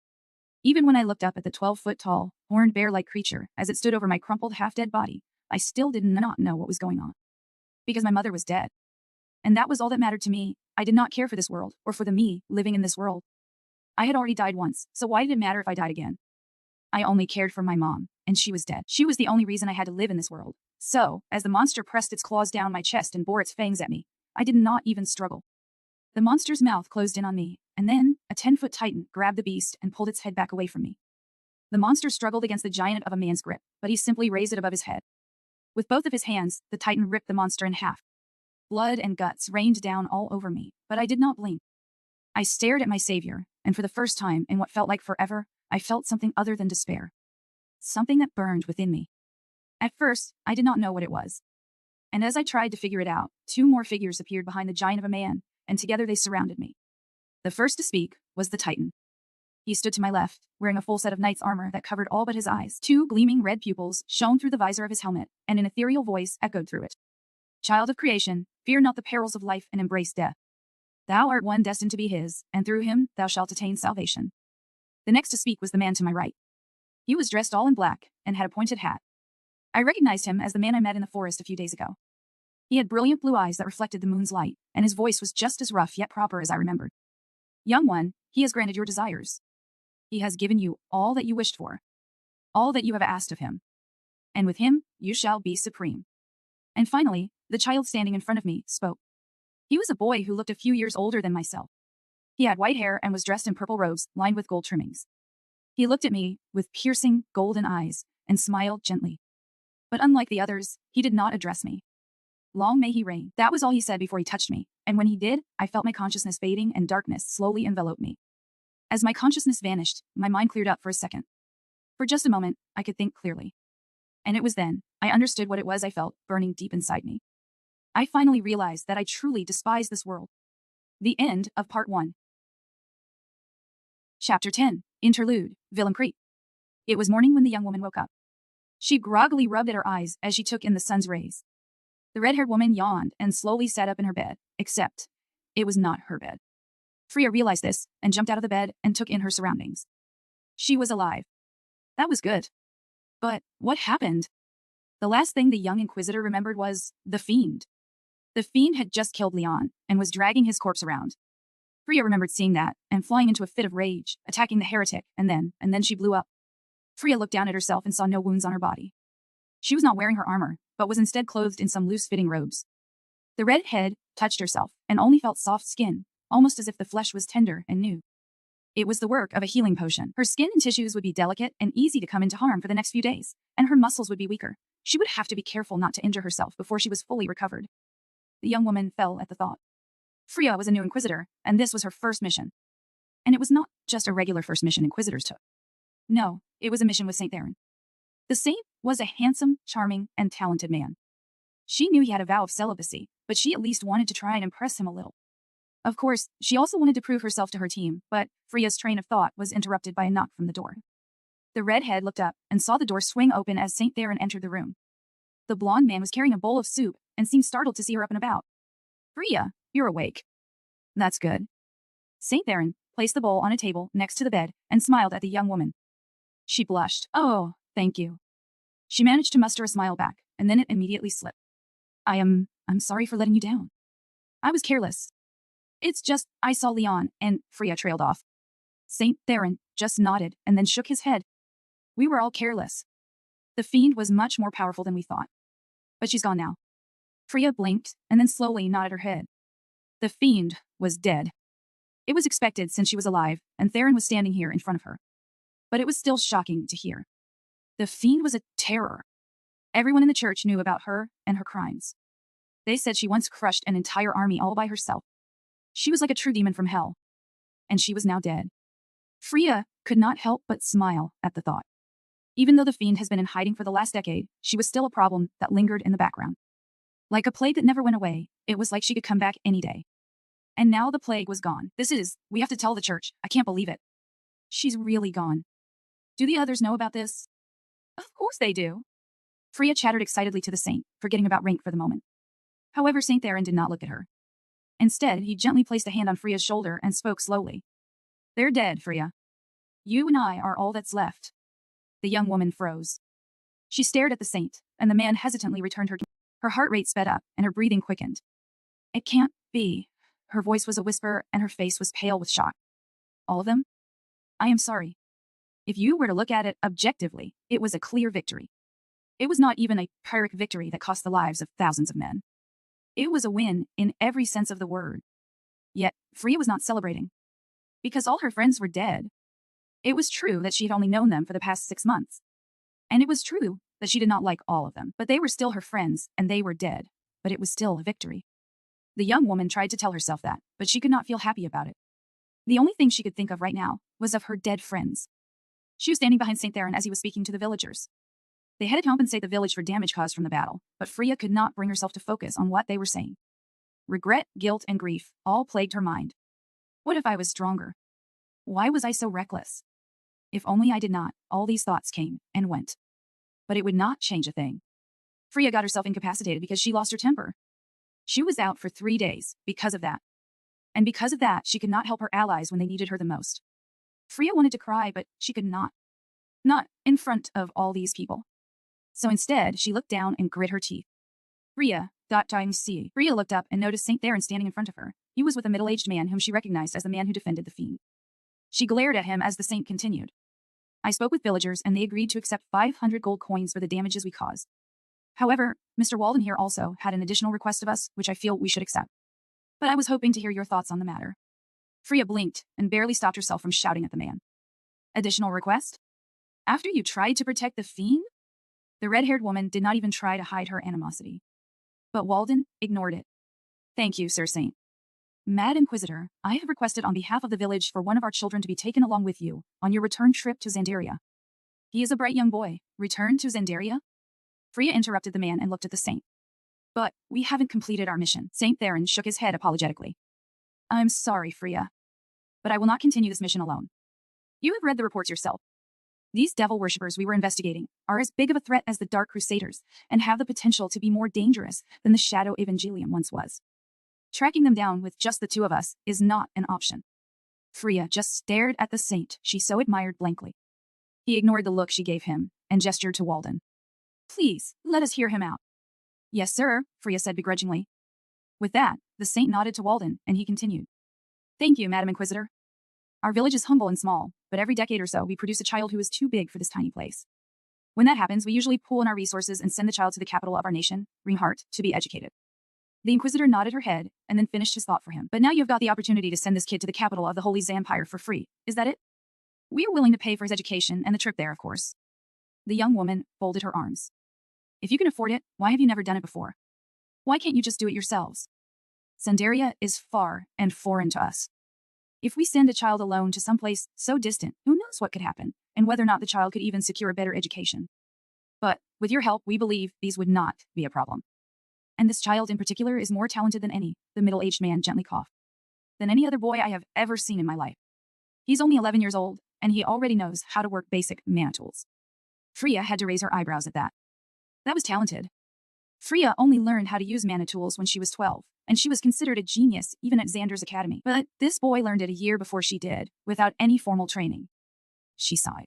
Even when I looked up at the 12-foot-tall, horned bear-like creature as it stood over my crumpled half-dead body, I still did not know what was going on. Because my mother was dead. And that was all that mattered to me. I did not care for this world, or for the me living in this world. I had already died once, so why did it matter if I died again? I only cared for my mom, and she was dead. She was the only reason I had to live in this world. So, as the monster pressed its claws down my chest and bore its fangs at me, I did not even struggle. The monster's mouth closed in on me, and then a 10-foot titan grabbed the beast and pulled its head back away from me. The monster struggled against the giant of a man's grip, but he simply raised it above his head. With both of his hands, the titan ripped the monster in half. Blood and guts rained down all over me, but I did not blink. I stared at my savior, and for the first time in what felt like forever, I felt something other than despair. Something that burned within me. At first, I did not know what it was. And as I tried to figure it out, two more figures appeared behind the giant of a man, and together they surrounded me. The first to speak was the Titan. He stood to my left, wearing a full set of knight's armor that covered all but his eyes. Two gleaming red pupils shone through the visor of his helmet, and an ethereal voice echoed through it. Child of creation, fear not the perils of life and embrace death. Thou art one destined to be his, and through him thou shalt attain salvation. The next to speak was the man to my right. He was dressed all in black, and had a pointed hat. I recognized him as the man I met in the forest a few days ago. He had brilliant blue eyes that reflected the moon's light, and his voice was just as rough yet proper as I remembered. Young one, he has granted your desires. He has given you all that you wished for, all that you have asked of him. And with him, you shall be supreme. And finally, the child standing in front of me spoke. He was a boy who looked a few years older than myself. He had white hair and was dressed in purple robes lined with gold trimmings. He looked at me with piercing, golden eyes and smiled gently. But unlike the others, he did not address me. Long may he reign. That was all he said before he touched me, and when he did, I felt my consciousness fading and darkness slowly envelop me. As my consciousness vanished, my mind cleared up for a second. For just a moment, I could think clearly. And it was then I understood what it was I felt burning deep inside me. I finally realized that I truly despise this world. The end of Part 1. Chapter 10. Interlude, Villam Creek. It was morning when the young woman woke up. She groggily rubbed at her eyes as she took in the sun's rays. The red-haired woman yawned and slowly sat up in her bed, except it was not her bed. Freya realized this and jumped out of the bed and took in her surroundings. She was alive. That was good. But what happened? The last thing the young inquisitor remembered was the fiend. The fiend had just killed Leon and was dragging his corpse around. Freya remembered seeing that and flying into a fit of rage, attacking the heretic, and then she blew up. Freya looked down at herself and saw no wounds on her body. She was not wearing her armor, but was instead clothed in some loose-fitting robes. The red head touched herself and only felt soft skin, almost as if the flesh was tender and new. It was the work of a healing potion. Her skin and tissues would be delicate and easy to come into harm for the next few days, and her muscles would be weaker. She would have to be careful not to injure herself before she was fully recovered. The young woman fell at the thought. Freya was a new inquisitor, and this was her first mission. And it was not just a regular first mission inquisitors took. No, it was a mission with Saint Theron. The saint was a handsome, charming, and talented man. She knew he had a vow of celibacy, but she at least wanted to try and impress him a little. Of course, she also wanted to prove herself to her team, but Freya's train of thought was interrupted by a knock from the door. The redhead looked up and saw the door swing open as Saint Theron entered the room. The blonde man was carrying a bowl of soup and seemed startled to see her up and about. Freya, you're awake. That's good. Saint Theron placed the bowl on a table next to the bed and smiled at the young woman. She blushed. Oh, thank you. She managed to muster a smile back, and then it immediately slipped. I'm sorry for letting you down. I was careless. It's just, I saw Leon, and Freya trailed off. Saint Theron just nodded and then shook his head. We were all careless. The fiend was much more powerful than we thought. But she's gone now. Freya blinked and then slowly nodded her head. The fiend was dead. It was expected since she was alive, and Theron was standing here in front of her. But it was still shocking to hear. The fiend was a terror. Everyone in the church knew about her and her crimes. They said she once crushed an entire army all by herself. She was like a true demon from hell. And she was now dead. Freya could not help but smile at the thought. Even though the fiend has been in hiding for the last decade, she was still a problem that lingered in the background. Like a plague that never went away, it was like she could come back any day. And now the plague was gone. We have to tell the church. I can't believe it. She's really gone. Do the others know about this? Of course they do. Freya chattered excitedly to the saint, forgetting about rank for the moment. However, Saint Theron did not look at her. Instead, he gently placed a hand on Freya's shoulder and spoke slowly. They're dead, Freya. You and I are all that's left. The young woman froze. She stared at the saint, and the man hesitantly returned her. Her heart rate sped up, and her breathing quickened. It can't be. Her voice was a whisper, and her face was pale with shock. All of them? I am sorry. If you were to look at it objectively, it was a clear victory. It was not even a Pyrrhic victory that cost the lives of thousands of men. It was a win in every sense of the word. Yet, Freya was not celebrating. Because all her friends were dead. It was true that she had only known them for the past 6 months. And it was true that she did not like all of them, but they were still her friends, and they were dead. But it was still a victory. The young woman tried to tell herself that, but she could not feel happy about it. The only thing she could think of right now was of her dead friends. She was standing behind St. Theron as he was speaking to the villagers. They had to compensate the village for damage caused from the battle, but Freya could not bring herself to focus on what they were saying. Regret, guilt, and grief all plagued her mind. What if I was stronger? Why was I so reckless? If only I did not, all these thoughts came and went. But it would not change a thing. Freya got herself incapacitated because she lost her temper. She was out for 3 days because of that. And because of that, she could not help her allies when they needed her the most. Freya wanted to cry, but she could not. Not in front of all these people. So instead, she looked down and grit her teeth. Freya looked up and noticed St. Theron standing in front of her. He was with a middle-aged man whom she recognized as the man who defended the fiend. She glared at him as the saint continued. I spoke with villagers and they agreed to accept 500 gold coins for the damages we caused. However, Mr. Walden here also had an additional request of us, which I feel we should accept. But I was hoping to hear your thoughts on the matter. Freya blinked and barely stopped herself from shouting at the man. Additional request? After you tried to protect the fiend? The red-haired woman did not even try to hide her animosity. But Walden ignored it. Thank you, Sir Saint. Mad Inquisitor, I have requested on behalf of the village for one of our children to be taken along with you on your return trip to Zandaria. He is a bright young boy. Return to Zandaria? Freya interrupted the man and looked at the saint. But we haven't completed our mission. St. Theron shook his head apologetically. I'm sorry, Freya. But I will not continue this mission alone. You have read the reports yourself. These devil worshippers we were investigating are as big of a threat as the Dark Crusaders and have the potential to be more dangerous than the Shadow Evangelium once was. Tracking them down with just the two of us is not an option. Freya just stared at the saint she so admired blankly. He ignored the look she gave him and gestured to Walden. Please, let us hear him out. Yes, sir, Freya said begrudgingly. With that, the saint nodded to Walden and he continued. Thank you, Madam Inquisitor. Our village is humble and small, but every decade or so we produce a child who is too big for this tiny place. When that happens, we usually pool in our resources and send the child to the capital of our nation, Reincarnated, to be educated. The Inquisitor nodded her head and then finished his thought for him. But now you've got the opportunity to send this kid to the capital of the Holy Zampire for free. Is that it? We are willing to pay for his education and the trip there, of course. The young woman folded her arms. If you can afford it, why have you never done it before? Why can't you just do it yourselves? Zandaria is far and foreign to us. If we send a child alone to some place so distant, who knows what could happen, and whether or not the child could even secure a better education. But, with your help, we believe these would not be a problem. And this child in particular is more talented than any, the middle-aged man gently coughed, than any other boy I have ever seen in my life. He's only 11 years old, and he already knows how to work basic mana tools. Freya had to raise her eyebrows at that. That was talented. Freya only learned how to use mana tools when she was 12, and she was considered a genius even at Xander's Academy. But this boy learned it a year before she did, without any formal training. She sighed.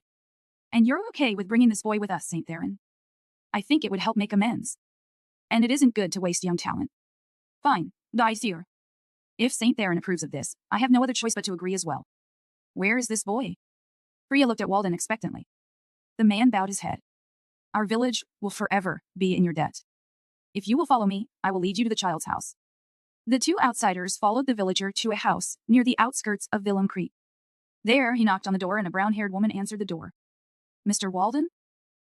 And you're okay with bringing this boy with us, St. Theron? I think it would help make amends. And it isn't good to waste young talent. Fine, I see her. If St. Theron approves of this, I have no other choice but to agree as well. Where is this boy? Freya looked at Walden expectantly. The man bowed his head. Our village will forever be in your debt. If you will follow me, I will lead you to the child's house. The two outsiders followed the villager to a house near the outskirts of Willem Creek. There, he knocked on the door and a brown-haired woman answered the door. Mr. Walden?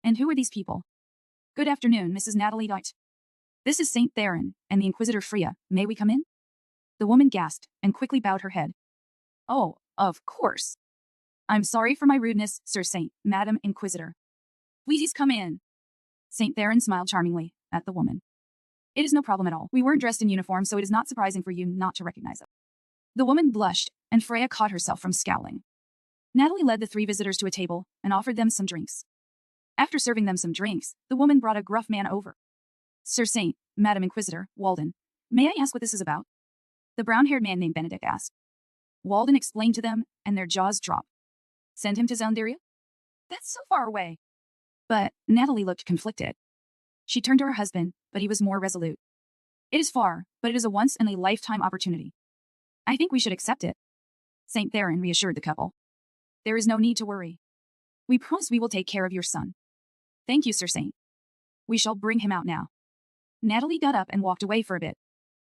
And who are these people? Good afternoon, Mrs. Natalie Dite. This is St. Theron and the Inquisitor Freya. May we come in? The woman gasped and quickly bowed her head. Oh, of course. I'm sorry for my rudeness, Sir Saint, Madam Inquisitor. Please come in. St. Theron smiled charmingly at the woman. It is no problem at all. We weren't dressed in uniform, so it is not surprising for you not to recognize us. The woman blushed, and Freya caught herself from scowling. Natalie led the three visitors to a table and offered them some drinks. After serving them some drinks, the woman brought a gruff man over. Sir Saint, Madam Inquisitor, Walden, may I ask what this is about? The brown-haired man named Benedict asked. Walden explained to them, and their jaws dropped. Send him to Zandaria? That's so far away. But Natalie looked conflicted. She turned to her husband, but he was more resolute. It is far, but it is a once-in-a-lifetime opportunity. I think we should accept it. St. Theron reassured the couple. There is no need to worry. We promise we will take care of your son. Thank you, Sir Saint. We shall bring him out now. Natalie got up and walked away for a bit.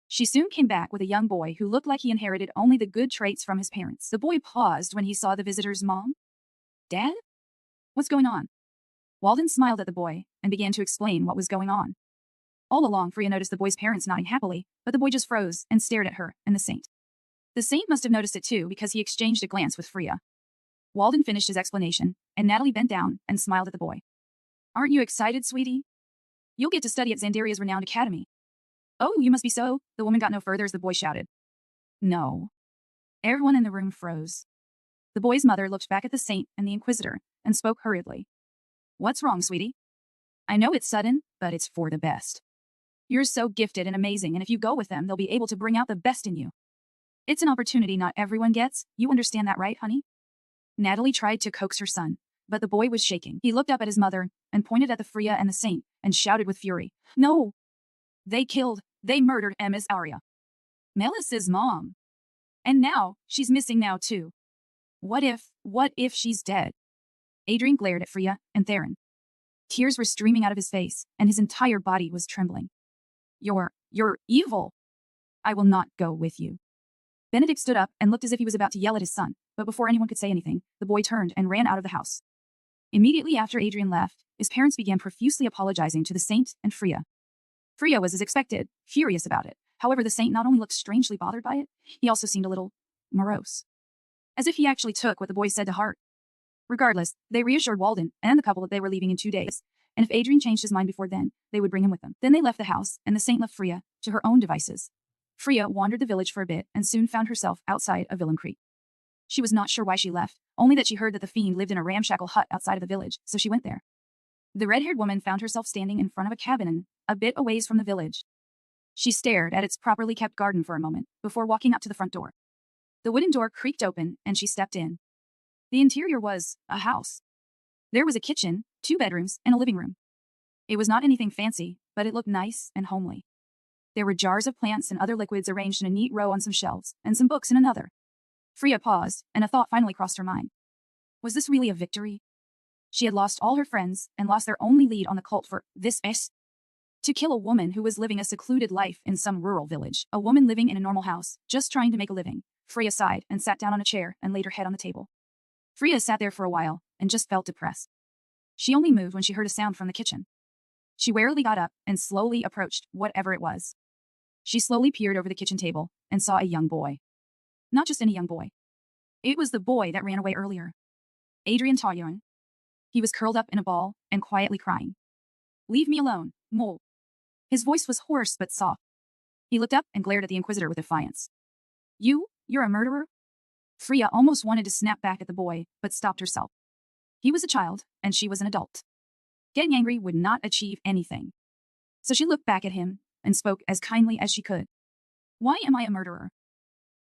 She soon came back with a young boy who looked like he inherited only the good traits from his parents. The boy paused when he saw the visitor's mom. Dad? What's going on? Walden smiled at the boy and began to explain what was going on. All along, Freya noticed the boy's parents nodding happily, but the boy just froze and stared at her and the saint. The saint must have noticed it too because he exchanged a glance with Freya. Walden finished his explanation, and Natalie bent down and smiled at the boy. Aren't you excited, sweetie? You'll get to study at Xandaria's renowned academy. Oh, you must be so. The woman got no further as the boy shouted. No. Everyone in the room froze. The boy's mother looked back at the saint and the inquisitor and spoke hurriedly. What's wrong, sweetie? I know it's sudden, but it's for the best. You're so gifted and amazing, and if you go with them, they'll be able to bring out the best in you. It's an opportunity not everyone gets. You understand that, right, honey? Natalie tried to coax her son, but the boy was shaking. He looked up at his mother and pointed at the Freya and the saint and shouted with fury. No! They murdered Miss Arya. Melas's mom. And now, she's missing now too. What if she's dead? Adrian glared at Freya and Theron. Tears were streaming out of his face, and his entire body was trembling. You're evil. I will not go with you. Benedict stood up and looked as if he was about to yell at his son, but before anyone could say anything, the boy turned and ran out of the house. Immediately after Adrian left, his parents began profusely apologizing to the saint and Freya. Freya was as expected, furious about it. However, the saint not only looked strangely bothered by it, he also seemed a little morose. As if he actually took what the boy said to heart. Regardless, they reassured Walden and the couple that they were leaving in 2 days, and if Adrian changed his mind before then, they would bring him with them. Then they left the house, and the saint left Freya to her own devices. Freya wandered the village for a bit and soon found herself outside of Villain Creek. She was not sure why she left, only that she heard that the fiend lived in a ramshackle hut outside of the village, so she went there. The red-haired woman found herself standing in front of a cabin a bit a ways from the village. She stared at its properly kept garden for a moment before walking up to the front door. The wooden door creaked open, and she stepped in. The interior was a house. There was a kitchen, 2 bedrooms, and a living room. It was not anything fancy, but it looked nice and homely. There were jars of plants and other liquids arranged in a neat row on some shelves, and some books in another. Freya paused, and a thought finally crossed her mind. Was this really a victory? She had lost all her friends and lost their only lead on the cult for this S. To kill a woman who was living a secluded life in some rural village, a woman living in a normal house, just trying to make a living. Freya sighed and sat down on a chair and laid her head on the table. Freya sat there for a while and just felt depressed. She only moved when she heard a sound from the kitchen. She warily got up and slowly approached whatever it was. She slowly peered over the kitchen table and saw a young boy. Not just any young boy. It was the boy that ran away earlier. Adrian Taoyuan. He was curled up in a ball and quietly crying. Leave me alone, mole. His voice was hoarse but soft. He looked up and glared at the Inquisitor with defiance. You're a murderer? Freya almost wanted to snap back at the boy, but stopped herself. He was a child, and she was an adult. Getting angry would not achieve anything. So she looked back at him and spoke as kindly as she could. Why am I a murderer?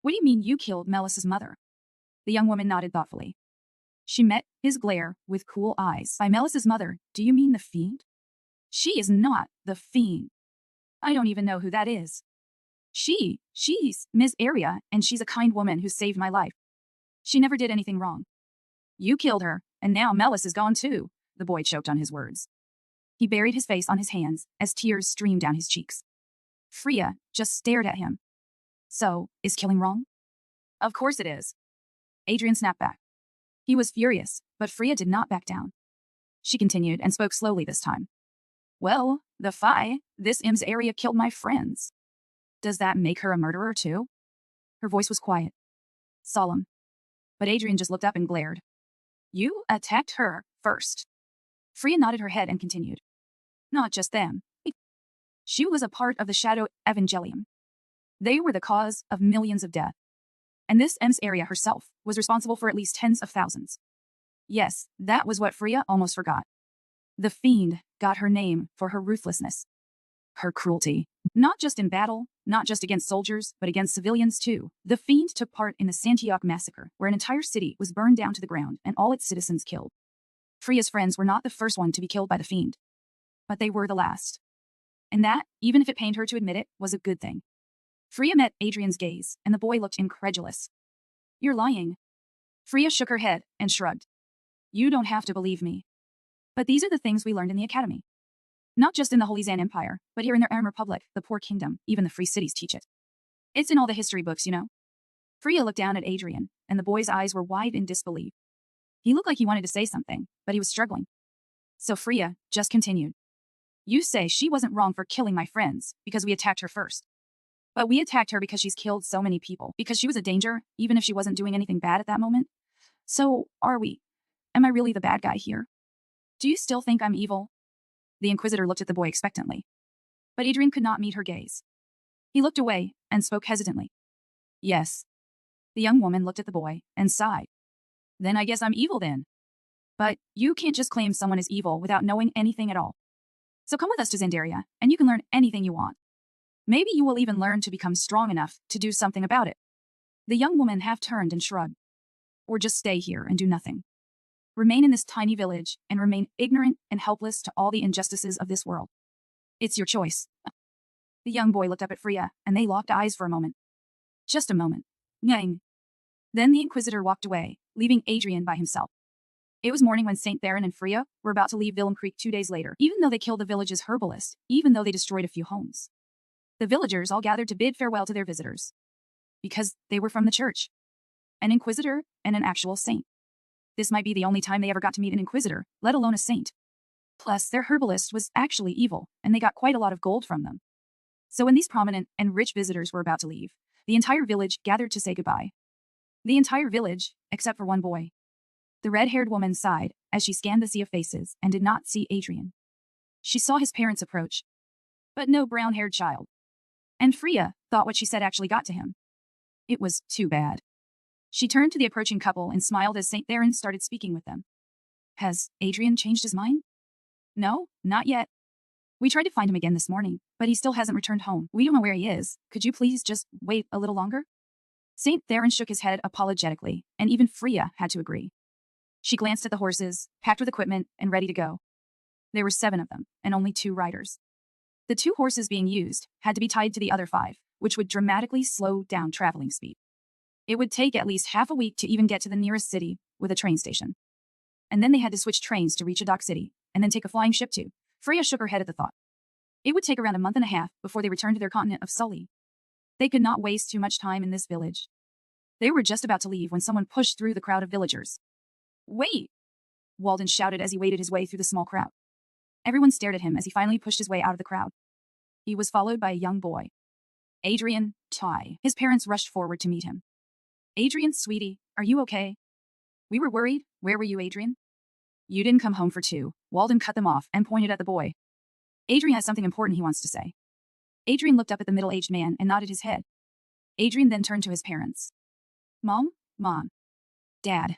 What do you mean you killed Melas's mother? The young woman nodded thoughtfully. She met his glare with cool eyes. By Melas's mother, do you mean the fiend? She is not the fiend. I don't even know who that is. She's Miss Arya, and she's a kind woman who saved my life. She never did anything wrong. You killed her, and now Melas is gone too. The boy choked on his words. He buried his face on his hands as tears streamed down his cheeks. Freya just stared at him. So, is killing wrong? Of course it is. Adrian snapped back. He was furious, but Freya did not back down. She continued and spoke slowly this time. Well, this Miss Arya killed my friends. Does that make her a murderer too? Her voice was quiet, solemn. But Adrian just looked up and glared. You attacked her first. Freya nodded her head and continued. Not just them. She was a part of the Shadow Evangelium. They were the cause of millions of death. And this Miss Arya herself was responsible for at least tens of thousands. Yes, that was what Freya almost forgot. The fiend got her name for her ruthlessness. Her cruelty. Not just in battle, not just against soldiers, but against civilians too. The fiend took part in the Santiago massacre, where an entire city was burned down to the ground and all its citizens killed. Freya's friends were not the first one to be killed by the fiend. But they were the last. And that, even if it pained her to admit it, was a good thing. Freya met Adrian's gaze, and the boy looked incredulous. You're lying. Freya shook her head and shrugged. You don't have to believe me. But these are the things we learned in the academy. Not just in the Holy Zan Empire, but here in their own republic, the poor kingdom, even the free cities teach it. It's in all the history books, you know. Freya looked down at Adrian, and the boy's eyes were wide in disbelief. He looked like he wanted to say something, but he was struggling. So Freya just continued. You say she wasn't wrong for killing my friends because we attacked her first. But we attacked her because she's killed so many people, because she was a danger, even if she wasn't doing anything bad at that moment. So, are we? Am I really the bad guy here? Do you still think I'm evil? The Inquisitor looked at the boy expectantly. But Adrian could not meet her gaze. He looked away and spoke hesitantly. Yes. The young woman looked at the boy and sighed. Then I guess I'm evil then. But you can't just claim someone is evil without knowing anything at all. So come with us to Xandaria, and you can learn anything you want. Maybe you will even learn to become strong enough to do something about it. The young woman half turned and shrugged. Or just stay here and do nothing. Remain in this tiny village and remain ignorant and helpless to all the injustices of this world. It's your choice. The young boy looked up at Freya, and they locked eyes for a moment. Just a moment. Yang. Then the Inquisitor walked away, leaving Adrian by himself. It was morning when St. Theron and Freya were about to leave Willem Creek 2 days later, even though they killed the village's herbalist, even though they destroyed a few homes. The villagers all gathered to bid farewell to their visitors. Because they were from the church. An Inquisitor and an actual saint. This might be the only time they ever got to meet an Inquisitor, let alone a saint. Plus, their herbalist was actually evil, and they got quite a lot of gold from them. So when these prominent and rich visitors were about to leave, the entire village gathered to say goodbye. The entire village, except for one boy. The red-haired woman sighed as she scanned the sea of faces and did not see Adrian. She saw his parents approach, but no brown-haired child. And Freya thought what she said actually got to him. It was too bad. She turned to the approaching couple and smiled as St. Theron started speaking with them. Has Adrian changed his mind? No, not yet. We tried to find him again this morning, but he still hasn't returned home. We don't know where he is. Could you please just wait a little longer? St. Theron shook his head apologetically, and even Freya had to agree. She glanced at the horses, packed with equipment, and ready to go. There were 7 of them, and only 2 riders. The 2 horses being used had to be tied to the other 5, which would dramatically slow down traveling speed. It would take at least half a week to even get to the nearest city with a train station. And then they had to switch trains to reach a dock city, and then take a flying ship too. Freya shook her head at the thought. It would take around a month and a half before they returned to their continent of Sully. They could not waste too much time in this village. They were just about to leave when someone pushed through the crowd of villagers. Wait! Walden shouted as he waded his way through the small crowd. Everyone stared at him as he finally pushed his way out of the crowd. He was followed by a young boy. Adrian, Ty. His parents rushed forward to meet him. Adrian, sweetie, are you okay? We were worried. Where were you, Adrian? You didn't come home for 2. Walden cut them off and pointed at the boy. Adrian has something important he wants to say. Adrian looked up at the middle-aged man and nodded his head. Adrian then turned to his parents. Mom? Dad.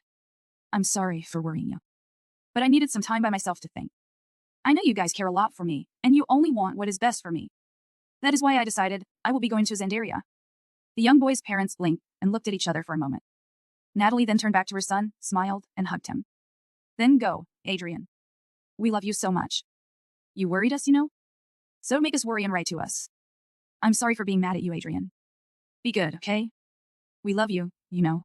I'm sorry for worrying you. But I needed some time by myself to think. I know you guys care a lot for me, and you only want what is best for me. That is why I decided I will be going to Xandaria. The young boy's parents blinked and looked at each other for a moment. Natalie then turned back to her son, smiled, and hugged him. Then go, Adrian. We love you so much. You worried us, you know? So make us worry and write to us. I'm sorry for being mad at you, Adrian. Be good, okay? We love you, you know.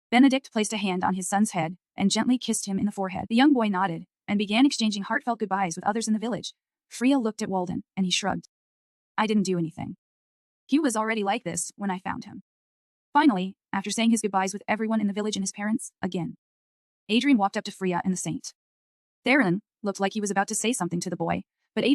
Benedict placed a hand on his son's head and gently kissed him in the forehead. The young boy nodded and began exchanging heartfelt goodbyes with others in the village. Freya looked at Walden, and he shrugged. I didn't do anything. He was already like this when I found him. Finally, after saying his goodbyes with everyone in the village and his parents, again, Adrian walked up to Freya and the saint. Theron looked like he was about to say something to the boy, but Adrian